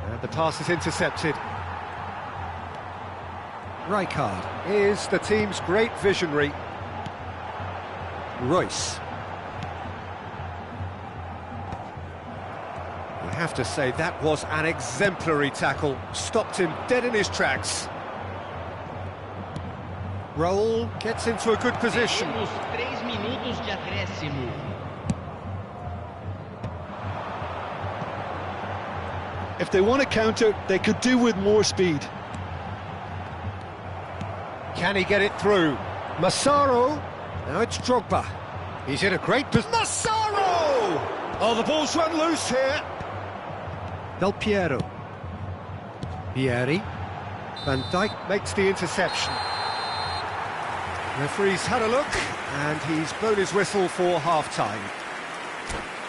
And the pass is intercepted. Rijkaard is the team's great visionary. Royce. I have to say, that was an exemplary tackle. Stopped him dead in his tracks. Raul gets into a good position. Temos 3 minutos de acréscimo. If they want to counter, they could do with more speed. Can he get it through? Massaro. Now it's Drogba. He's in a great position. Massaro! Oh, the ball's run loose here. Del Piero. Vieri. Van Dijk makes the interception. Referee's had a look, and he's blown his whistle for half-time.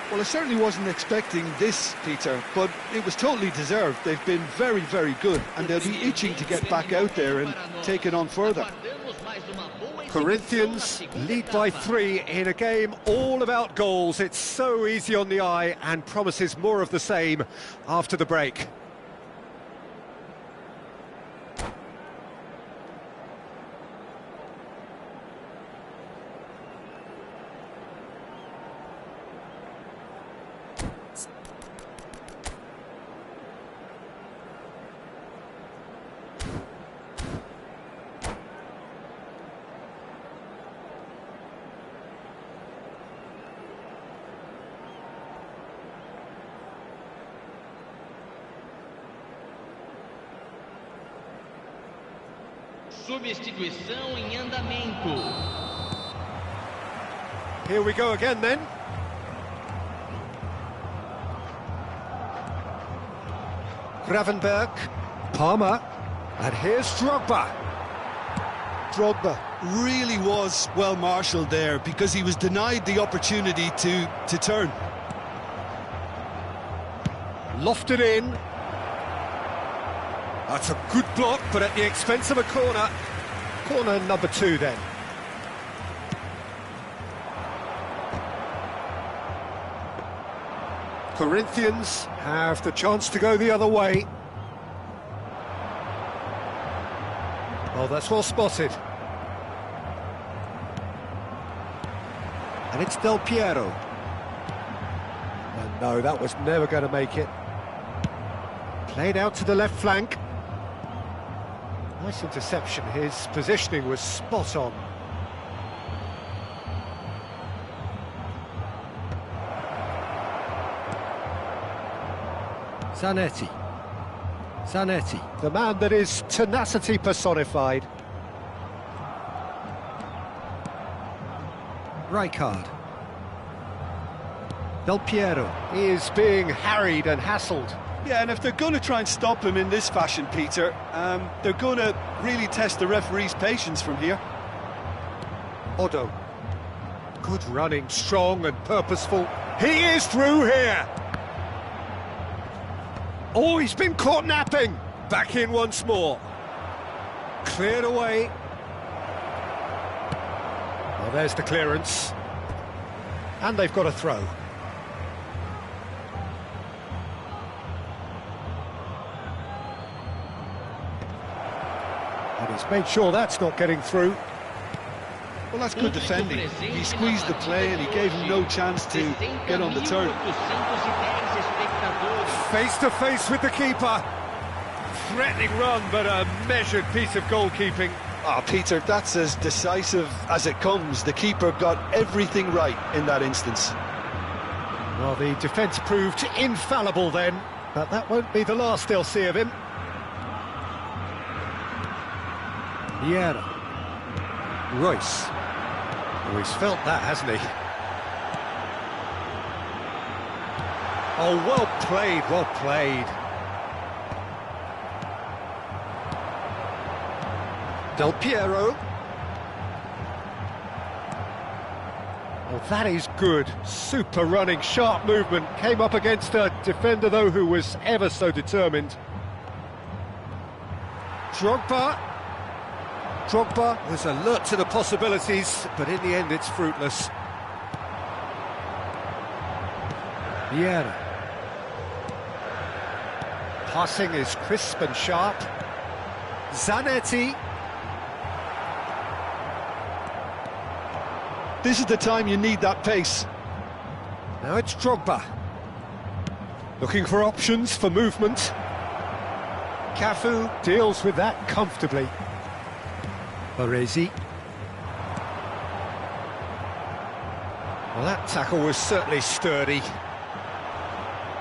Well, I certainly wasn't expecting this, Peter, but it was totally deserved. They've been very, very good, and they'll be itching to get back out there and take it on further. Corinthians lead by 3 in a game all about goals. It's so easy on the eye and promises more of the same after the break. Substituição em andamento. Here we go again then. Gravenberg, Palmer, and here's Drogba. Drogba really was well marshalled there because he was denied the opportunity to turn. Lofted in. That's a good block, but at the expense of a corner. Corner number 2 then. Corinthians have the chance to go the other way. Oh, that's well spotted. And it's Del Piero. And no, that was never going to make it. Played out to the left flank. Nice interception. His positioning was spot on. Zanetti. The man that is tenacity personified. Rijkaard. Del Piero is being harried and hassled. Yeah, and if they're going to try and stop him in this fashion, Peter, they're going to really test the referee's patience from here. Odo. Good running, strong and purposeful. He is through here. Oh, he's been caught napping. Back in once more. Cleared away. Well, there's the clearance. And they've got a throw. And he's made sure that's not getting through. Well, that's good defending. He squeezed the play and he gave him no chance to get on the turn. Face to face with the keeper. Threatening run, but a measured piece of goalkeeping. Ah, Peter, that's as decisive as it comes. The keeper got everything right in that instance. Well, the defence proved infallible then, but that won't be the last they'll see of him. Vieira. Royce. Oh, he's felt that, hasn't he? Oh, well played, well played. Del Piero. Oh, that is good. Super running, sharp movement. Came up against a defender, though, who was ever so determined. Drogba. Drogba was alert to the possibilities, but in the end it's fruitless. Vieira. Passing is crisp and sharp. Zanetti. This is the time you need that pace. Now it's Drogba. Looking for options for movement. Cafu deals with that comfortably. Baresi. Well, that tackle was certainly sturdy.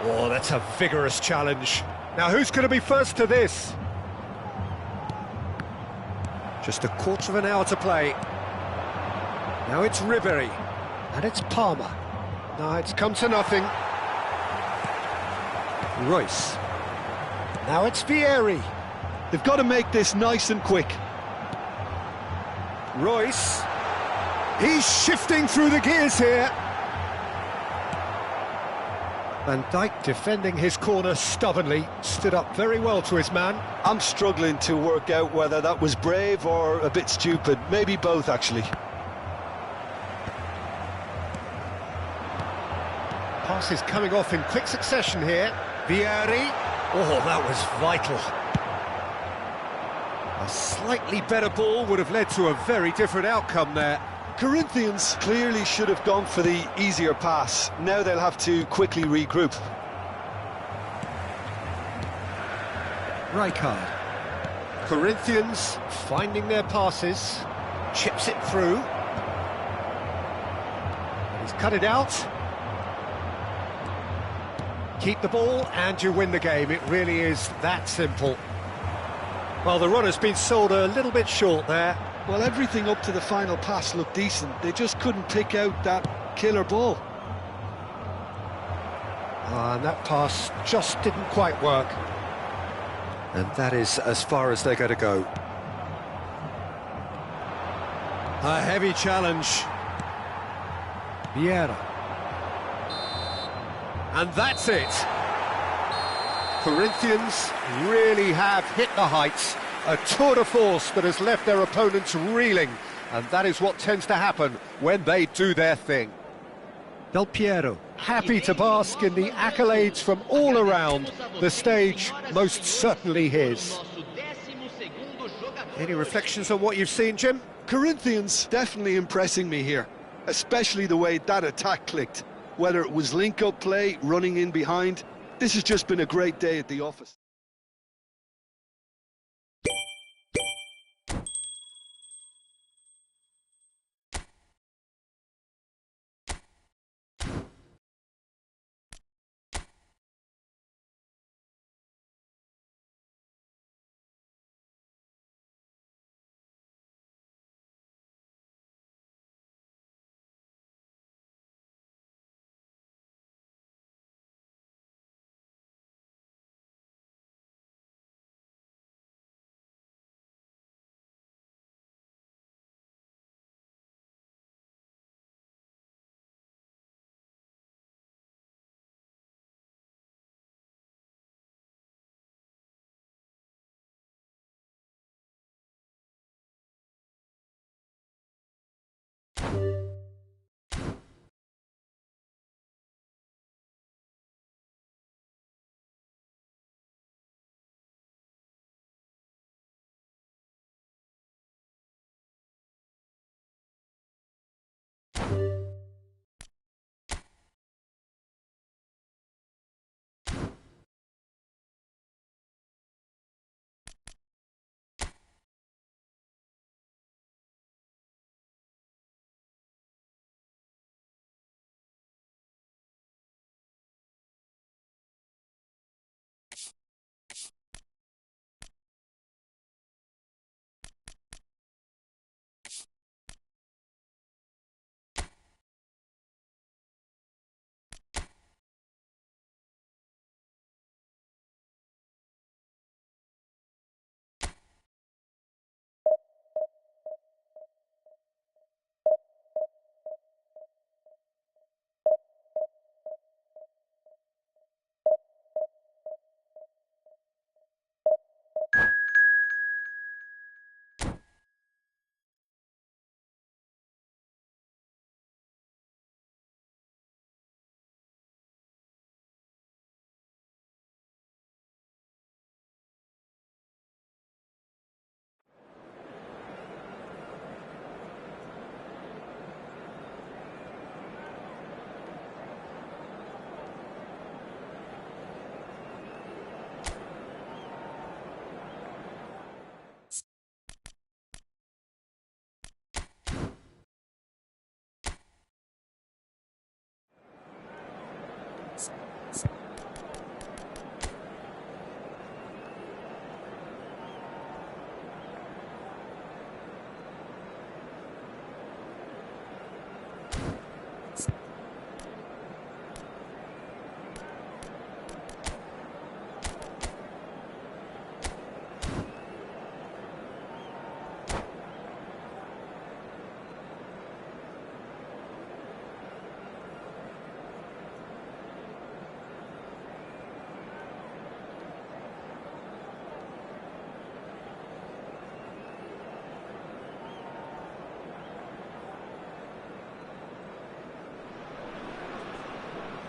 Oh, that's a vigorous challenge. Now, who's going to be first to this? Just a quarter of an hour to play. Now it's Ribery. And it's Palmer. No, it's come to nothing. Royce. Now it's Vieri. They've got to make this nice and quick. Royce. He's shifting through the gears here. Van Dijk defending his corner stubbornly, stood up very well to his man. I'm struggling to work out whether that was brave or a bit stupid. Maybe both, actually. Pass is coming off in quick succession here. Vieri. Oh, that was vital. A slightly better ball would have led to a very different outcome there. Corinthians clearly should have gone for the easier pass. Now they'll have to quickly regroup. Rijkaard. Corinthians finding their passes. Chips it through. He's cut it out. Keep the ball and you win the game. It really is that simple. Well, the run has been sold a little bit short there. Well, everything up to the final pass looked decent. They just couldn't pick out that killer ball. And that pass just didn't quite work. And that is as far as they're going to go. A heavy challenge. Vieira. And that's it. Corinthians really have hit the heights. A tour de force that has left their opponents reeling. And that is what tends to happen when they do their thing. Del Piero, happy to bask in the accolades from all around. The stage most certainly his. Any reflections on what you've seen, Jim? Corinthians definitely impressing me here, especially the way that attack clicked. Whether it was link-up play, running in behind, this has just been a great day at the office.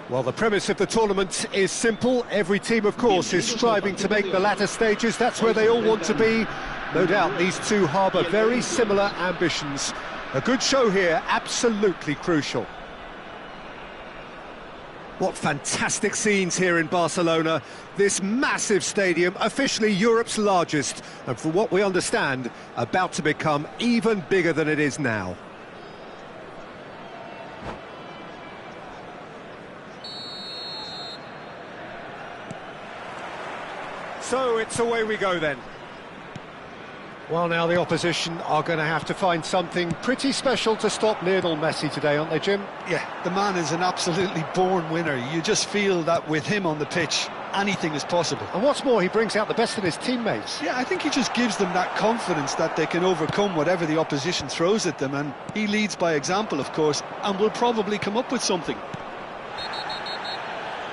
Well, the premise of the tournament is simple. Every team, of course, is striving to make the latter stages. That's where they all want to be. No doubt these two harbour very similar ambitions. A good show here, absolutely crucial. What fantastic scenes here in Barcelona. This massive stadium, officially Europe's largest, and from what we understand, about to become even bigger than it is now. So it's away we go then. Well, now the opposition are going to have to find something pretty special to stop Lionel Messi today, aren't they, Jim? Yeah, the man is an absolutely born winner. You just feel that with him on the pitch, anything is possible. And what's more, he brings out the best in his teammates. Yeah, I think he just gives them that confidence that they can overcome whatever the opposition throws at them, and he leads by example, of course, and will probably come up with something.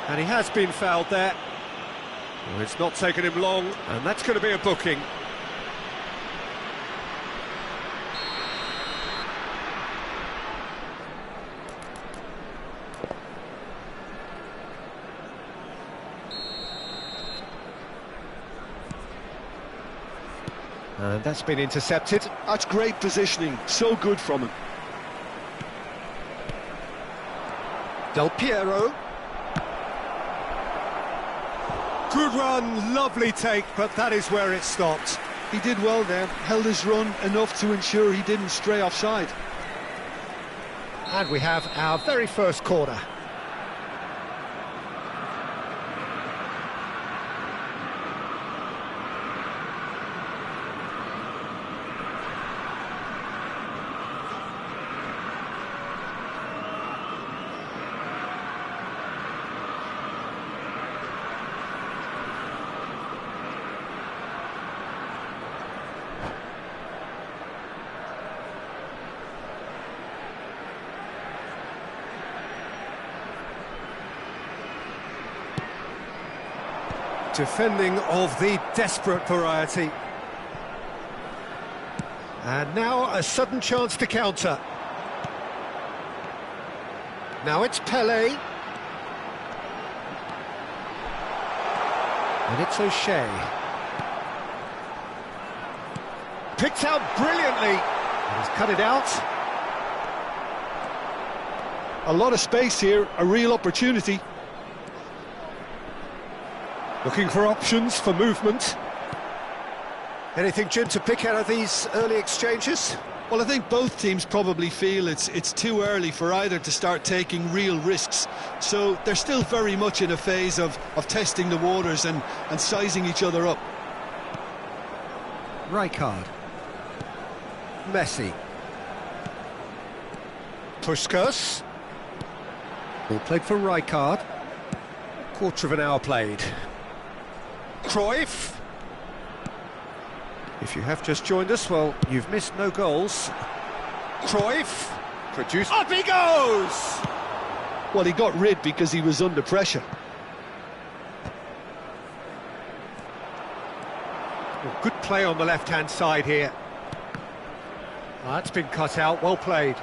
And he has been fouled there. Well, it's not taken him long, and that's going to be a booking. And that's been intercepted. That's great positioning, so good from him. Del Piero. Good run, lovely take, but that is where it stopped. He did well there, held his run enough to ensure he didn't stray offside. And we have our very first corner. Defending of the desperate variety. And now a sudden chance to counter. Now it's Pelé. And it's O'Shea. Picked out brilliantly. And he's cut it out. A lot of space here, a real opportunity. Looking for options for movement. Anything, Jim, to pick out of these early exchanges? Well, I think both teams probably feel it's too early for either to start taking real risks. So they're still very much in a phase of testing the waters and sizing each other up. Rijkaard. Messi. Puskas. Ball played for Rijkaard. Quarter of an hour played. Cruyff. If you have just joined us, well, you've missed no goals. Cruyff. Produced. Up he goes! Well, he got rid because he was under pressure. Well, good play on the left-hand side here. Oh, that's been cut out, well played.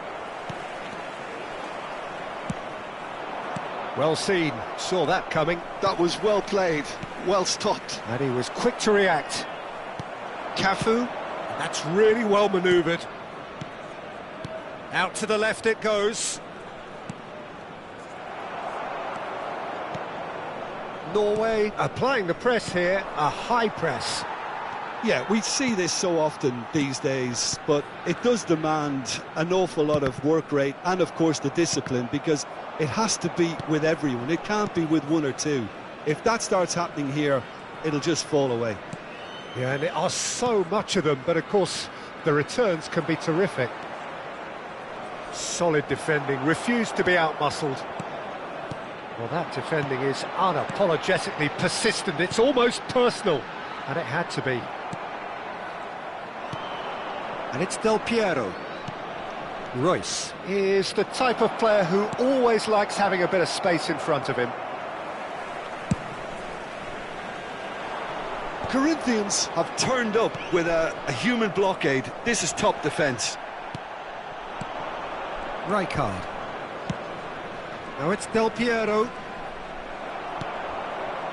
Well seen, saw that coming. That was well played, well stopped. And he was quick to react. Cafu, that's really well manoeuvred. Out to the left it goes. Norway applying the press here, a high press. Yeah, we see this so often these days, but it does demand an awful lot of work rate and, of course, the discipline, because it has to be with everyone. It can't be with one or two. If that starts happening here, it'll just fall away. Yeah, and there are so much of them, but of course the returns can be terrific. Solid defending, refused to be outmuscled. Well, that defending is unapologetically persistent. It's almost personal, and it had to be. And it's Del Piero. Royce is the type of player who always likes having a bit of space in front of him. Corinthians have turned up with a human blockade. This is top defence. Rijkaard. Now it's Del Piero.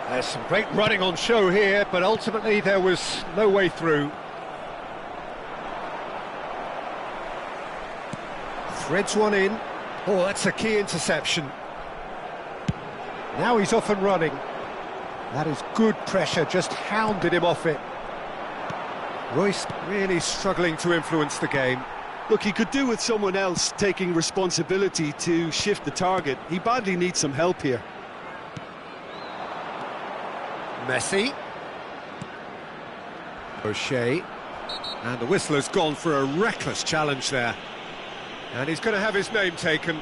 There's some great running on show here, but ultimately there was no way through. Threads one in. Oh, that's a key interception. Now he's off and running. That is good pressure, just hounded him off it. Royce really struggling to influence the game. Look, he could do with someone else taking responsibility to shift the target. He badly needs some help here. Messi. O'Shea. And the whistler's gone for a reckless challenge there. And he's going to have his name taken.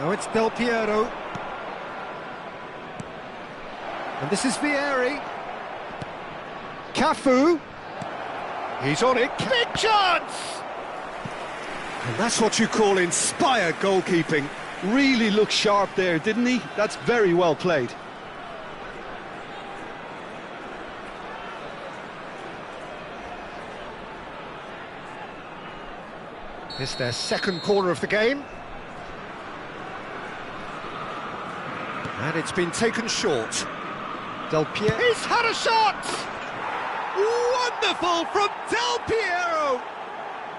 Now it's Del Piero. And this is Vieri. Cafu. He's on it. Big chance! And that's what you call inspired goalkeeping. Really looked sharp there, didn't he? That's very well played. It's their second corner of the game. And it's been taken short. Del Piero. He's had a shot! Wonderful from Del Piero!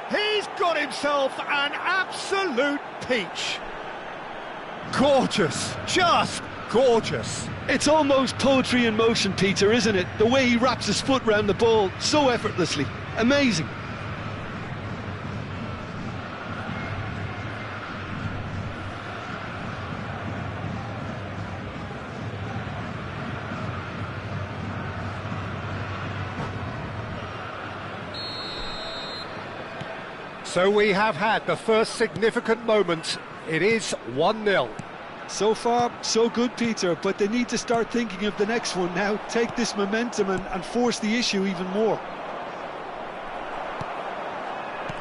He's got himself an absolute peach. Gorgeous, just gorgeous. It's almost poetry in motion, Peter, isn't it? The way he wraps his foot round the ball so effortlessly. Amazing. So we have had the first significant moment. It is 1-0. So far, so good, Peter, but they need to start thinking of the next one now. Take this momentum and force the issue even more.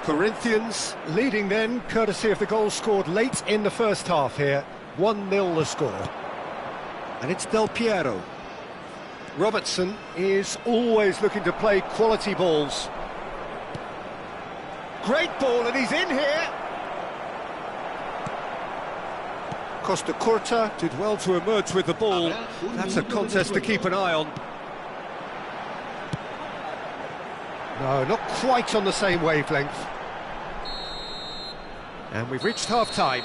Corinthians leading then, courtesy of the goal scored late in the first half here. 1-0 the score. And it's Del Piero. Robertson is always looking to play quality balls. Great ball, and he's in here. Costa Curta did well to emerge with the ball. That's a contest to keep an eye on. No, not quite on the same wavelength. And we've reached half-time.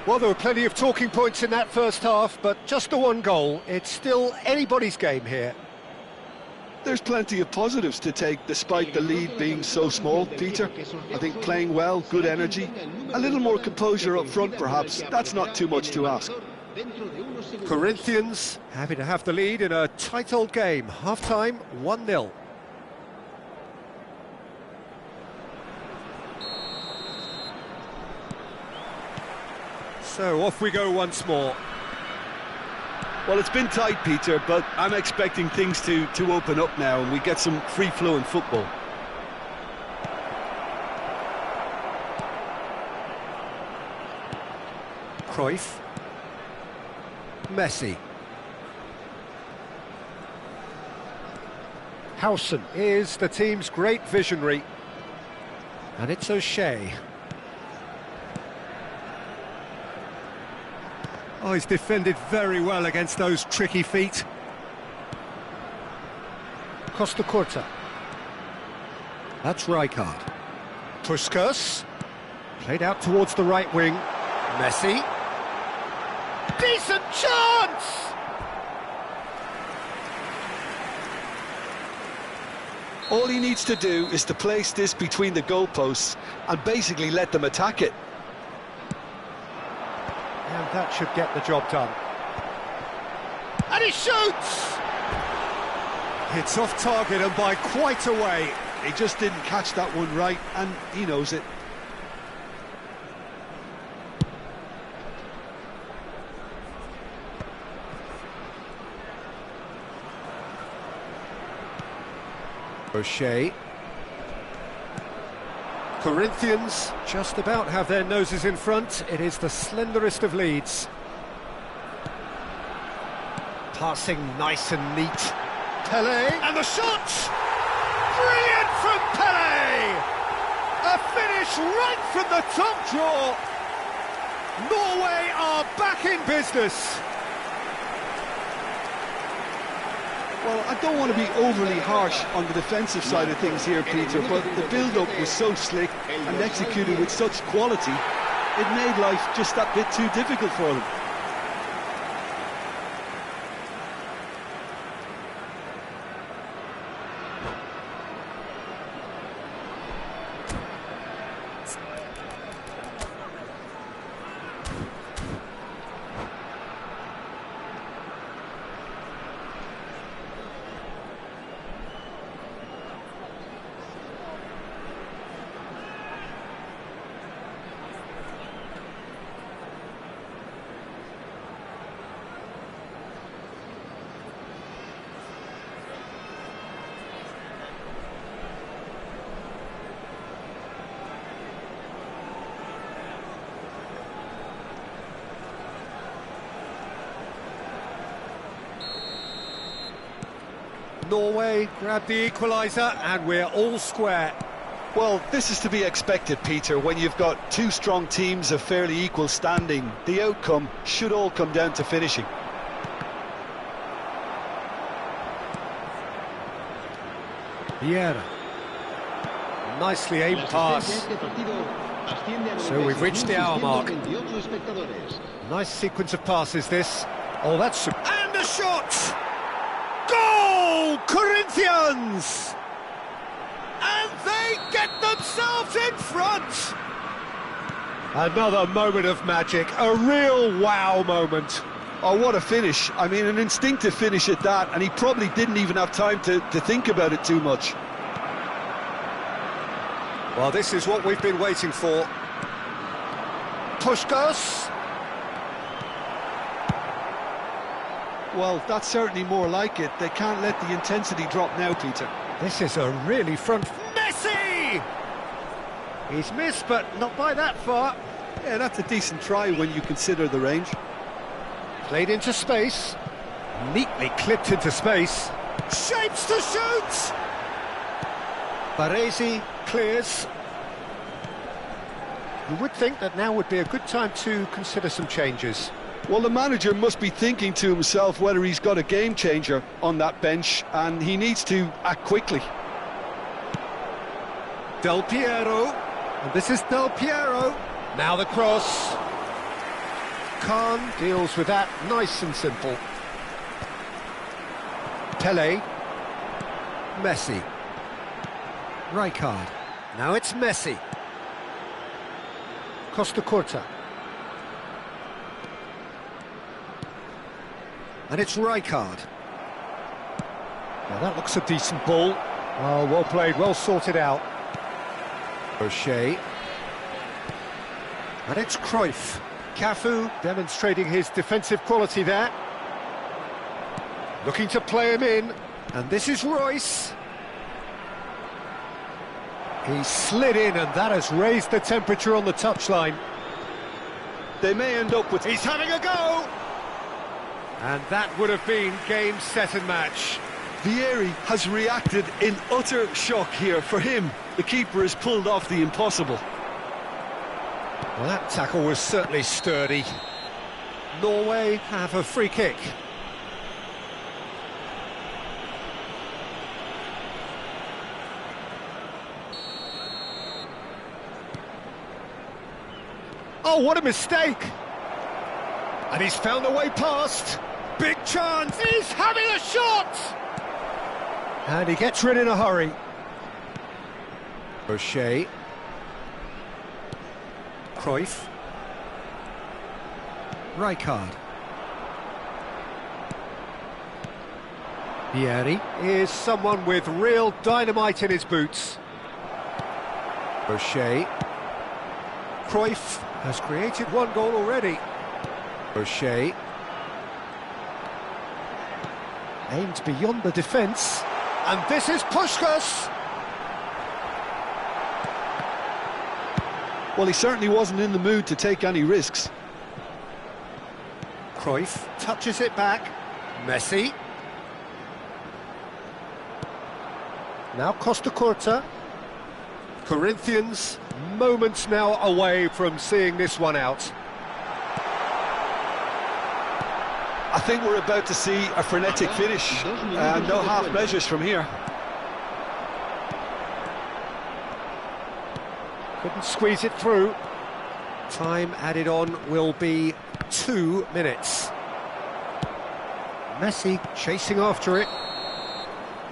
Well, there were plenty of talking points in that first half, but just the one goal. It's still anybody's game here. There's plenty of positives to take despite the lead being so small, Peter. I think playing well, good energy, a little more composure up front perhaps, that's not too much to ask. Corinthians happy to have the lead in a tight old game. Half-time, 1-0. So off we go once more. Well, it's been tight, Peter, but I'm expecting things to open up now and we get some free-flowing football. Cruyff. Messi. Howson is the team's great visionary. And it's O'Shea. Oh, he's defended very well against those tricky feet. Costa Curta. That's Rijkaard. Puskas. Played out towards the right wing. Messi. Decent chance! All he needs to do is to place this between the goalposts and basically let them attack it. And that should get the job done. And he shoots! It's off target and by quite a way. He just didn't catch that one right, and he knows it. O'Shea. Corinthians just about have their noses in front. It is the slenderest of leads. Passing nice and neat. Pelé, and the shot! Brilliant from Pelé! A finish right from the top draw. Norway are back in business. Well, I don't want to be overly harsh on the defensive side of things here, Peter, but the build-up was so slick and executed with such quality, it made life just that bit too difficult for them. Norway grab the equaliser and we're all square. Well, this is to be expected, Peter, when you've got two strong teams of fairly equal standing. The outcome should all come down to finishing. Vieira. Nicely aimed pass. So we've reached the hour mark. Nice sequence of passes this. Oh, that's... And a shot! Goal! Corinthians! And they get themselves in front! Another moment of magic, a real wow moment. Oh, what a finish. I mean, an instinctive finish at that, and he probably didn't even have time to think about it too much. Well, this is what we've been waiting for. Puskas. Well, that's certainly more like it. They can't let the intensity drop now, Peter. This is a really front... Messi! He's missed, but not by that far. Yeah, that's a decent try when you consider the range. Played into space. Neatly clipped into space. Shapes to shoot! Baresi clears. You would think that now would be a good time to consider some changes. Well, the manager must be thinking to himself whether he's got a game changer on that bench, and he needs to act quickly. Del Piero, and this is Del Piero. Now the cross. Khan deals with that nice and simple. Pelé. Messi. Rijkaard. Now it's Messi. Costa Curta. And it's Rijkaard. Now that looks a decent ball. Oh, well played, well sorted out. O'Shea. And it's Cruyff. Cafu demonstrating his defensive quality there. Looking to play him in. And this is Royce. He slid in and that has raised the temperature on the touchline. They may end up with... He's having a go! And that would have been game, set and match. Vieri has reacted in utter shock here. For him, the keeper has pulled off the impossible. Well, that tackle was certainly sturdy. Norway have a free kick. Oh, what a mistake! And he's found a way past. Big chance! He's having a shot! And he gets rid in a hurry. O'Shea. Cruyff. Rijkaard. Vieri is someone with real dynamite in his boots. O'Shea. Cruyff has created one goal already. O'Shea. Aimed beyond the defence. And this is Puskás! Well, he certainly wasn't in the mood to take any risks. Cruyff touches it back. Messi. Now Costa Curta. Corinthians moments now away from seeing this one out. I think we're about to see a frenetic finish, and no half measures from here. Couldn't squeeze it through. Time added on will be 2 minutes. Messi chasing after it.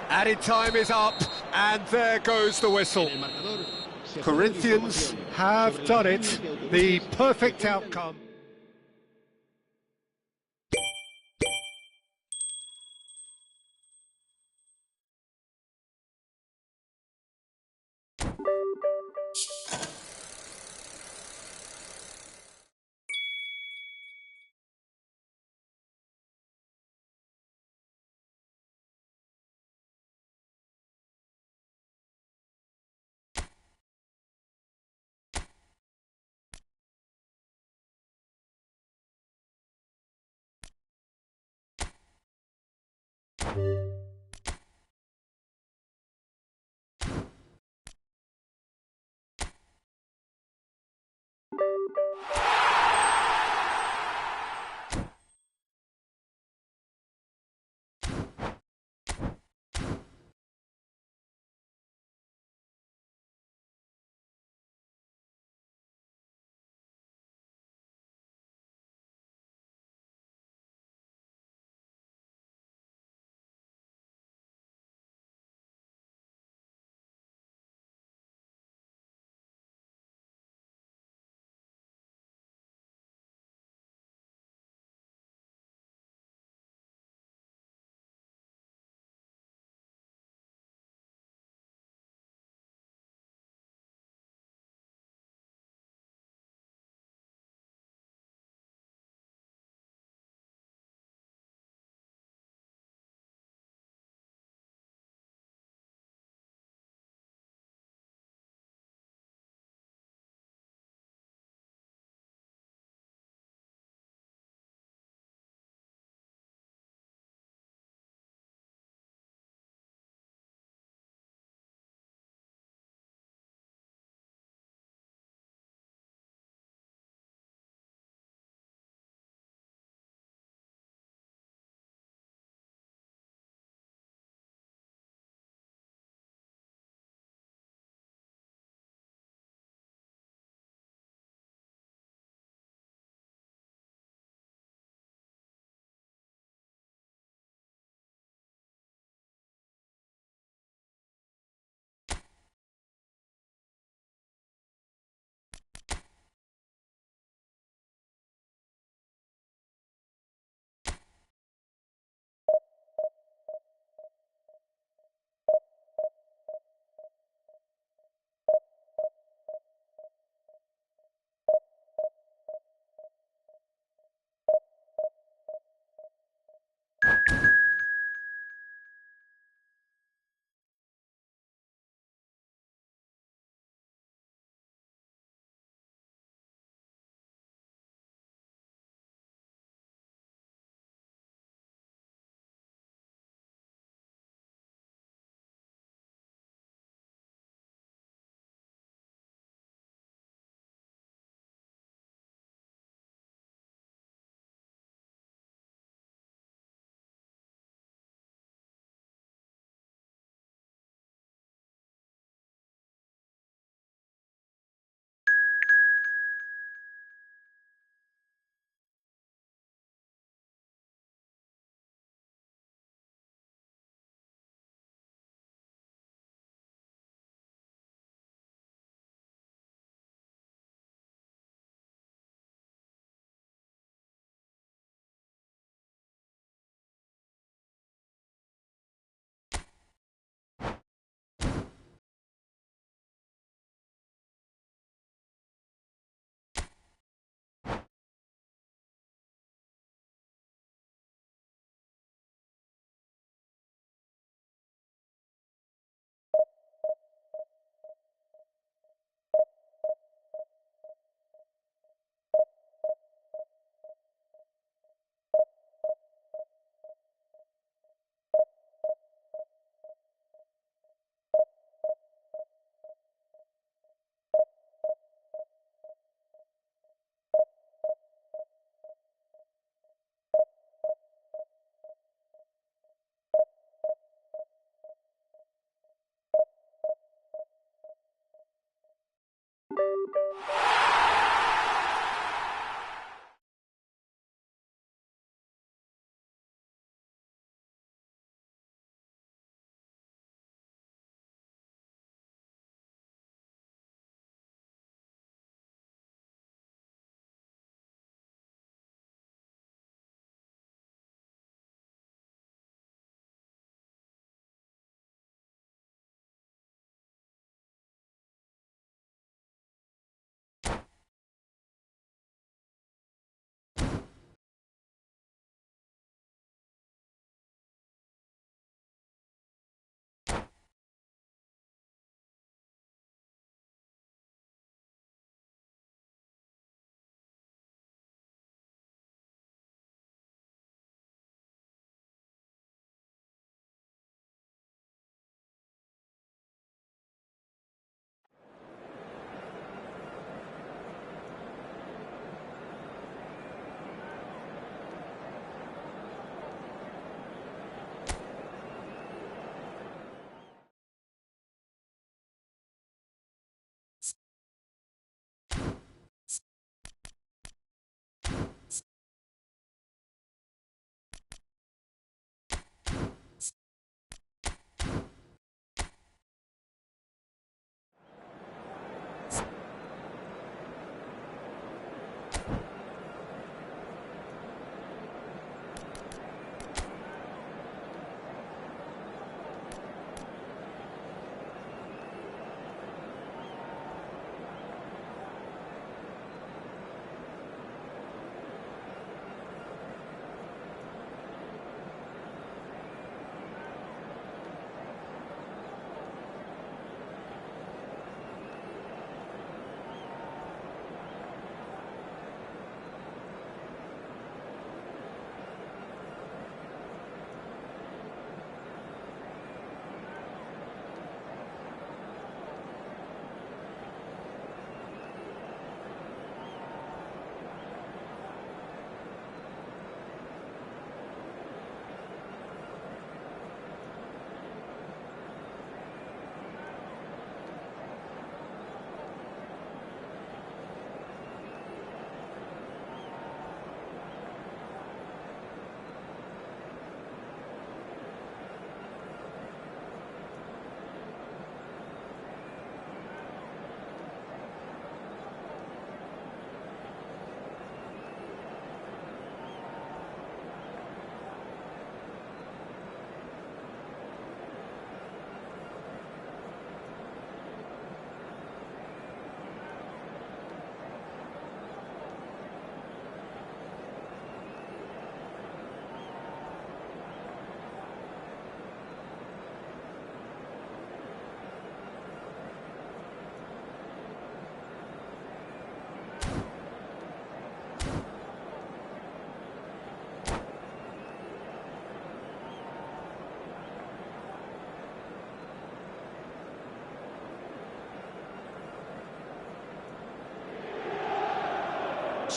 Added time is up, and there goes the whistle. Corinthians have done it. The perfect outcome.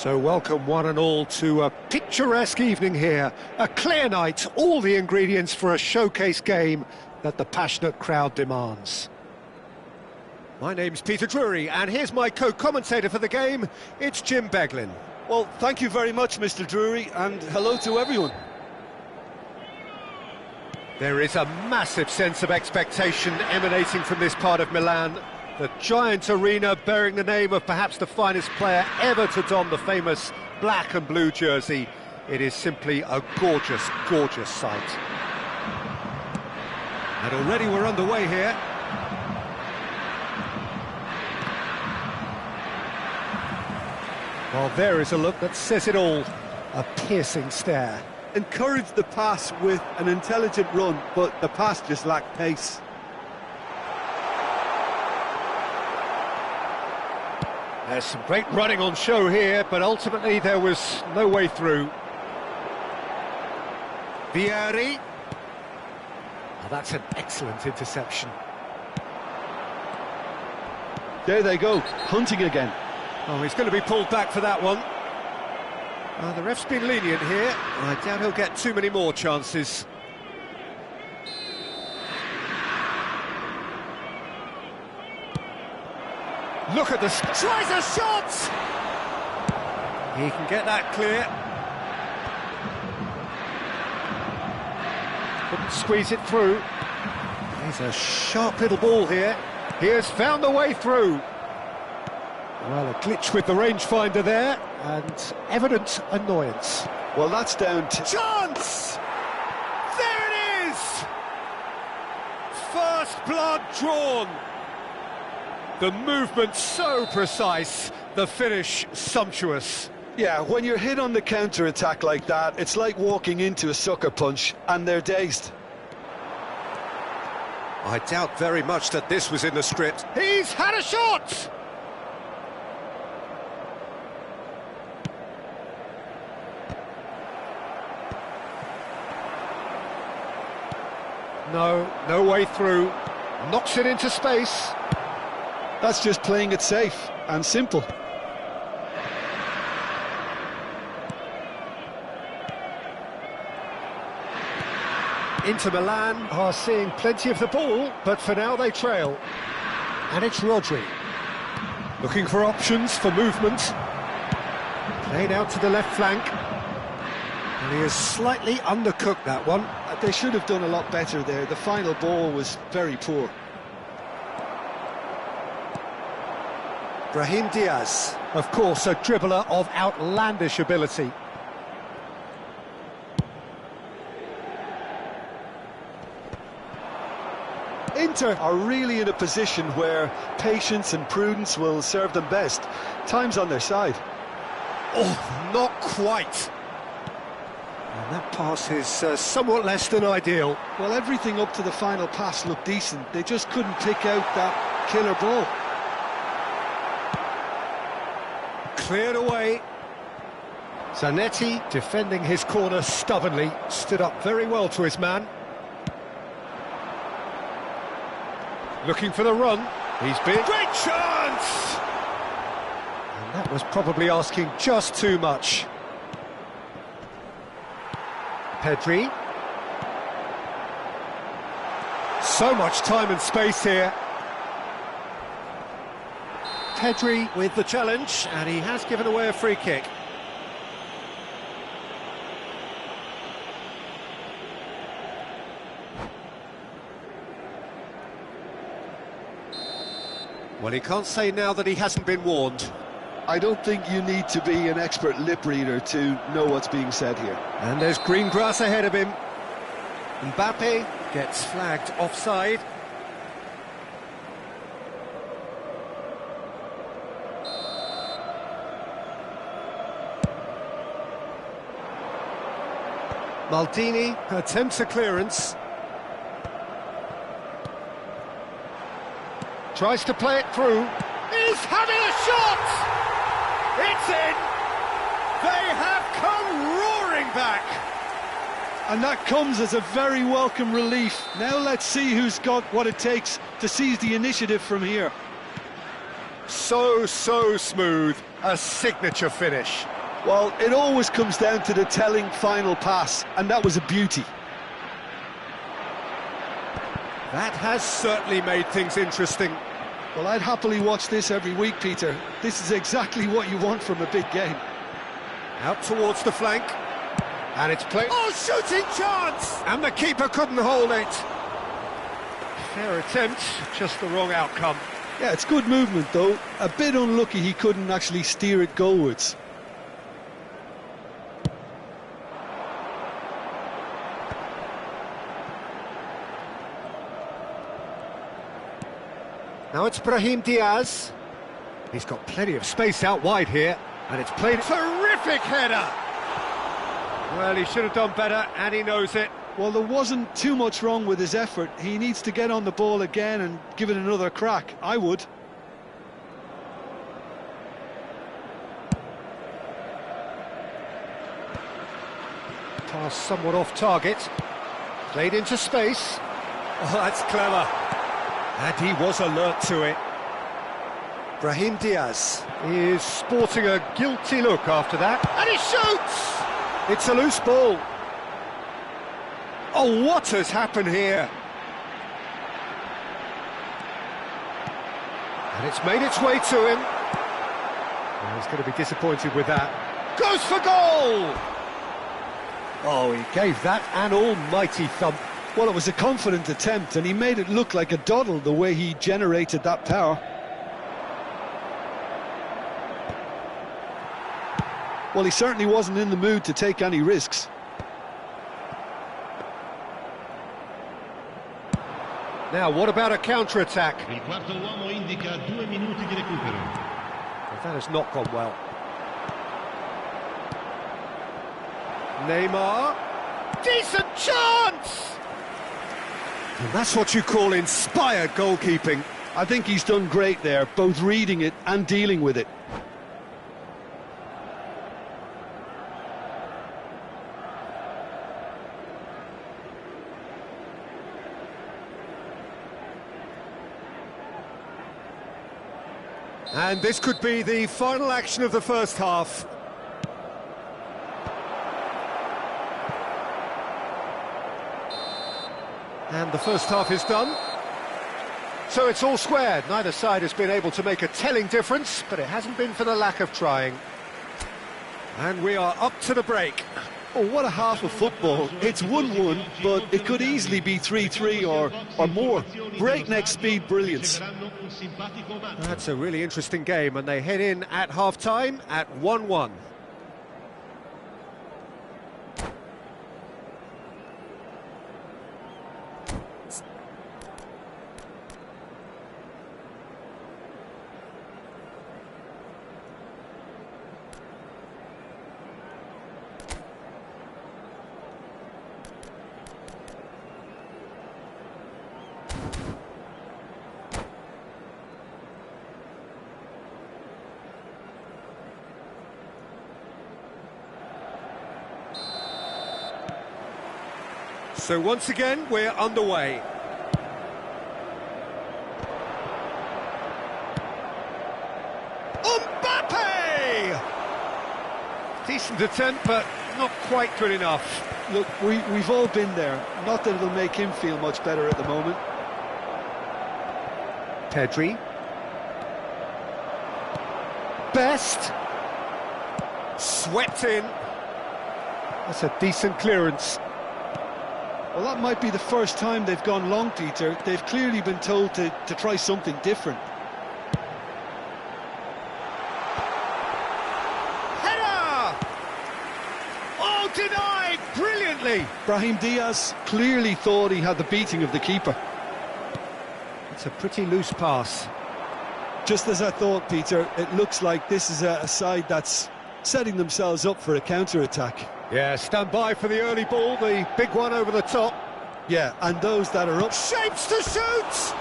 So welcome one and all to a picturesque evening here. A clear night, all the ingredients for a showcase game that the passionate crowd demands. My name's Peter Drury, and here's my co-commentator for the game, it's Jim Beglin. Well, thank you very much, Mr. Drury, and hello to everyone. There is a massive sense of expectation emanating from this part of Milan. The giant arena bearing the name of perhaps the finest player ever to don the famous black and blue jersey. It is simply a gorgeous, gorgeous sight. And already we're underway here. Well, there is a look that says it all. A piercing stare. Encouraged the pass with an intelligent run, but the pass just lacked pace. There's some great running on show here, but ultimately there was no way through. Vieri. Oh, that's an excellent interception. There they go, hunting again. Oh, he's going to be pulled back for that one. The ref's been lenient here. I doubt he'll get too many more chances. Look at this. Tries a shot! He can get that clear. Couldn't squeeze it through. There's a sharp little ball here. He has found the way through. Well, a glitch with the rangefinder there, and evident annoyance. Well, that's down to... Chance! There it is! First blood drawn. The movement so precise, the finish sumptuous. Yeah, when you're hit on the counter-attack like that, it's like walking into a sucker punch, and they're dazed. I doubt very much that this was in the script. He's had a shot! No way through. Knocks it into space. That's just playing it safe and simple. Inter Milan are seeing plenty of the ball, but for now they trail. And it's Rodri. Looking for options for movement. Played out to the left flank. And he has slightly undercooked that one. They should have done a lot better there. The final ball was very poor. Brahim Diaz, of course, a dribbler of outlandish ability. Inter are really in a position where patience and prudence will serve them best. Time's on their side. Oh, not quite. And that pass is somewhat less than ideal. Well, everything up to the final pass looked decent. They just couldn't pick out that killer ball. Cleared away. Zanetti, defending his corner stubbornly, stood up very well to his man. Looking for the run. He's been... Great chance! And that was probably asking just too much. Pedri. So much time and space here. Pedri with the challenge, and he has given away a free kick. Well, he can't say now that he hasn't been warned. I don't think you need to be an expert lip reader to know what's being said here. And there's green grass ahead of him. Mbappe gets flagged offside. Maldini attempts a clearance. Tries to play it through. He's having a shot! It's in! They have come roaring back! And that comes as a very welcome relief. Now let's see who's got what it takes to seize the initiative from here. So smooth. A signature finish. Well, it always comes down to the telling final pass, and that was a beauty. That has certainly made things interesting. Well, I'd happily watch this every week, Peter. This is exactly what you want from a big game. Out towards the flank. And it's played. Oh, shooting chance! And the keeper couldn't hold it. Fair attempt, just the wrong outcome. Yeah, it's good movement, though. A bit unlucky he couldn't actually steer it goalwards. Now it's Brahim Diaz. He's got plenty of space out wide here, and it's played. Terrific header! Well, he should have done better, and he knows it. Well, there wasn't too much wrong with his effort. He needs to get on the ball again and give it another crack. I would. Pass somewhat off target. Played into space. Oh, that's clever. And he was alert to it. Brahim Diaz is sporting a guilty look after that. And he shoots! It's a loose ball. Oh, what has happened here? And it's made its way to him. Well, he's going to be disappointed with that. Goes for goal! Oh, he gave that an almighty thump. Well, it was a confident attempt, and he made it look like a doddle the way he generated that power. Well, he certainly wasn't in the mood to take any risks. Now, what about a counter-attack? Il quarto uomo indica 2 minuti di recupero. Well, that has not gone well. Neymar. Decent chance! And that's what you call inspired goalkeeping. I think he's done great there, both reading it and dealing with it. And this could be the final action of the first half. And the first half is done. So it's all squared. Neither side has been able to make a telling difference, but it hasn't been for the lack of trying. And we are up to the break. Oh, what a half of football. It's 1-1, but it could easily be 3-3 or more. Breakneck speed brilliance. That's a really interesting game, and they head in at half-time at 1-1. So once again, we're underway. Mbappe! Decent attempt, but not quite good enough. Look, we've all been there. Not that it'll make him feel much better at the moment. Pedri. Best. Swept in. That's a decent clearance. Well, that might be the first time they've gone long, Peter. They've clearly been told to try something different. Header! Oh, denied brilliantly! Brahim Diaz clearly thought he had the beating of the keeper. It's a pretty loose pass. Just as I thought, Peter, it looks like this is a side that's setting themselves up for a counter-attack. Yeah, stand by for the early ball, the big one over the top. Yeah, and those that are up. Shapes to shoot!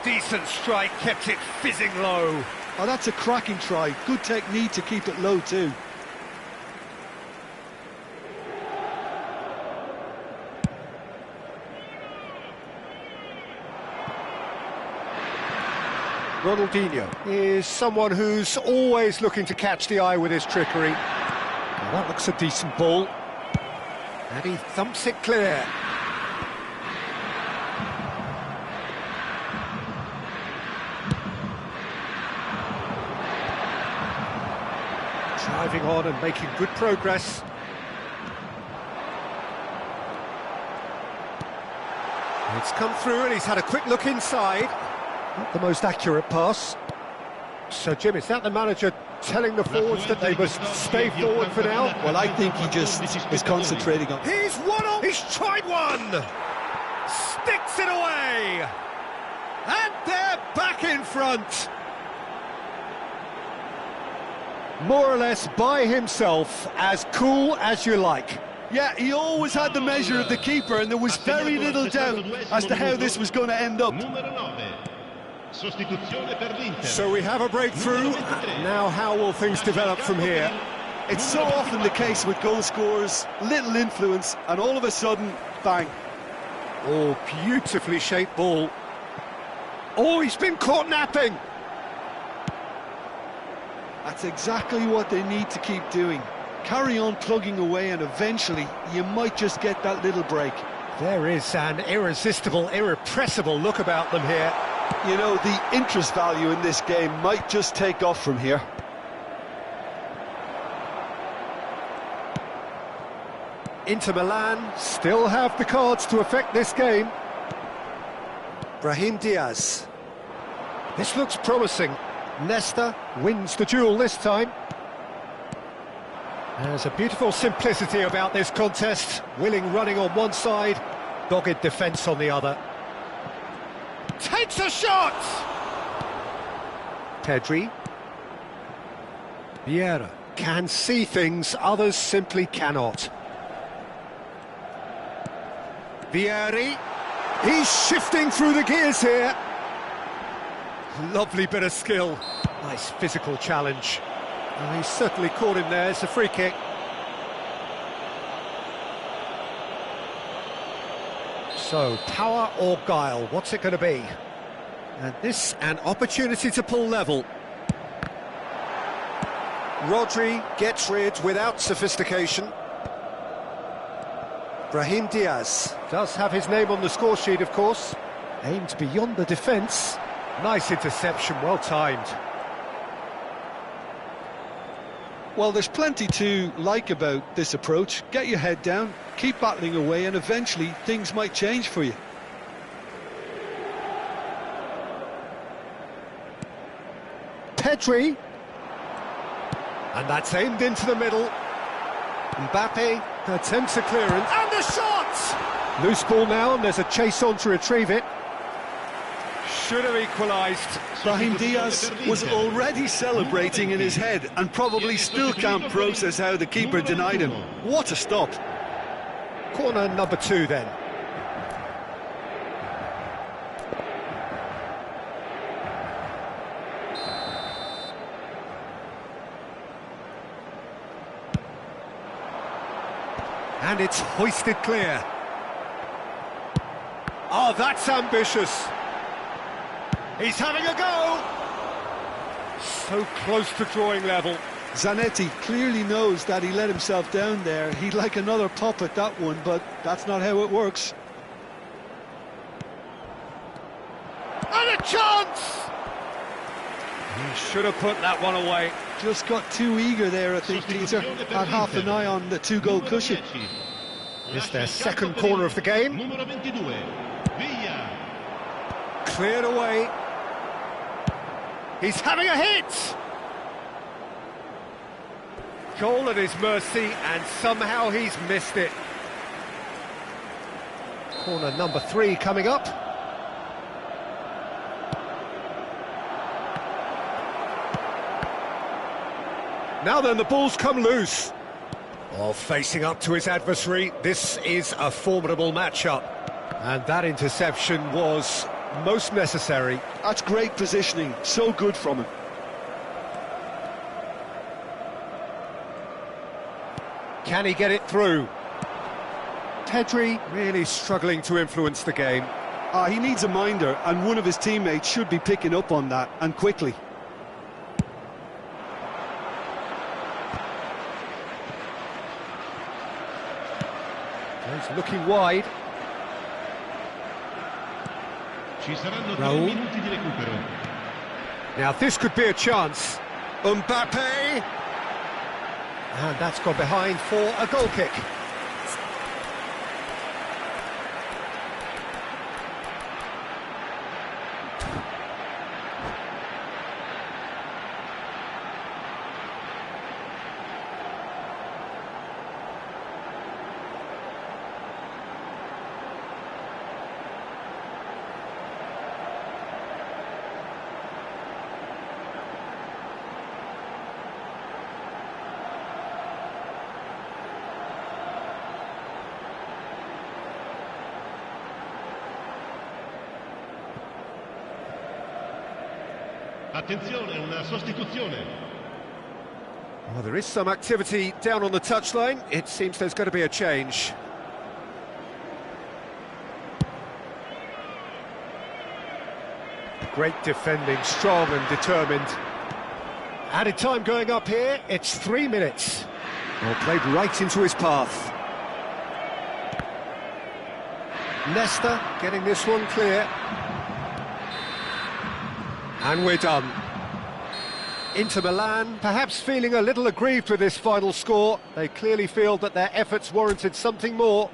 Decent strike, kept it fizzing low. Oh, that's a cracking try. Good technique to keep it low too. Ronaldinho is someone who's always looking to catch the eye with his trickery. Now that looks a decent ball. And he thumps it clear. Driving on and making good progress. It's come through and he's had a quick look inside. Not the most accurate pass. So, Jim, is that the manager telling the forwards that they must stay forward for now? Well, I think he just is concentrating on... He's one on! He's tried one! Sticks it away! And they're back in front! More or less by himself, as cool as you like. Yeah, he always had the measure of the keeper, and there was very little doubt as to how this was going to end up. So we have a breakthrough. Now how will things develop from here? It's so often the case with goal scorers, little influence, and all of a sudden, bang. Oh, beautifully shaped ball. Oh, he's been caught napping. That's exactly what they need to keep doing. Carry on plugging away, and eventually you might just get that little break. There is an irresistible, irrepressible look about them here. You know, the interest value in this game might just take off from here. Inter Milan still have the cards to affect this game. Brahim Diaz. This looks promising. Nesta wins the duel this time. There's a beautiful simplicity about this contest. Willing running on one side, dogged defence on the other. Takes a shot! Pedri. Vieira can see things others simply cannot. Vieri. He's shifting through the gears here. Lovely bit of skill. Nice physical challenge. And he's certainly caught him there. It's a free kick. So, power or guile, what's it going to be? And this, an opportunity to pull level. Rodri gets rid without sophistication. Brahim Diaz does have his name on the score sheet, of course. Aimed beyond the defence. Nice interception, well timed. Well, there's plenty to like about this approach. Get your head down, keep battling away, and eventually things might change for you. Pedri. And that's aimed into the middle. Mbappe attempts a clearance. And the shot! Loose ball now, and there's a chase on to retrieve it. Should have equalised. Brahim Diaz was already celebrating in his head and probably still can't process how the keeper denied him. What a stop. Corner number 2 then. And it's hoisted clear. Oh, that's ambitious. He's having a go! So close to drawing level. Zanetti clearly knows that he let himself down there. He'd like another pop at that one, but that's not how it works. And a chance! He should have put that one away. Just got too eager there, I think, Peter. Had half an eye on the two-goal cushion. It's their second corner of the game. Cleared away. He's having a hit! Goal at his mercy, and somehow he's missed it. Corner number 3 coming up. Now then, the ball's come loose. Oh, facing up to his adversary, this is a formidable matchup. And that interception was most necessary. That's great positioning, so good from him. Can he get it through? Pedri really struggling to influence the game. He needs a minder, and one of his teammates should be picking up on that, and quickly. He's looking wide. Ci saranno 3 Raul. minuti di recupero. Now this could be a chance. Mbappe! And that's gone behind for a goal kick. Attenzione, una sostituzione. Well, there is some activity down on the touchline. It seems there's going to be a change. Great defending, strong and determined. Added time going up here, it's 3 minutes. Well, played right into his path. Leicester getting this one clear. And we're done. Inter Milan perhaps feeling a little aggrieved with this final score. They clearly feel that their efforts warranted something more.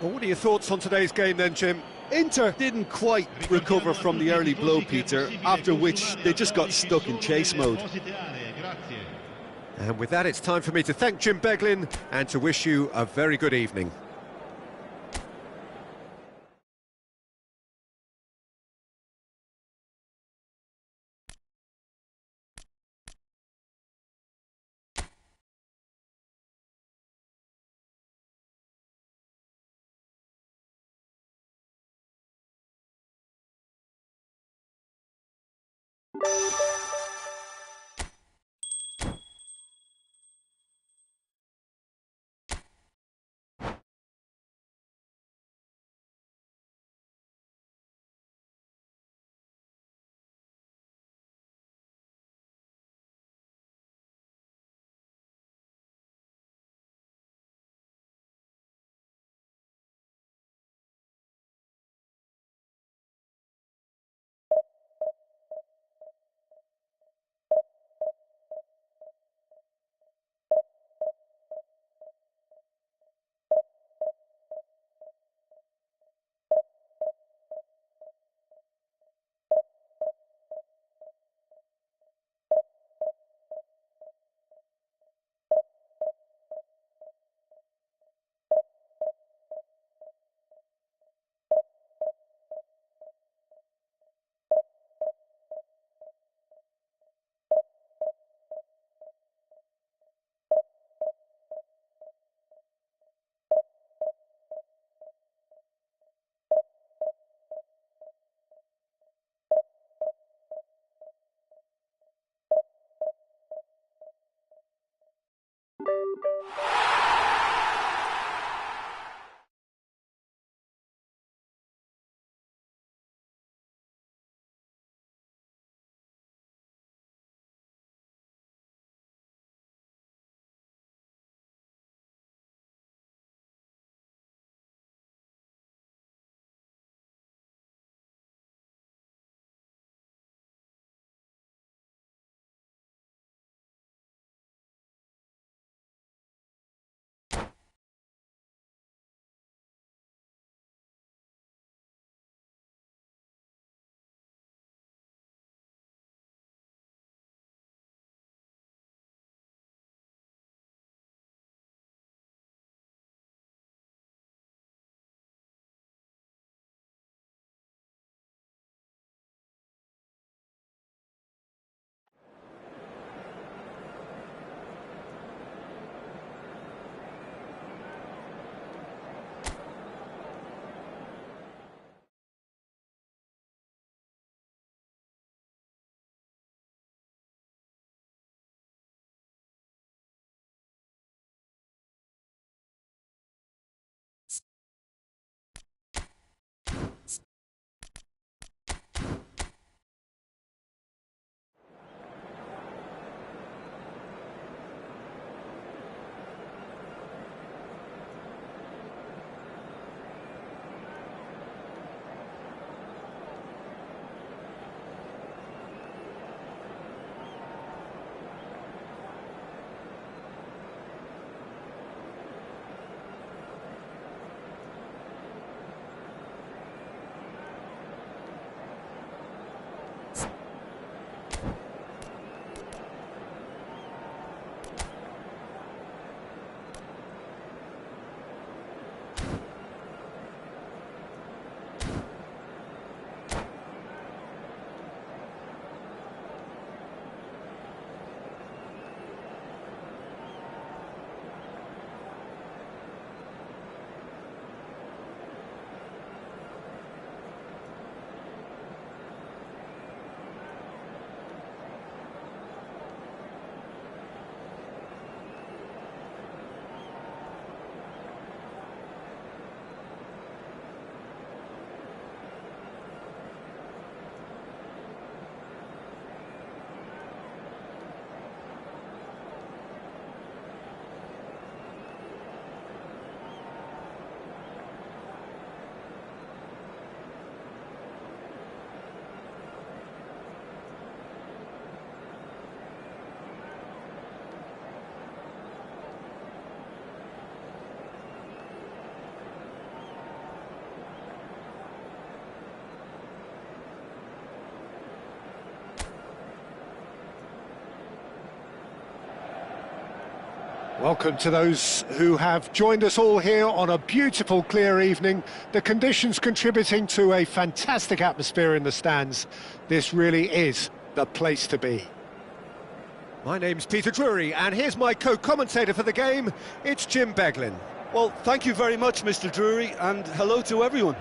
Well, what are your thoughts on today's game then, Jim? Inter didn't quite recover from the early blow, Peter, after which they just got stuck in chase mode. And with that, it's time for me to thank Jim Beglin and to wish you a very good evening. Welcome to those who have joined us all here on a beautiful, clear evening. The conditions contributing to a fantastic atmosphere in the stands. This really is the place to be. My name's Peter Drury, and here's my co-commentator for the game. It's Jim Beglin. Well, thank you very much, Mr. Drury, and hello to everyone.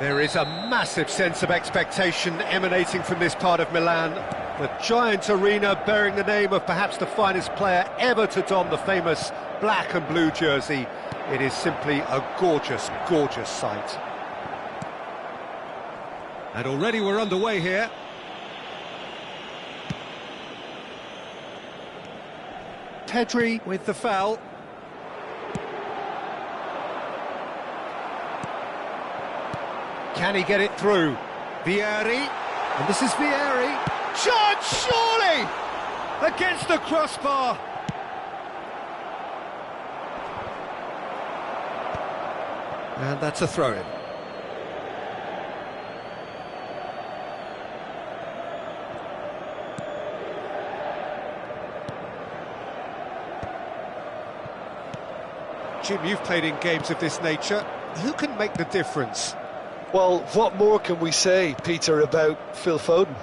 There is a massive sense of expectation emanating from this part of Milan. The giant arena bearing the name of perhaps the finest player ever to don the famous black and blue jersey. It is simply a gorgeous, gorgeous sight. And already we're underway here. Pedri with the foul. Can he get it through? Vieri, and this is Vieri. Shot, surely! Against the crossbar. And that's a throw-in. Jim, you've played in games of this nature. Who can make the difference? Well, what more can we say, Peter, about Phil Foden?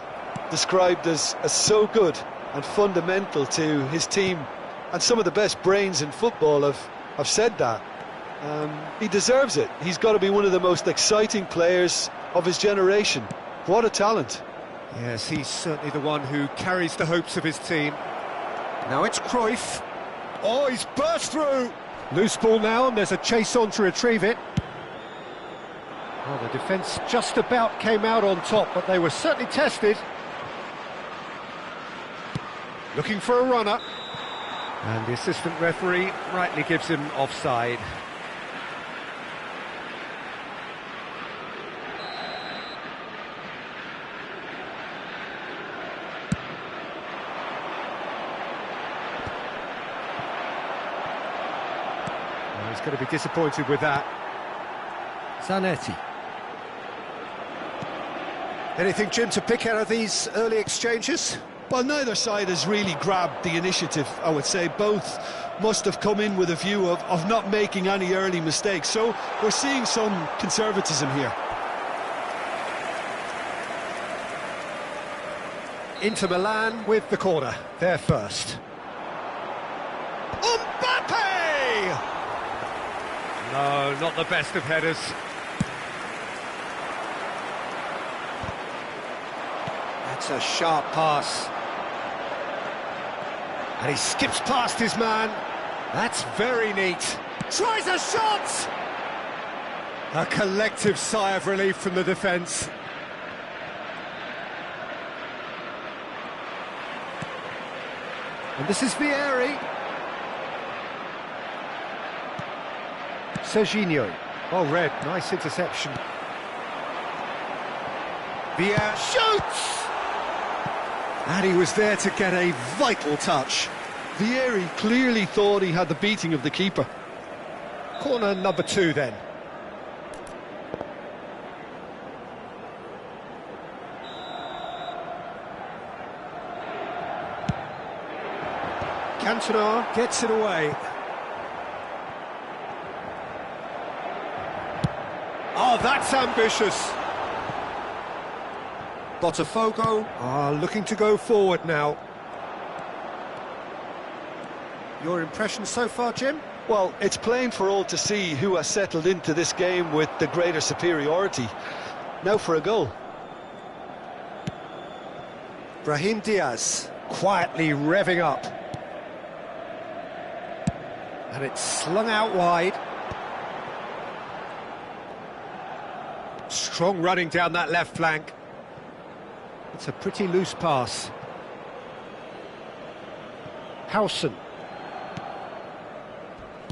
Described as so good and fundamental to his team, and some of the best brains in football have said that. He deserves it. He's got to be one of the most exciting players of his generation. What a talent. Yes, he's certainly the one who carries the hopes of his team. Now it's Cruyff. Oh, he's burst through. Loose ball now, and there's a chase on to retrieve it. Well, the defence just about came out on top, but they were certainly tested. Looking for a runner. And the assistant referee rightly gives him offside. Well, he's going to be disappointed with that. Zanetti. Anything, Jim, to pick out of these early exchanges? Well, neither side has really grabbed the initiative, I would say. Both must have come in with a view of not making any early mistakes. So we're seeing some conservatism here. Inter Milan with the corner. They're first. Mbappe! No, not the best of headers. That's a sharp pass. And he skips past his man. That's very neat. Tries a shot! A collective sigh of relief from the defence. And this is Vieri. Serginho. Oh, red. Nice interception. Vieri shoots! And he was there to get a vital touch. Vieri clearly thought he had the beating of the keeper. Corner number 2 then. Cantona gets it away. Oh, that's ambitious. Botafogo are looking to go forward now. Your impression so far, Jim? Well, it's plain for all to see who has settled into this game with the greater superiority. Now for a goal. Brahim Diaz quietly revving up. And it's slung out wide. Strong running down that left flank. It's a pretty loose pass. Howson.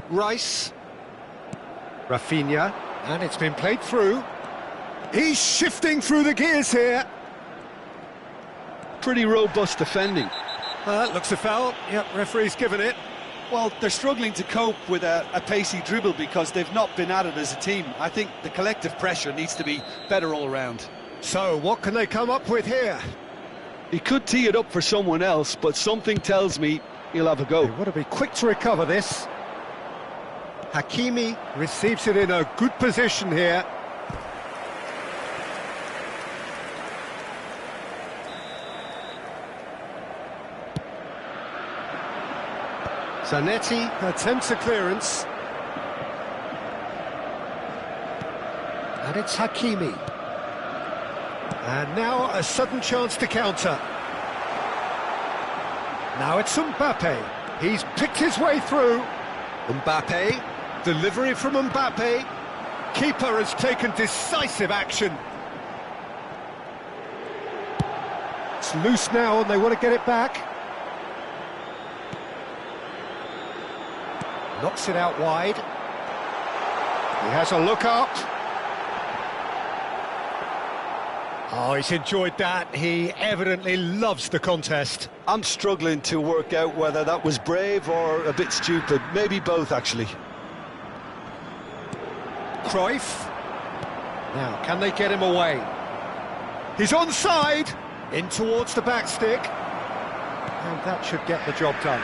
Rice. Rafinha. And it's been played through. He's shifting through the gears here. Pretty robust defending. That looks a foul. Yep, referee's given it. Well, they're struggling to cope with a pacey dribble because they've not been at it as a team. I think the collective pressure needs to be better all around. So, what can they come up with here? He could tee it up for someone else, but something tells me he'll have a go. They want to be quick to recover this. Hakimi receives it in a good position here. Zanetti attempts a clearance. And it's Hakimi. And now a sudden chance to counter. Now it's Mbappe. He's picked his way through. Mbappe. Delivery from Mbappe. Keeper has taken decisive action. It's loose now and they want to get it back. Knocks it out wide. He has a look up. Oh, he's enjoyed that. He evidently loves the contest. I'm struggling to work out whether that was brave or a bit stupid. Maybe both, actually. Cruyff. Now, can they get him away? He's onside. In towards the back stick. And that should get the job done.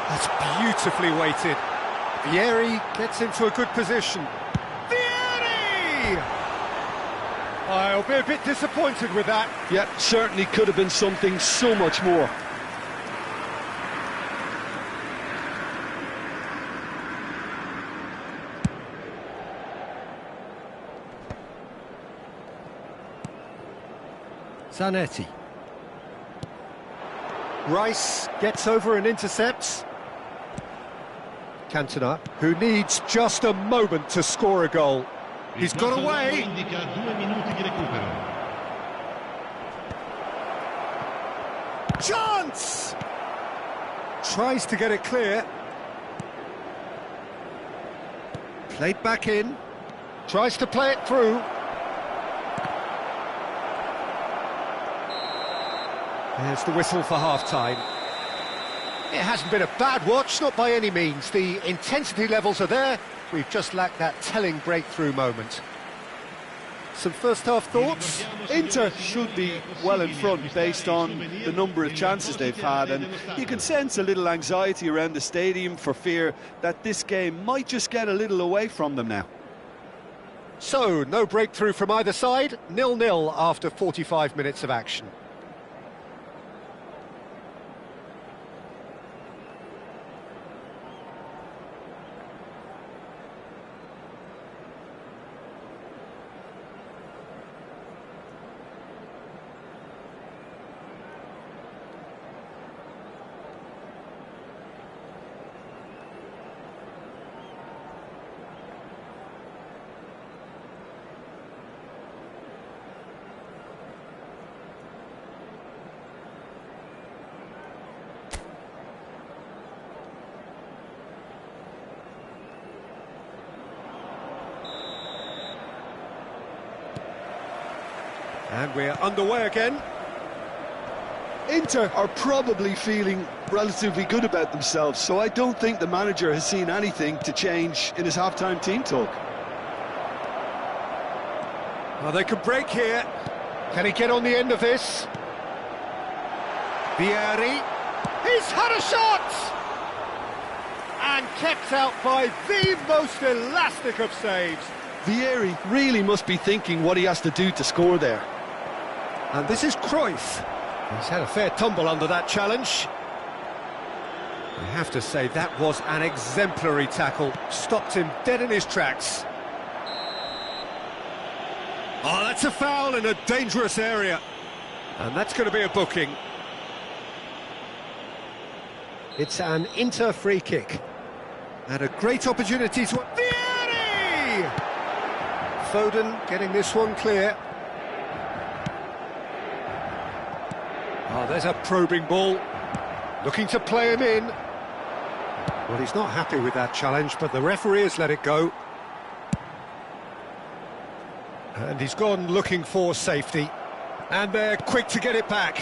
That's beautifully weighted. Vieri gets into a good position. Vieri! I'll be a bit disappointed with that. Yeah, certainly could have been something so much more. Zanetti. Rice gets over and intercepts. Cantona, who needs just a moment to score a goal. He's got away. Indica 2 minuti di recupero. Chance! Tries to get it clear. Played back in. Tries to play it through. There's the whistle for half-time. It hasn't been a bad watch, not by any means. The intensity levels are there. We've just lacked that telling breakthrough moment. Some first-half thoughts? Inter should be well in front based on the number of chances they've had, and you can sense a little anxiety around the stadium for fear that this game might just get a little away from them now. So, no breakthrough from either side, 0-0 after 45 minutes of action. And we're underway again. Inter are probably feeling relatively good about themselves, so I don't think the manager has seen anything to change in his half-time team talk. Well, they could break here. Can he get on the end of this? Vieri. He's had a shot! And kept out by the most elastic of saves. Vieri really must be thinking what he has to do to score there. And this is Cruyff. He's had a fair tumble under that challenge. I have to say, that was an exemplary tackle. Stopped him dead in his tracks. Oh, that's a foul in a dangerous area. And that's going to be a booking. It's an Inter free kick. And a great opportunity to... Vieri! Foden getting this one clear. Oh, there's a probing ball. Looking to play him in. Well, he's not happy with that challenge, but the referee has let it go. And he's gone looking for safety. And they're quick to get it back.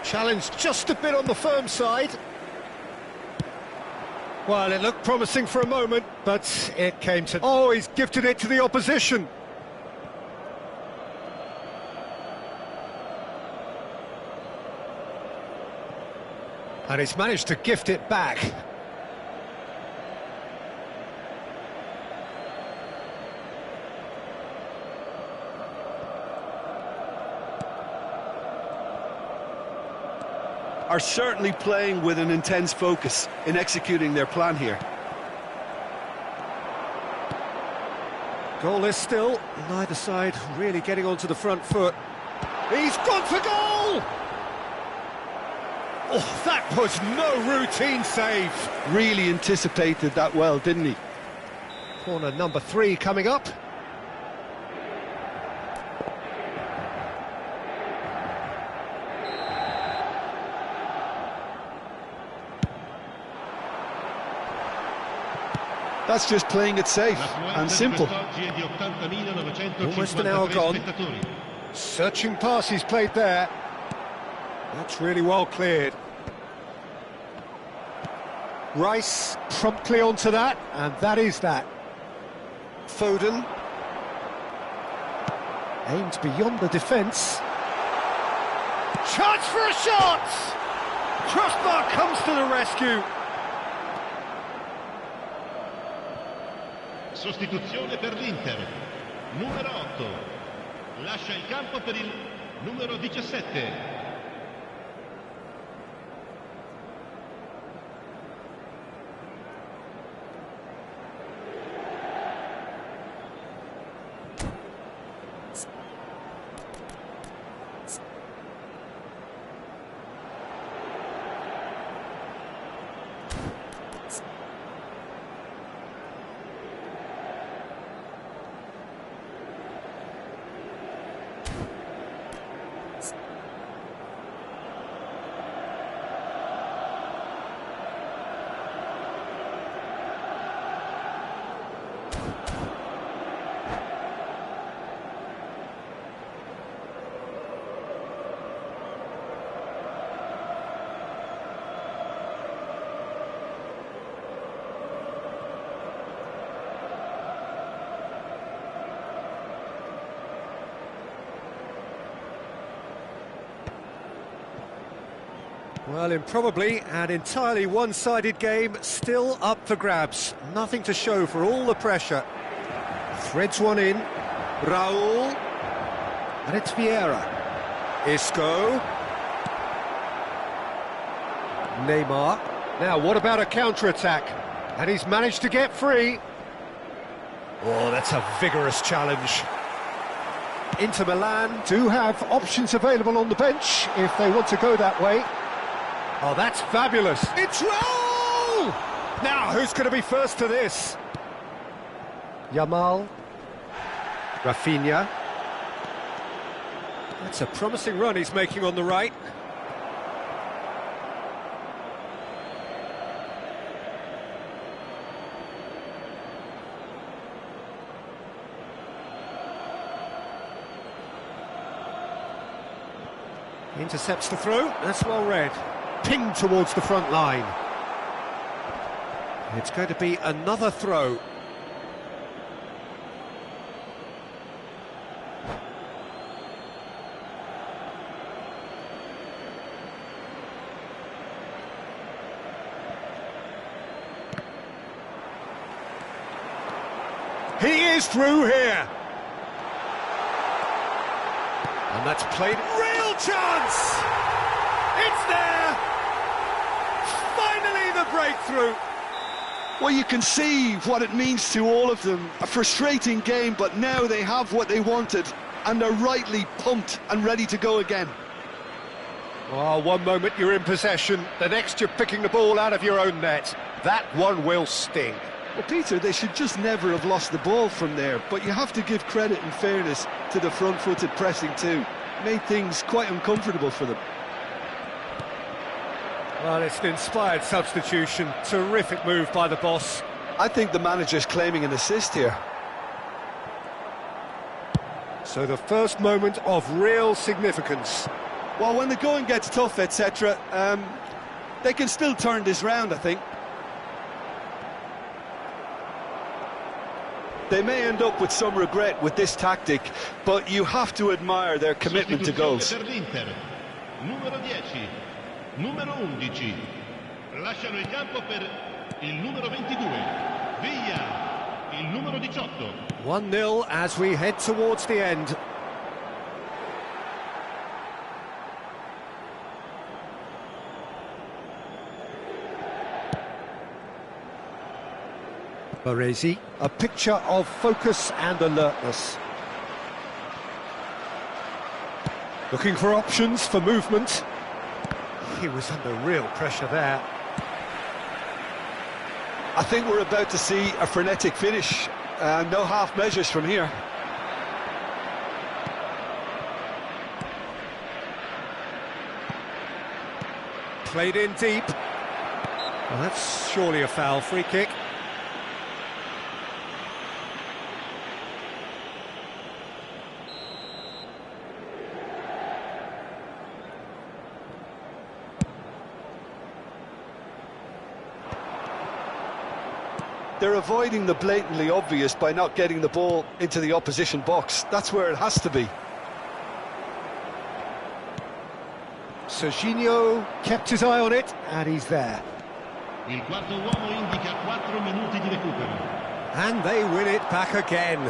Challenge just a bit on the firm side. Well, it looked promising for a moment, but it came to... Oh, he's gifted it to the opposition. And he's managed to gift it back. Are certainly playing with an intense focus in executing their plan here. Goalless still, neither side really getting onto the front foot. He's gone for goal! Oh, that was no routine save. Really anticipated that well, didn't he? Corner number 3 coming up. That's just playing it safe and simple. Almost an hour gone. Searching pass he's played there. That's really well cleared. Rice promptly onto that, and that is that. Foden. Aimed beyond the defence. Chance for a shot! Crossbar comes to the rescue. Sostituzione per l'Inter. Numero 8. Lascia il campo per il numero 17. Well, in probably an entirely one-sided game, still up for grabs. Nothing to show for all the pressure. Threads one in. Raul. And it's Vieira. Isco. Neymar. Now, what about a counter-attack? And he's managed to get free. Oh, that's a vigorous challenge. Inter Milan do have options available on the bench if they want to go that way. Oh, that's fabulous. It's Raul! Now, who's going to be first to this? Yamal. Rafinha. That's a promising run he's making on the right. Intercepts the throw. That's well read. Pinged towards the front line. It's going to be another throw. He is through here. And that's played. Real chance! It's there! Finally the breakthrough! Well, you can see what it means to all of them. A frustrating game, but now they have what they wanted, and they're rightly pumped and ready to go again. Oh, one moment you're in possession, the next you're picking the ball out of your own net. That one will sting. Well, Peter, they should just never have lost the ball from there, but you have to give credit and fairness to the front-footed pressing too. Made things quite uncomfortable for them. Well, it's an inspired substitution. Terrific move by the boss. I think the manager's claiming an assist here. So the first moment of real significance. Well, when the going gets tough, etc., they can still turn this round, I think. They may end up with some regret with this tactic, but you have to admire their commitment to goals. Per l'Inter. Numero 10. Numero 11. Lasciano il campo per il numero 22. Via il numero 18. 1-0 as we head towards the end. Baresi, a picture of focus and alertness. Looking for options for movement. He was under real pressure there. I think we're about to see a frenetic finish. No half measures from here. Played in deep. Well, that's surely a foul. Free kick. They're avoiding the blatantly obvious by not getting the ball into the opposition box. That's where it has to be. Serginho kept his eye on it, and he's there. Il quarto uomo indica 4 minuti di recupero. And they win it back again.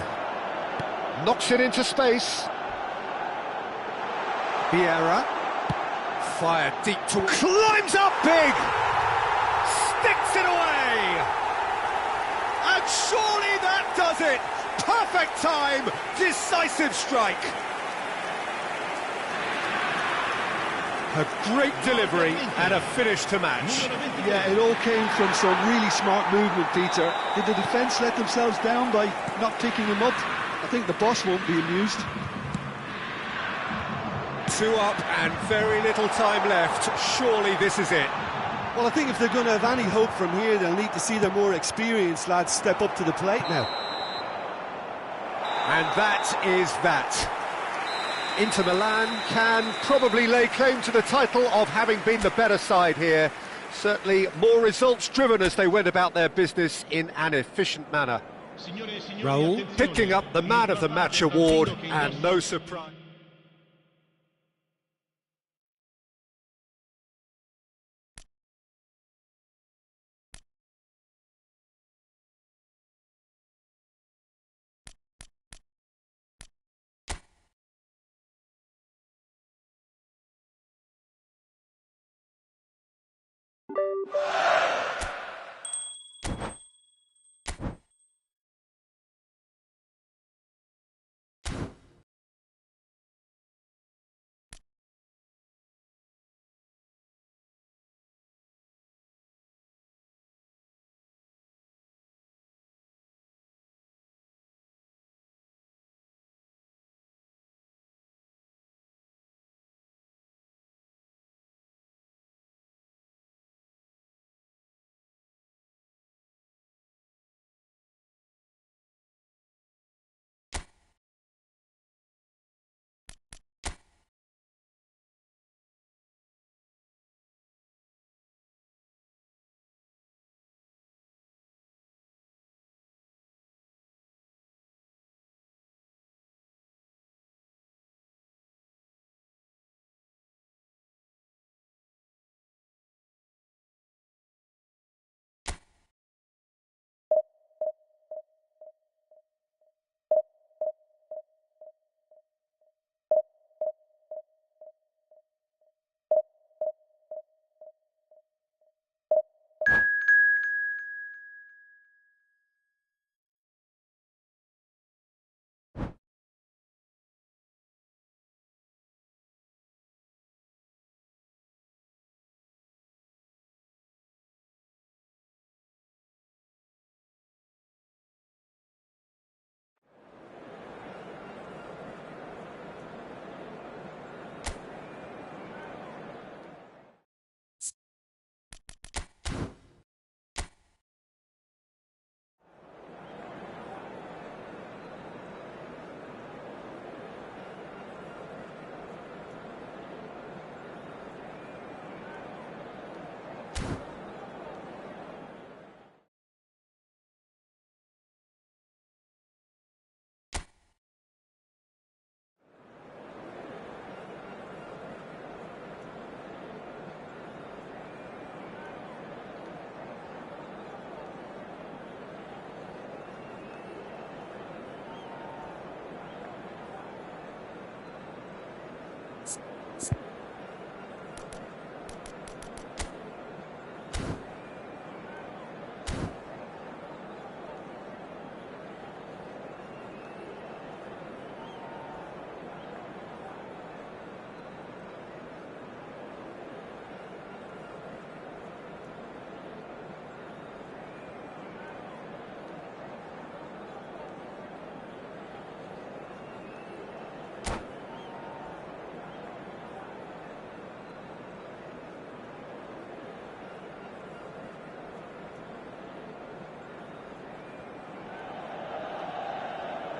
Knocks it into space. Vieira. Fired deep to... Climbs up big! Sticks it away! And surely that does it! Perfect time! Decisive strike! A great delivery and a finish to match. Yeah, it all came from some really smart movement, Peter. Did the defence let themselves down by not picking him up? I think the boss won't be amused. 2 up and very little time left. Surely this is it. Well, I think if they're going to have any hope from here, they'll need to see their more experienced lads step up to the plate now. And that is that. Inter Milan can probably lay claim to the title of having been the better side here. Certainly more results-driven as they went about their business in an efficient manner. Raul picking up the Man of the Match award, and no surprise.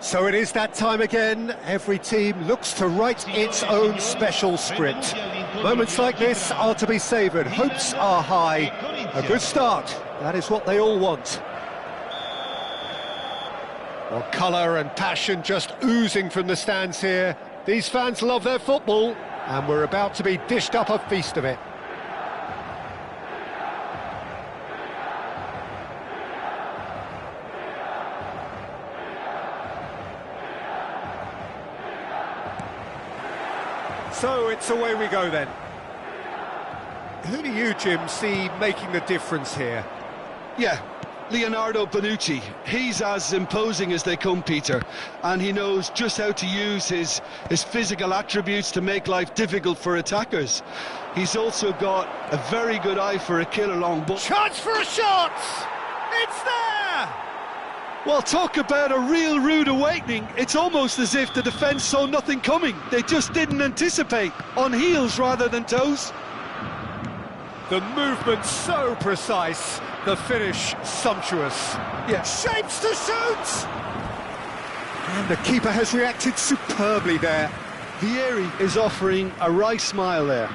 So it is that time again. Every team looks to write its own special script. Moments like this are to be savoured. Hopes are high. A good start. That is what they all want. Well, colour and passion just oozing from the stands here. These fans love their football, and we're about to be dished up a feast of it. So it's away we go then. Who do you, Jim, see making the difference here? Yeah, Leonardo Bonucci. He's as imposing as they come, Peter, and he knows just how to use his physical attributes to make life difficult for attackers. He's also got a very good eye for a killer long ball. Chance for a shot! It's there! Well, talk about a real rude awakening. It's almost as if the defence saw nothing coming. They just didn't anticipate, on heels rather than toes. The movement so precise, the finish sumptuous. Yeah. Shapes to shoot! And the keeper has reacted superbly there. Vieri is offering a wry smile there.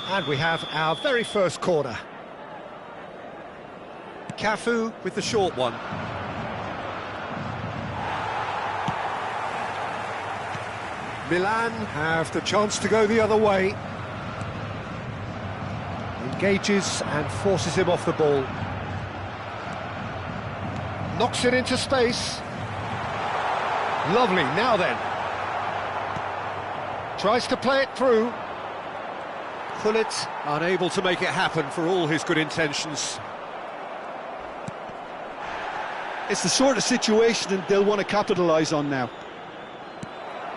And we have our very first corner. Cafu with the short one. Milan have the chance to go the other way. Engages and forces him off the ball. Knocks it into space. Lovely, now then. Tries to play it through. Gullit unable to make it happen for all his good intentions. It's the sort of situation that they'll want to capitalise on now.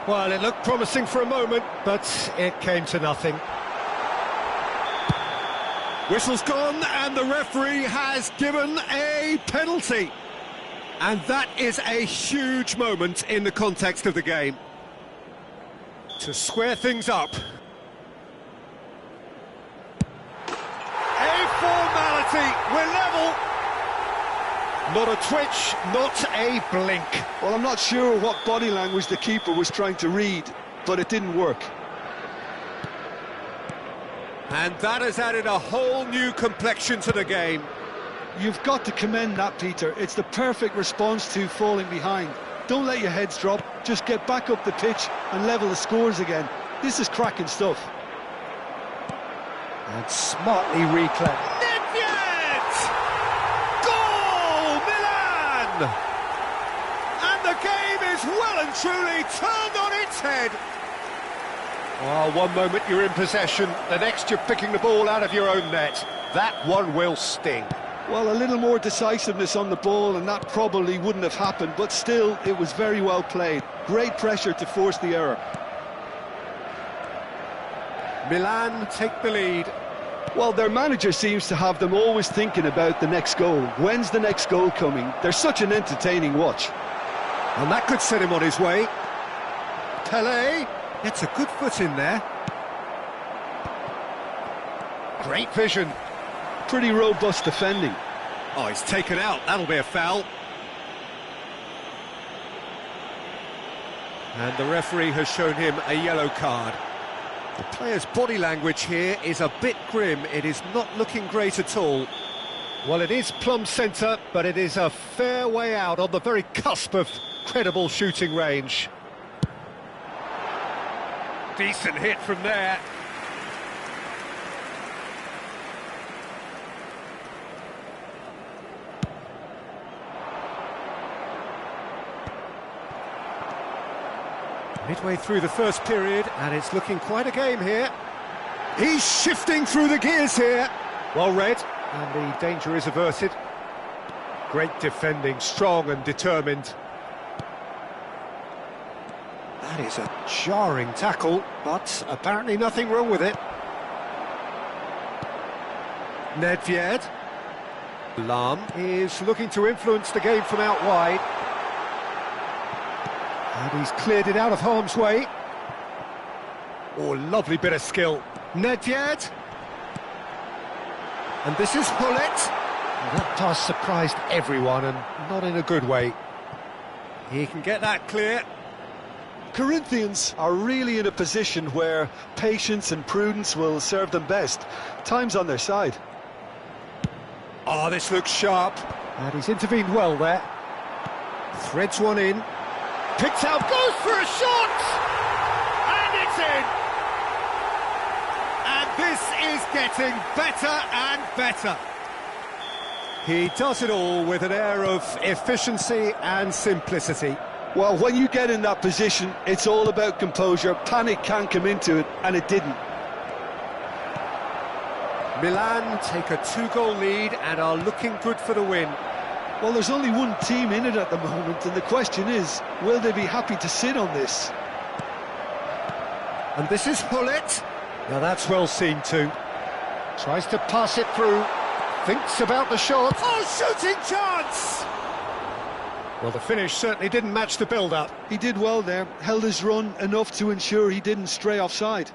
Well, it looked promising for a moment, but it came to nothing. Whistle's gone, and the referee has given a penalty. And that is a huge moment in the context of the game. To square things up. A formality, we're level. Not a twitch, not a blink. Well, I'm not sure what body language the keeper was trying to read, but it didn't work. And that has added a whole new complexion to the game. You've got to commend that, Peter. It's the perfect response to falling behind. Don't let your heads drop, just get back up the pitch and level the scores again. This is cracking stuff. And smartly reclaimed. Goal, Milan! And the game is well and truly turned on its head. Oh, one moment you're in possession, the next you're picking the ball out of your own net. That one will sting. Well, a little more decisiveness on the ball and that probably wouldn't have happened, but still, it was very well played. Great pressure to force the error. Milan take the lead. Well, their manager seems to have them always thinking about the next goal. When's the next goal coming? They're such an entertaining watch. And that could set him on his way. Pelé gets a good foot in there. Great vision. Pretty robust defending. Oh, he's taken out. That'll be a foul. And the referee has shown him a yellow card. The player's body language here is a bit grim. It is not looking great at all. Well, it is plumb centre, but it is a fair way out on the very cusp of credible shooting range. Decent hit from there. Midway through the first period, and it's looking quite a game here. He's shifting through the gears here. Well read, and the danger is averted. Great defending, strong and determined. That is a jarring tackle, but apparently nothing wrong with it. Nedved. Lam is looking to influence the game from out wide. And he's cleared it out of harm's way. Oh, lovely bit of skill. Nedved. And this is Gullit. That pass surprised everyone, and not in a good way. He can get that clear. Corinthians are really in a position where patience and prudence will serve them best. Time's on their side. Oh, this looks sharp. And he's intervened well there. Threads one in. Picks out, goes for a shot! And it's in! And this is getting better and better. He does it all with an air of efficiency and simplicity. Well, when you get in that position, it's all about composure. Panic can come into it, and it didn't. Milan take a 2-goal lead and are looking good for the win. Well, there's only one team in it at the moment, and the question is, will they be happy to sit on this? And this is Hullet. Now that's well seen too. Tries to pass it through. Thinks about the shot. Oh, shooting chance! Well, the finish certainly didn't match the build-up. He did well there, held his run enough to ensure he didn't stray offside.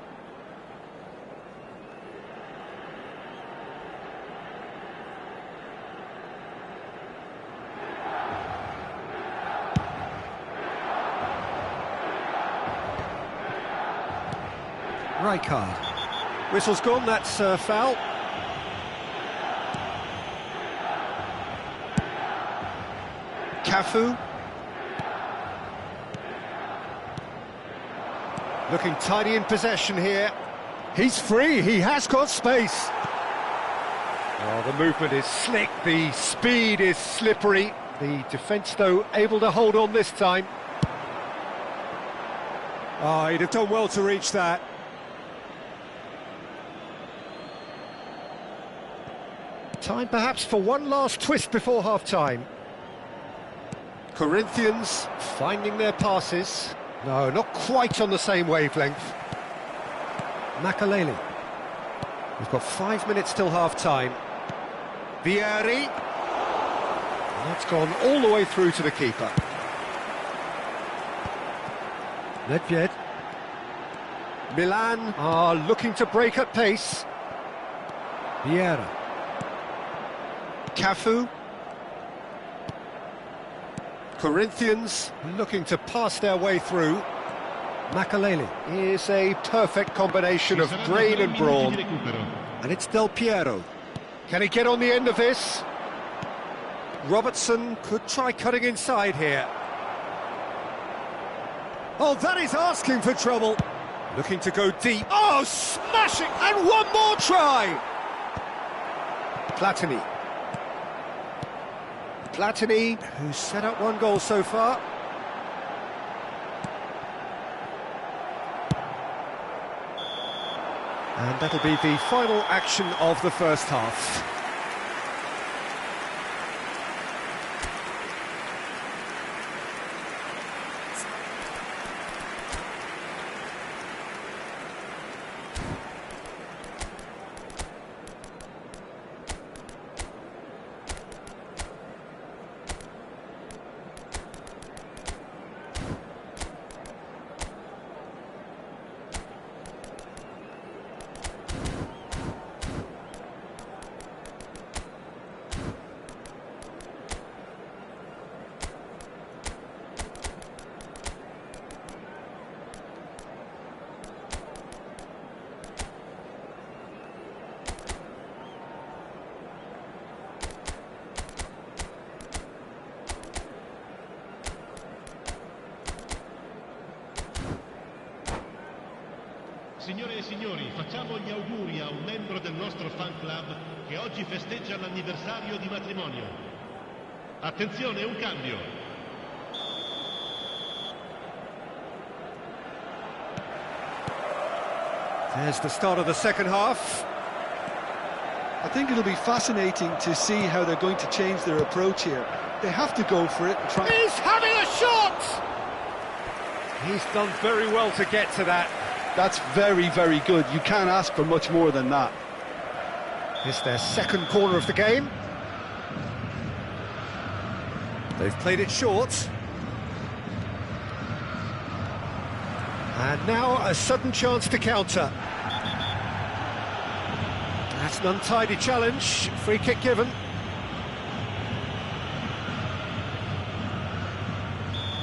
Rijkaard. Whistle's gone, that's a foul. Cafu. Looking tidy in possession here. He's free, he has got space. Oh, the movement is slick, the speed is slippery. The defence, though, able to hold on this time. Oh, he'd have done well to reach that. Time perhaps for one last twist before half-time. Corinthians finding their passes. No, not quite on the same wavelength. Makaleli. We've got 5 minutes till half-time. Vieri. That's gone all the way through to the keeper. Nedved. Milan are looking to break at pace. Vieira. Cafu. Corinthians looking to pass their way through. Makaleli is a perfect combination of brain and brawn. And it's Del Piero. Can he get on the end of this? Robertson could try cutting inside here. Oh, that is asking for trouble. Looking to go deep. Oh, smashing! And one more try! Platini. Platini, who's set up one goal so far. And that'll be the final action of the first half. Signore e signori, facciamo gli auguri a un membro del nostro fan club che oggi festeggia l'anniversario di matrimonio. Attenzione, un cambio. There's the start of the second half. I think it'll be fascinating to see how they're going to change their approach here. They have to go for it and try. He's having a shot! He's done very well to get to that. That's very, very good. You can't ask for much more than that. It's their second corner of the game. They've played it short. And now a sudden chance to counter. That's an untidy challenge. Free kick given.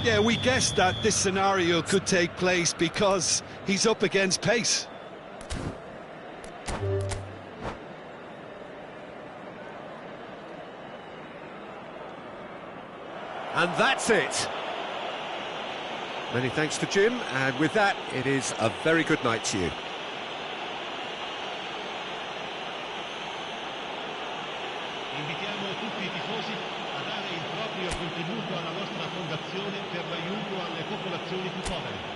Yeah, we guessed that this scenario could take place because he's up against pace. And that's it. Many thanks to Jim, and with that, it is a very good night to you. Invitiamo tutti i tifosi a dare il proprio contributo alla nostra fondazione per l'aiuto alle popolazioni più povere.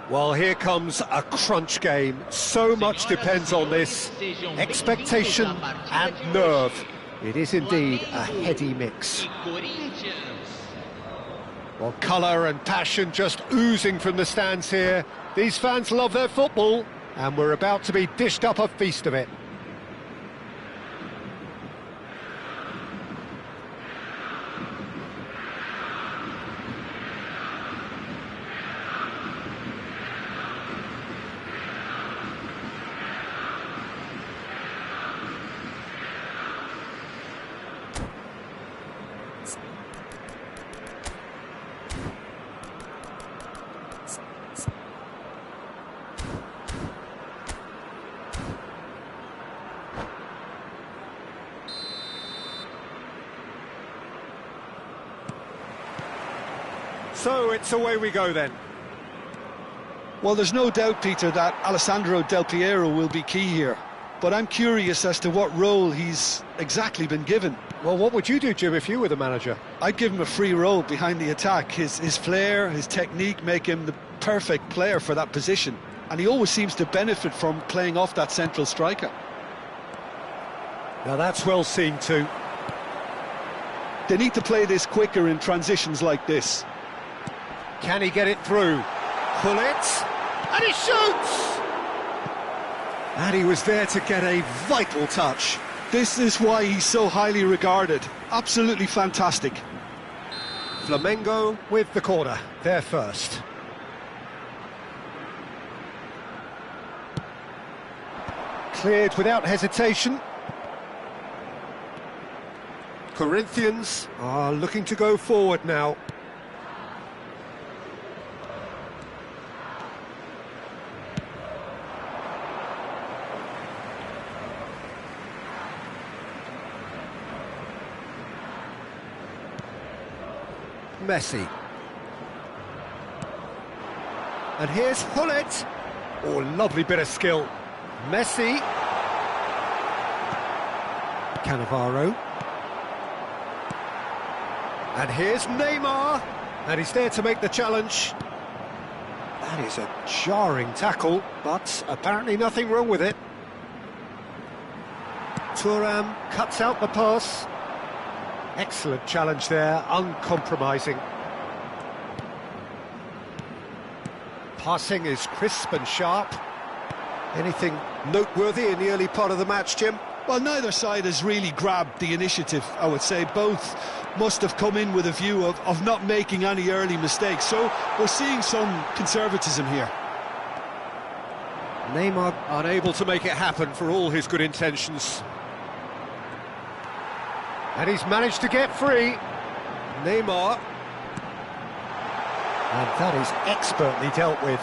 Well, here comes a crunch game. So much depends on this. Expectation and nerve. It is indeed a heady mix. Well, colour and passion just oozing from the stands here. These fans love their football, and we're about to be dished up a feast of it. So it's away we go then. Well, there's no doubt, Peter, that Alessandro Del Piero will be key here. But I'm curious as to what role he's exactly been given. Well, what would you do, Jim, if you were the manager? I'd give him a free role behind the attack. His flair, his technique make him the perfect player for that position. And he always seems to benefit from playing off that central striker. Now that's well seen too. They need to play this quicker in transitions like this. Can he get it through? Pull it. And he shoots! And he was there to get a vital touch. This is why he's so highly regarded. Absolutely fantastic. Flamengo with the corner, they're first. Cleared without hesitation. Corinthians are looking to go forward now. Messi. And here's Hullet. Oh, lovely bit of skill. Messi. Cannavaro. And here's Neymar. And he's there to make the challenge. That is a jarring tackle, but apparently nothing wrong with it. Thuram cuts out the pass. Excellent challenge there, uncompromising. Passing is crisp and sharp. Anything noteworthy in the early part of the match, Jim? Well, neither side has really grabbed the initiative, I would say. Both must have come in with a view of not making any early mistakes. So we're seeing some conservatism here. Neymar unable to make it happen for all his good intentions. And he's managed to get free. Neymar. And that is expertly dealt with.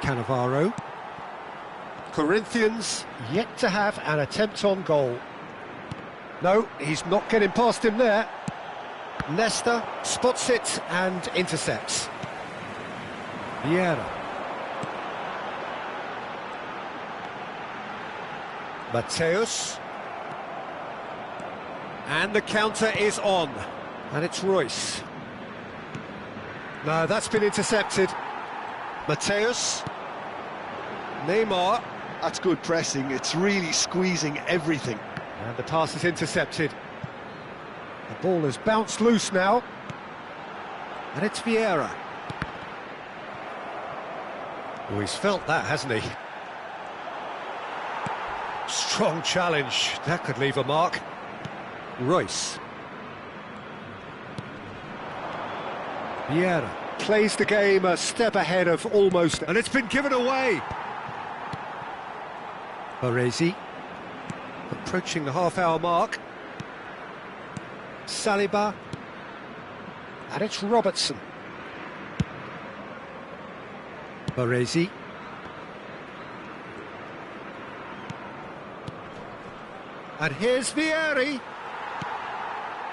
Cannavaro. Corinthians yet to have an attempt on goal. No, he's not getting past him there. Nesta spots it and intercepts. Vieira. Mateus. And the counter is on. And it's Royce. No, that's been intercepted. Mateus. Neymar. That's good pressing. It's really squeezing everything. And the pass is intercepted. The ball has bounced loose now. And it's Vieira. Oh, he's felt that, hasn't he? Strong challenge. That could leave a mark. Royce. Vieira plays the game a step ahead of almost, and it's been given away. Baresi approaching the half-hour mark. Saliba. And it's Robertson. Baresi. And here's Vieri.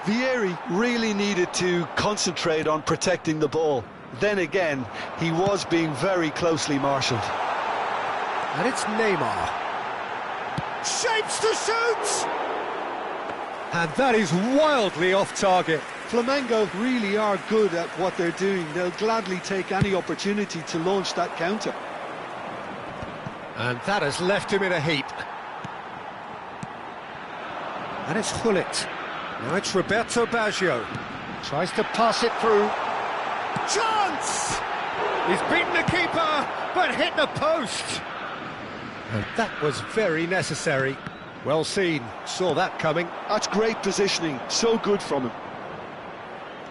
Vieri really needed to concentrate on protecting the ball. Then again, he was being very closely marshalled. And it's Neymar. Shapes to shoot! And that is wildly off target. Flamengo really are good at what they're doing. They'll gladly take any opportunity to launch that counter. And that has left him in a heap. And it's Hullet. Now it's Roberto Baggio. Tries to pass it through. Chance! He's beaten the keeper, but hit the post. And that was very necessary. Well seen, saw that coming. That's great positioning, so good from him.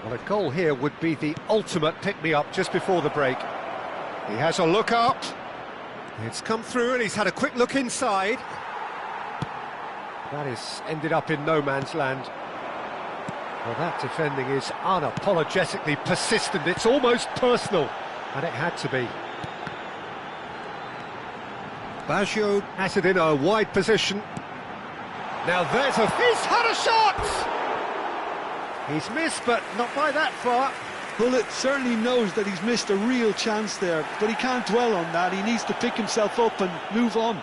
Well, a goal here would be the ultimate pick-me-up just before the break. He has a look up. It's come through and he's had a quick look inside. That is ended up in no man's land. Well, that defending is unapologetically persistent. It's almost personal, and it had to be. Baggio has it in a wide position. Now there's a... He's had a shot! He's missed, but not by that far. Hullet certainly knows that he's missed a real chance there, but he can't dwell on that. He needs to pick himself up and move on.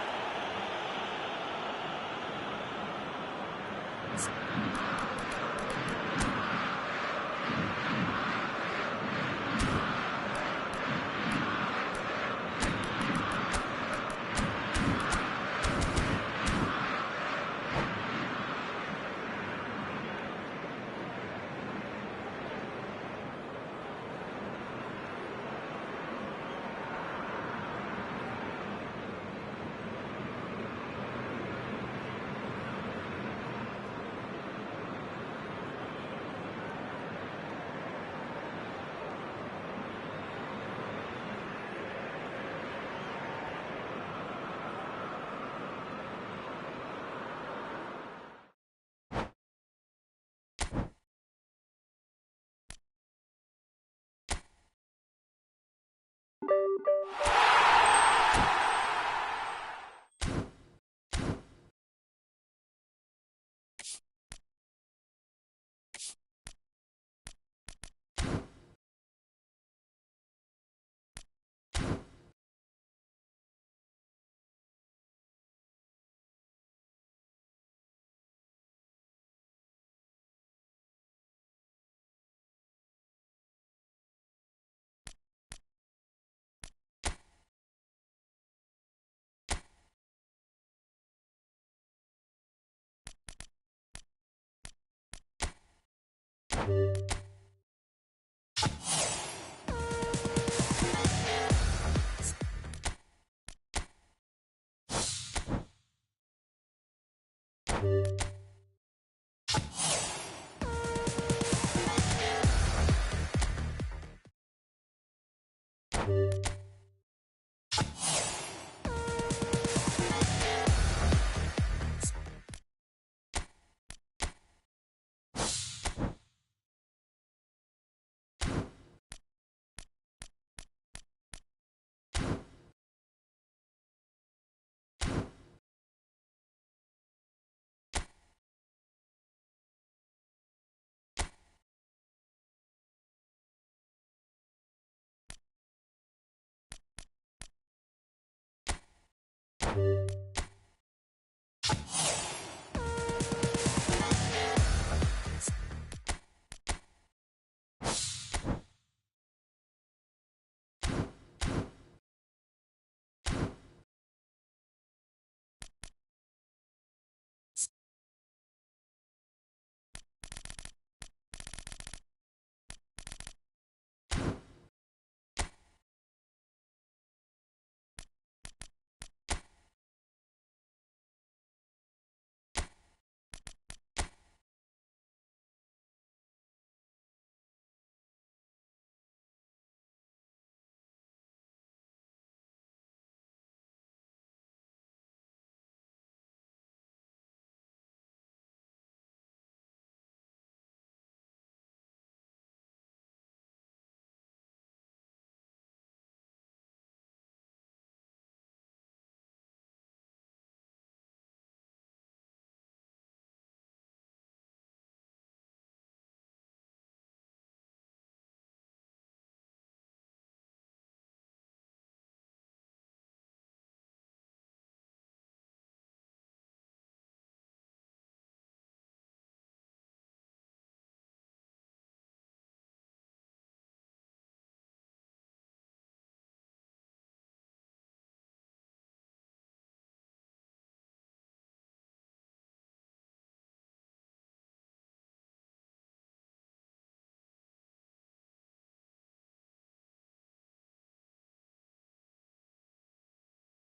You